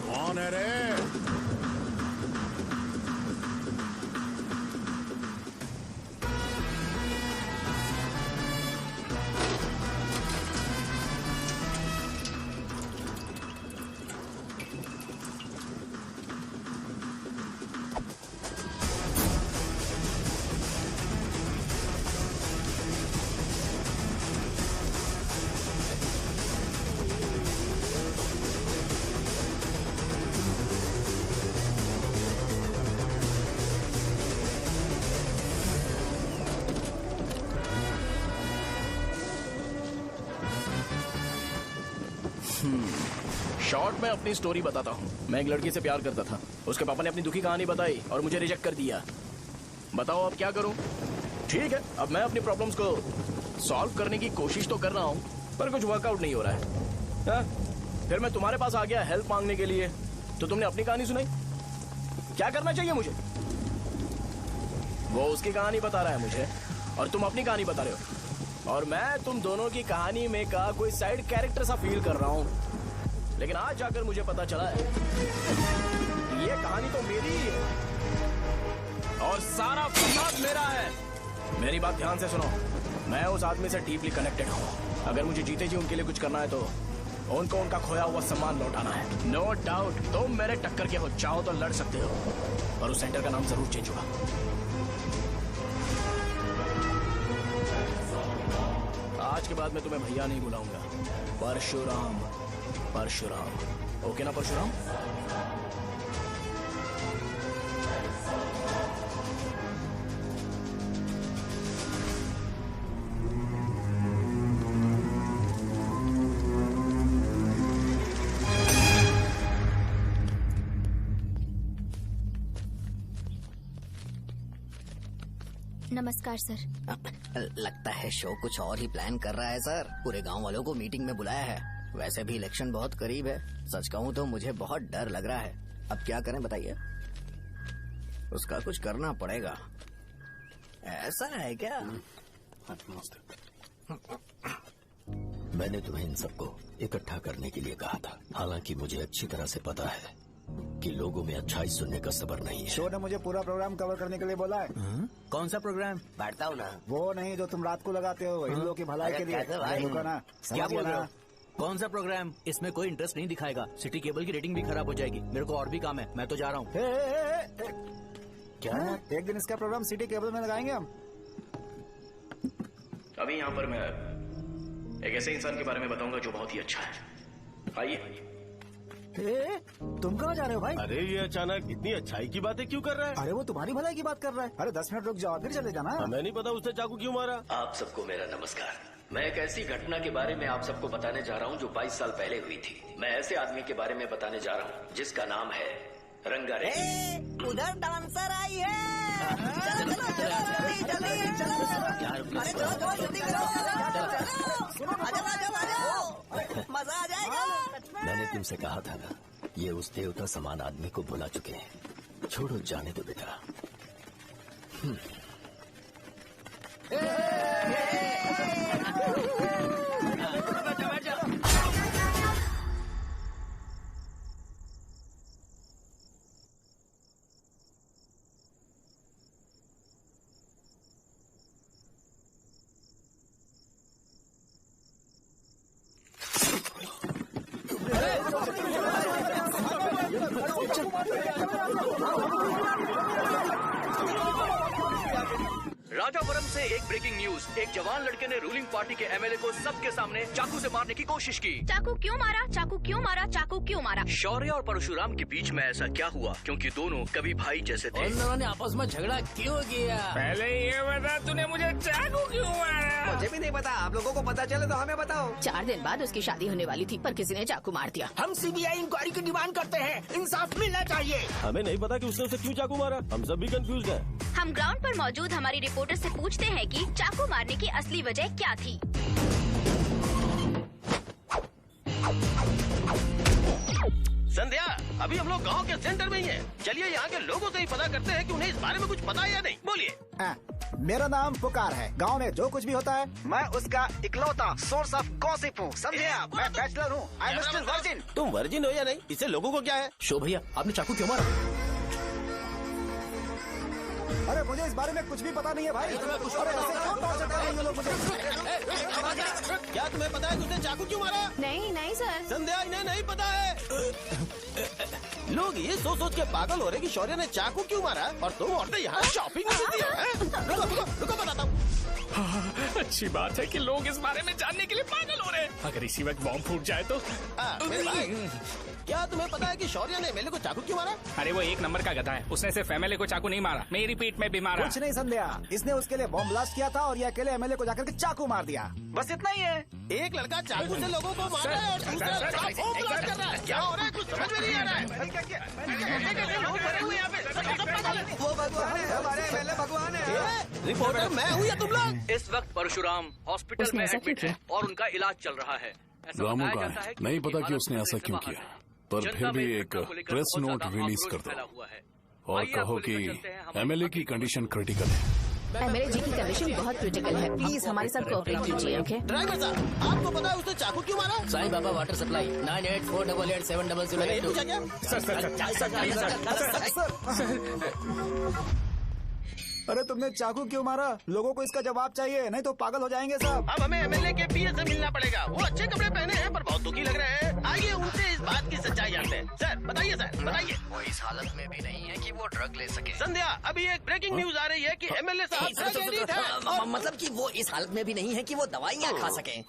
कौन है रे? शॉर्ट में अपनी स्टोरी बताता हूँ। मैं एक लड़की से प्यार करता था। उसके पापा ने अपनी दुखी कहानी बताई और मुझे रिजेक्ट कर दिया। बताओ अब क्या करूँ? ठीक है, अब मैं अपनी प्रॉब्लम्स को सॉल्व करने की कोशिश तो कर रहा हूँ, पर कुछ वर्कआउट नहीं हो रहा है। हा? फिर मैं तुम्हारे पास आ गया हेल्प मांगने के लिए, तो तुमने अपनी कहानी सुनाई। क्या करना चाहिए मुझे? वो उसकी कहानी बता रहा है मुझे और तुम अपनी कहानी बता रहे हो, और मैं तुम दोनों की कहानी में का कोई साइड कैरेक्टर सा फील कर रहा हूँ। लेकिन आज जाकर मुझे पता चला है ये कहानी तो मेरी ही है और सारा फसाद मेरा है। मेरी बात ध्यान से सुनो, मैं उस आदमी से डीपली कनेक्टेड हूँ। अगर मुझे जीते जी उनके लिए कुछ करना है तो उनको उनका खोया हुआ सम्मान लौटाना है। नो डाउट तुम मेरे टक्कर के हो, चाहो तो लड़ सकते हो, पर उस सेंटर का नाम जरूर चेंज होगा। आज के बाद मैं तुम्हें भैया नहीं बुलाऊंगा, परशुराम। परशुराम, ओके ना परशुराम? नमस्कार सर। लगता है शो कुछ और ही प्लान कर रहा है सर। पूरे गांव वालों को मीटिंग में बुलाया है। वैसे भी इलेक्शन बहुत करीब है। सच कहूँ तो मुझे बहुत डर लग रहा है। अब क्या करें बताइए? उसका कुछ करना पड़ेगा। ऐसा है क्या? मैंने तुम्हें इन सबको इकट्ठा करने के लिए कहा था। हालांकि मुझे अच्छी तरह से पता है कि लोगों में अच्छाई सुनने का सब्र नहीं है। शो ने मुझे पूरा प्रोग्राम कवर करने के लिए बोला है। कौन सा प्रोग्राम? बैठता हूँ ना। वो नहीं जो तुम रात को लगाते हो इन लोगों की भलाई के लिए। क्या बोल रहे हो? कौन सा प्रोग्राम? इसमें कोई इंटरेस्ट नहीं दिखाएगा। सिटी केबल की रेटिंग भी खराब हो जाएगी। मेरे को और भी काम है, मैं तो जा रहा हूँ। क्या? एक दिन इसका प्रोग्राम सिटी केबल में लगाएंगे हम। अभी यहाँ पर मैं एक ऐसे इंसान के बारे में बताऊंगा जो बहुत ही अच्छा है। आइए। तुम कहाँ जा रहे हो भाई? अरे ये अचानक इतनी अच्छाई की बातें क्यों कर रहा है? अरे वो तुम्हारी भलाई की बात कर रहा है। अरे 10 मिनट रुक जाओ फिर चले जाना। हमें नहीं पता उसने चाकू क्यों मारा। आप सबको मेरा नमस्कार। मैं एक ऐसी घटना के बारे में आप सबको बताने जा रहा हूँ जो 22 साल पहले हुई थी। मैं ऐसे आदमी के बारे में बताने जा रहा हूँ जिसका नाम है रंगारेड्डी। उधर डांसर आई है। चलो जल्दी जल्दी मजा आ जाएगा। मैंने तुमसे कहा था ना, ये उस देवता समान आदमी को बुला चुके हैं। छोड़ो, जाने दो बेटा। राजापुरम से एक ब्रेकिंग न्यूज। एक जवान लड़के ने रूलिंग पार्टी के एमएलए को सबके सामने चाकू से मारने की कोशिश की। चाकू क्यों मारा? चाकू क्यों मारा? चाकू क्यों मारा? शौर्य और परशुराम के बीच में ऐसा क्या हुआ? क्योंकि दोनों कभी भाई जैसे थे। उन दोनों ने आपस में झगड़ा क्यों किया? पहले ये बता, तूने मुझे चाकू क्यों मारा? मुझे भी नहीं पता। आप लोगों को पता चले तो हमें बताओ। 4 दिन बाद उसकी शादी होने वाली थी पर किसी ने चाकू मार दिया। हम सीबीआई इंक्वायरी की डिमांड करते हैं। इंसाफ मिलना चाहिए। हमें नहीं पता कि उसने उसे क्यों चाकू मारा। हम सब भी कंफ्यूज हैं। हम ग्राउंड पर मौजूद हमारी रिपोर्टर से पूछते हैं कि चाकू मारने की असली वजह क्या थी। संध्या, अभी हम लोग गांव के सेंटर में ही हैं। चलिए यहाँ के लोगों से ही पता करते हैं कि उन्हें इस बारे में कुछ पता है या नहीं। बोलिए। मेरा नाम पुकार है। गांव में जो कुछ भी होता है मैं उसका इकलौता सोर्स ऑफ गॉसिप हूँ। समझे आप? मैं बैचलर हूँ। I am still virgin. तुम वर्जिन हो या नहीं, इससे लोगों को क्या है? शो भैया, आपने चाकू क्यों मारा? अरे मुझे इस बारे में कुछ भी पता नहीं है भाई। अरे ऐसे क्यों टॉर्चर कर रहे हैं ये लोग मुझे? क्या तुम्हें पता है कि उसने चाकू क्यों मारा? नहीं नहीं सर। संध्या, इन्हें नहीं पता है। लोग ये सोच सोच के पागल हो रहे कि शौर्य ने चाकू क्यों मारा और तुम औरतें यहाँ शॉपिंग में बिजी हो। रुको बताता हूँ। अच्छी बात है कि लोग इस बारे में जानने के लिए पागल हो रहे हैं। अगर इसी वक्त बॉम्ब फूट जाए तो? मेरे भाई, क्या तुम्हें पता है कि शौर्य ने एमएलए को चाकू क्यों मारा? अरे वो एक नंबर का गधा है। उसने सिर्फ एमएलए को चाकू नहीं मारा, मेरी पीठ में भी मारा। कुछ नहीं संध्या, इसने उसके लिए बॉम्ब ब्लास्ट किया था और ये अकेले एमएलए को जाकर के चाकू मार दिया। बस इतना ही है। एक लड़का चाकू से लोगों को मार रहा है और दूसरा लड़का बॉम्ब ब्लास्ट कर रहा है। क्या हो रहा है? कुछ समझ में नहीं आ रहा है। लोग भरे हुए यहाँ पे। वो भगवान है, हमारे एमएलए भगवान है। रिपोर्टर मैं हूँ या तुम लोग? इस वक्त परशुराम हॉस्पिटल में एडमिट है और उनका इलाज चल रहा है। रामू का है, नहीं पता कि उसने ऐसा क्यों किया, पर फिर भी एक प्रेस नोट रिलीज कर दो और कहो कि एमएलए की कंडीशन क्रिटिकल है। एमएलए जी की कंडीशन बहुत क्रिटिकल है। प्लीज हमारे साथ कोऑपरेट कीजिए। ओके ड्राइवर साहब, आपको पता है उसने चाकू क्यों मारा? Sai Baba water supply 9848870082। पूछा क्या? अरे तुमने चाकू क्यों मारा? लोगों को इसका जवाब चाहिए, नहीं तो पागल हो जाएंगे सब। अब हमें एमएलए के पीए से मिलना पड़ेगा। वो अच्छे कपड़े पहने हैं पर बहुत दुखी लग रहे हैं। आइए उनसे इस बात की सच्चाई जानते हैं। सर बताइए, सर बताइए। वो इस हालत में भी नहीं है कि वो ड्रग ले सके। संध्या, अभी एक ब्रेकिंग न्यूज आ रही है कि एमएलए साहब ड्रग एडिक्ट हैं और मतलब कि वो इस हालत में भी नहीं है कि वो दवाइयाँ खा सके।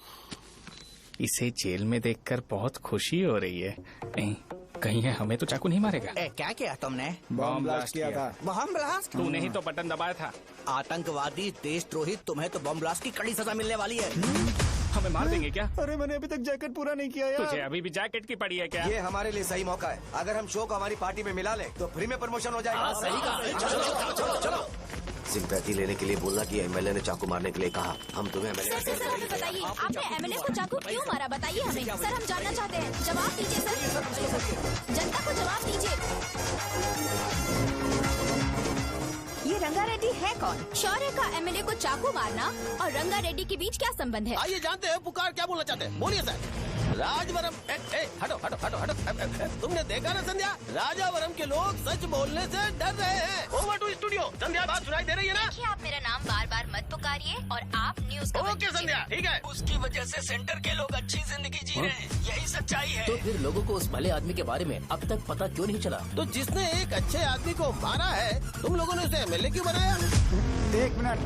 इसे जेल में देखकर बहुत खुशी हो रही है। नहीं, कहीं है हमें तो चाकू नहीं मारेगा। क्या किया तुमने? बॉम्ब ब्लास्ट किया था। Bomb blast? तूने ही तो बटन दबाया था। आतंकवादी, देशद्रोही, तुम्हें तो बॉम्ब ब्लास्ट की कड़ी सजा मिलने वाली है। हमें मार देंगे क्या? अरे मैंने अभी तक जैकेट पूरा नहीं किया यार। तुझे अभी भी जैकेट की पड़ी है क्या? ये हमारे लिए सही मौका है। अगर हम शो को हमारी पार्टी में मिला ले तो फ्री में प्रमोशन हो जाएगा। सही कहा। चलो चलो। सिंपैथी लेने के लिए बोलना कि एमएलए ने चाकू मारने के लिए कहा। हम तुम्हें सर हमें बताइए, आपने एमएलए को चाकू क्यों मारा? बताइए हमें। सर हम जानना चाहते हैं, जवाब दीजिए सर। जनता को जवाब दीजिए। ये रंगा रेड्डी है कौन? शौर्य का एमएलए को चाकू मारना और रंगा रेड्डी के बीच क्या संबंध है? आइए जानते हैं पुकार क्या बोलना चाहते हैं। बोलिए सर। राजवरम हटो हटो हटो हटो। तुमने देखा ना संध्या, राजावरम के लोग सच बोलने से डर रहे हैं। Over to studio. संध्या बात सुनाई दे रही है ना? देखिए आप मेरा नाम बार बार मत पुकारिए और आप न्यूज ओके संध्या, ठीक है। उसकी वजह से सेंटर के लोग अच्छी जिंदगी जी रहे हैं, यही सच्चाई है। तो फिर लोगों को उस भले आदमी के बारे में अब तक पता क्यों नहीं चला? तो जिसने एक अच्छे आदमी को मारा है, तुम लोगों ने उसे एमएलए क्यों बनाया? 1 मिनट।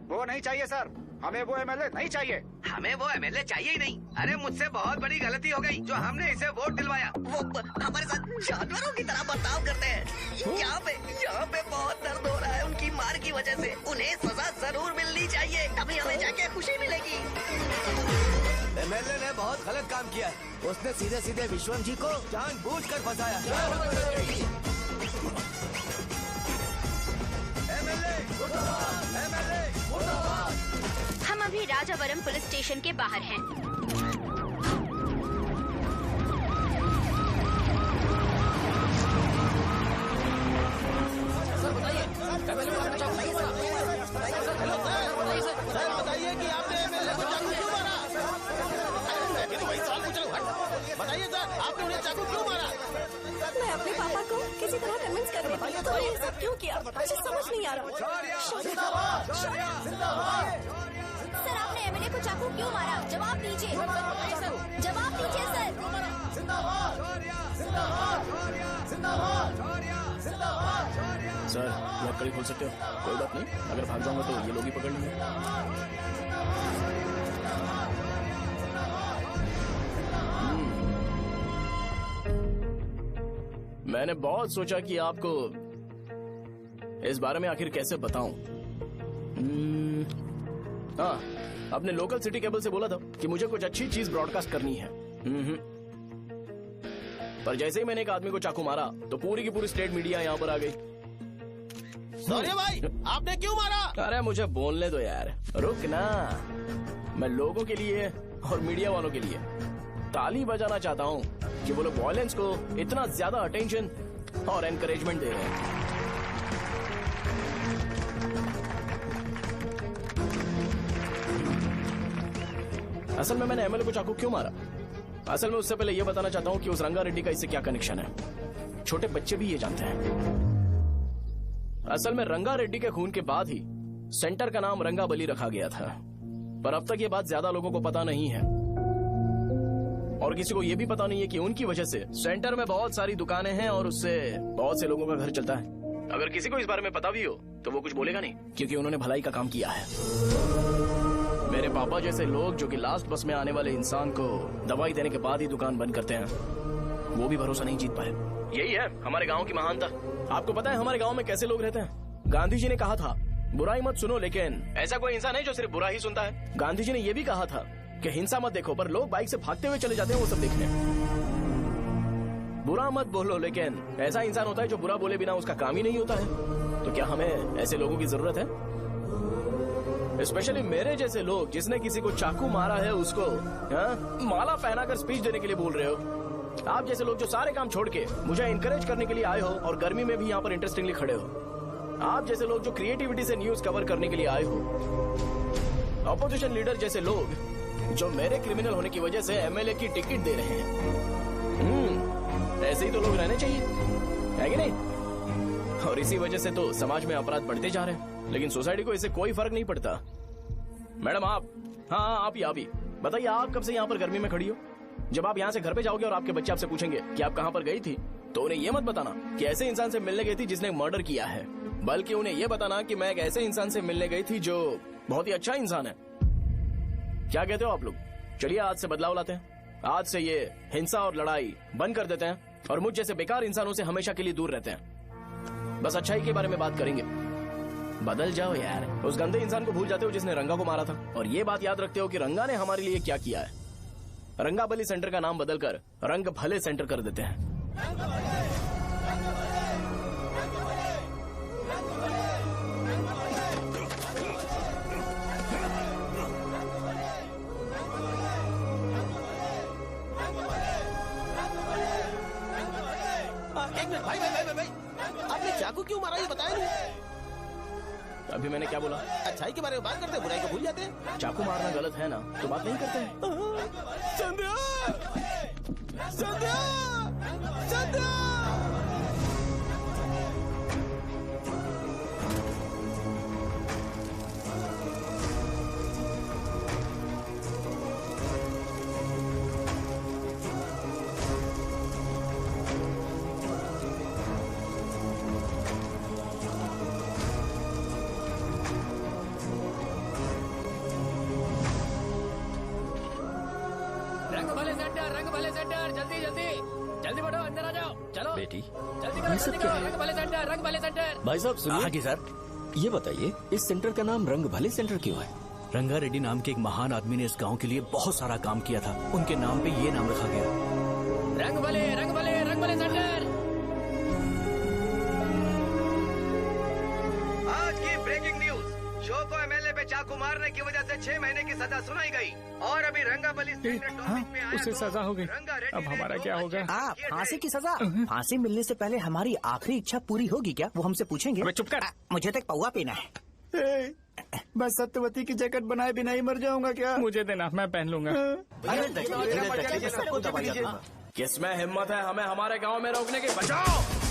वो नहीं चाहिए सर, हमें वो एमएलए नहीं चाहिए। हमें वो एमएलए चाहिए ही नहीं। अरे मुझसे बहुत बड़ी गलती हो गई जो हमने इसे वोट दिलवाया। वो हमारे साथ जानवरों की तरह बर्ताव करते हैं। यहाँ पे बहुत दर्द हो रहा है उनकी मार की वजह से। उन्हें सजा जरूर मिलनी चाहिए, तभी हमें जाके खुशी मिलेगी। एमएलए ने बहुत गलत काम किया है। उसने सीधे सीधे विश्वम जी को जानबूझकर फंसाया। हम अभी राजावरम पुलिस स्टेशन के बाहर हैं। सर बताइए कि आपने एमएलए को चाकू क्यों मारा? मैं तो वही सवाल पूछ रहा हूँ। बताइए सर, आपने उन्हें चाकू क्यों मारा? मैं अपने पापा को किसी तरह कन्विंस कर रही थी। तो ये सब क्यों किया मुझे समझ नहीं आ रहा। सर आपने एमएलए को चाकू क्यों मारा? जवाब दीजिए। जवाब दीजिए सर। सर लकड़ी खोल सकते हो? कोई बात नहीं, अगर भाग जाऊंगा तो ये लोग ही पकड़ लेंगे। मैंने बहुत सोचा कि आपको इस बारे में आखिर कैसे बताऊं। हाँ, अपने लोकल सिटी केबल से बोला था कि मुझे कुछ अच्छी चीज ब्रॉडकास्ट करनी है। पर जैसे ही मैंने एक आदमी को चाकू मारा तो पूरी की पूरी स्टेट मीडिया यहाँ पर आ गई। सॉरी भाई, आपने क्यों मारा? अरे मुझे बोलने दो यार, रुक ना। मैं लोगों के लिए और मीडिया वालों के लिए ताली बजाना चाहता हूँ कि वो लोग वायलेंस को इतना ज्यादा अटेंशन और एनकरेजमेंट दे रहे हैं। असल में मैंने एमएलए को चाकू क्यों मारा? असल में उससे पहले यह बताना चाहता हूँ कि उस रंगा रेड्डी का इससे क्या कनेक्शन है। छोटे बच्चे भी ये जानते हैं। असल में रंगा रेड्डी के खून के बाद ही सेंटर का नाम रंगाबली रखा गया था, पर अब तक ये बात ज्यादा लोगों को पता नहीं है और किसी को ये भी पता नहीं है कि उनकी वजह से सेंटर में बहुत सारी दुकानें हैं और उससे बहुत से लोगों का घर चलता है। अगर किसी को इस बारे में पता भी हो तो वो कुछ बोलेगा नहीं, क्योंकि उन्होंने भलाई का काम किया है। मेरे पापा जैसे लोग जो कि लास्ट बस में आने वाले इंसान को दवाई देने के बाद ही दुकान बंद करते हैं, वो भी भरोसा नहीं जीत पाए। यही है हमारे गांव की महानता। आपको पता है हमारे गांव में कैसे लोग रहते हैं? गांधी जी ने कहा था बुराई मत सुनो, लेकिन ऐसा कोई इंसान है जो सिर्फ बुरा ही सुनता है। गांधी जी ने यह भी कहा था कि हिंसा मत देखो, पर लोग बाइक से भागते हुए चले जाते हैं वो सब देखने। बुरा मत बोलो, लेकिन ऐसा इंसान होता है जो बुरा बोले बिना उसका काम ही नहीं होता है। तो क्या हमें ऐसे लोगों की जरूरत है? स्पेशली मेरे जैसे लोग जिसने किसी को चाकू मारा है उसको माला पहनाकर स्पीच देने के लिए बोल रहे हो। आप जैसे लोग जो सारे काम छोड़ के मुझे इंकरेज करने के लिए आए हो और गर्मी में भी यहाँ पर इंटरेस्टिंगली खड़े हो। आप जैसे लोग जो क्रिएटिविटी से न्यूज कवर करने के लिए आए हो। अपोजिशन लीडर जैसे लोग जो मेरे क्रिमिनल होने की वजह से एमएलए की टिकट दे रहे हैं। ऐसे ही तो लोग रहने चाहिए, है कि नहीं? और इसी वजह से तो समाज में अपराध बढ़ते जा रहे हैं, लेकिन सोसाइटी को इससे कोई फर्क नहीं पड़ता। मैडम आप, हाँ आप ही बताइए आप कब से यहाँ पर गर्मी में खड़ी हो? जब आप यहाँ से घर पे जाओगे और आपके बच्चे आपसे पूछेंगे कि आप कहाँ पर गई थी, तो उन्हें ये मत बताना कि ऐसे इंसान से मिलने गई थी जिसने मर्डर किया है, बल्कि उन्हें ये बताना कि मैं एक ऐसे इंसान से मिलने गई थी जो बहुत ही अच्छा इंसान है। क्या कहते हो आप लोग? चलिए आज से बदलाव लाते हैं। आज से ये हिंसा और लड़ाई बंद कर देते हैं और मुझ जैसे बेकार इंसानों से हमेशा के लिए दूर रहते हैं। बस अच्छाई के बारे में बात करेंगे। बदल जाओ यार, उस गंदे इंसान को भूल जाते हो जिसने रंगा को मारा था, और ये बात याद रखते हो कि रंगा ने हमारे लिए क्या किया है। रंगाबली सेंटर का नाम बदलकर रंग भले सेंटर कर देते हैं। एक मिनट भाई भाई भाई भाई, आपने चाकू क्यों मारा ये बताया नहीं? अभी मैंने क्या बोला? अच्छाई के बारे में बात करते हैं, बुराई को भूल जाते हैं। चाकू मारना गलत है ना, तो बात नहीं करते हैं। संध्या! संध्या! संध्या! रंग भले सेंटर, जल्दी जल्दी जल्दी बढ़ो, अंदर आ जाओ। चलो बेटी, जल्दी करो, जल्दी करो। रंग भले सेंटर, रंग भले सेंटर। भाई साहब सुनिए। हाँ जी सर। ये बताइए इस सेंटर का नाम रंग भले सेंटर क्यों है? रंगा रेड्डी नाम के एक महान आदमी ने इस गांव के लिए बहुत सारा काम किया था, उनके नाम पे ये नाम रखा गया। रंग भले सेंटर। आज की ब्रेकिंग न्यूज, शो को एमएलए पे चाकू मारने की वजह से 6 महीने की सजा सुनाई गई और अभी रंगाबली उसे सजा हो गई। अब हमारा क्या होगा? फांसी की सजा? फांसी मिलने से पहले हमारी आखिरी इच्छा पूरी होगी क्या, वो हमसे पूछेंगे? अबे चुप कर। मुझे तो एक पौवा पीना है। मैं सत्यवती की जैकेट बनाए बिना ही मर जाऊंगा क्या? मुझे देना, मैं पहन लूंगा। किसमें हिम्मत है हमें हमारे गांव में रोकने की? बचाओ!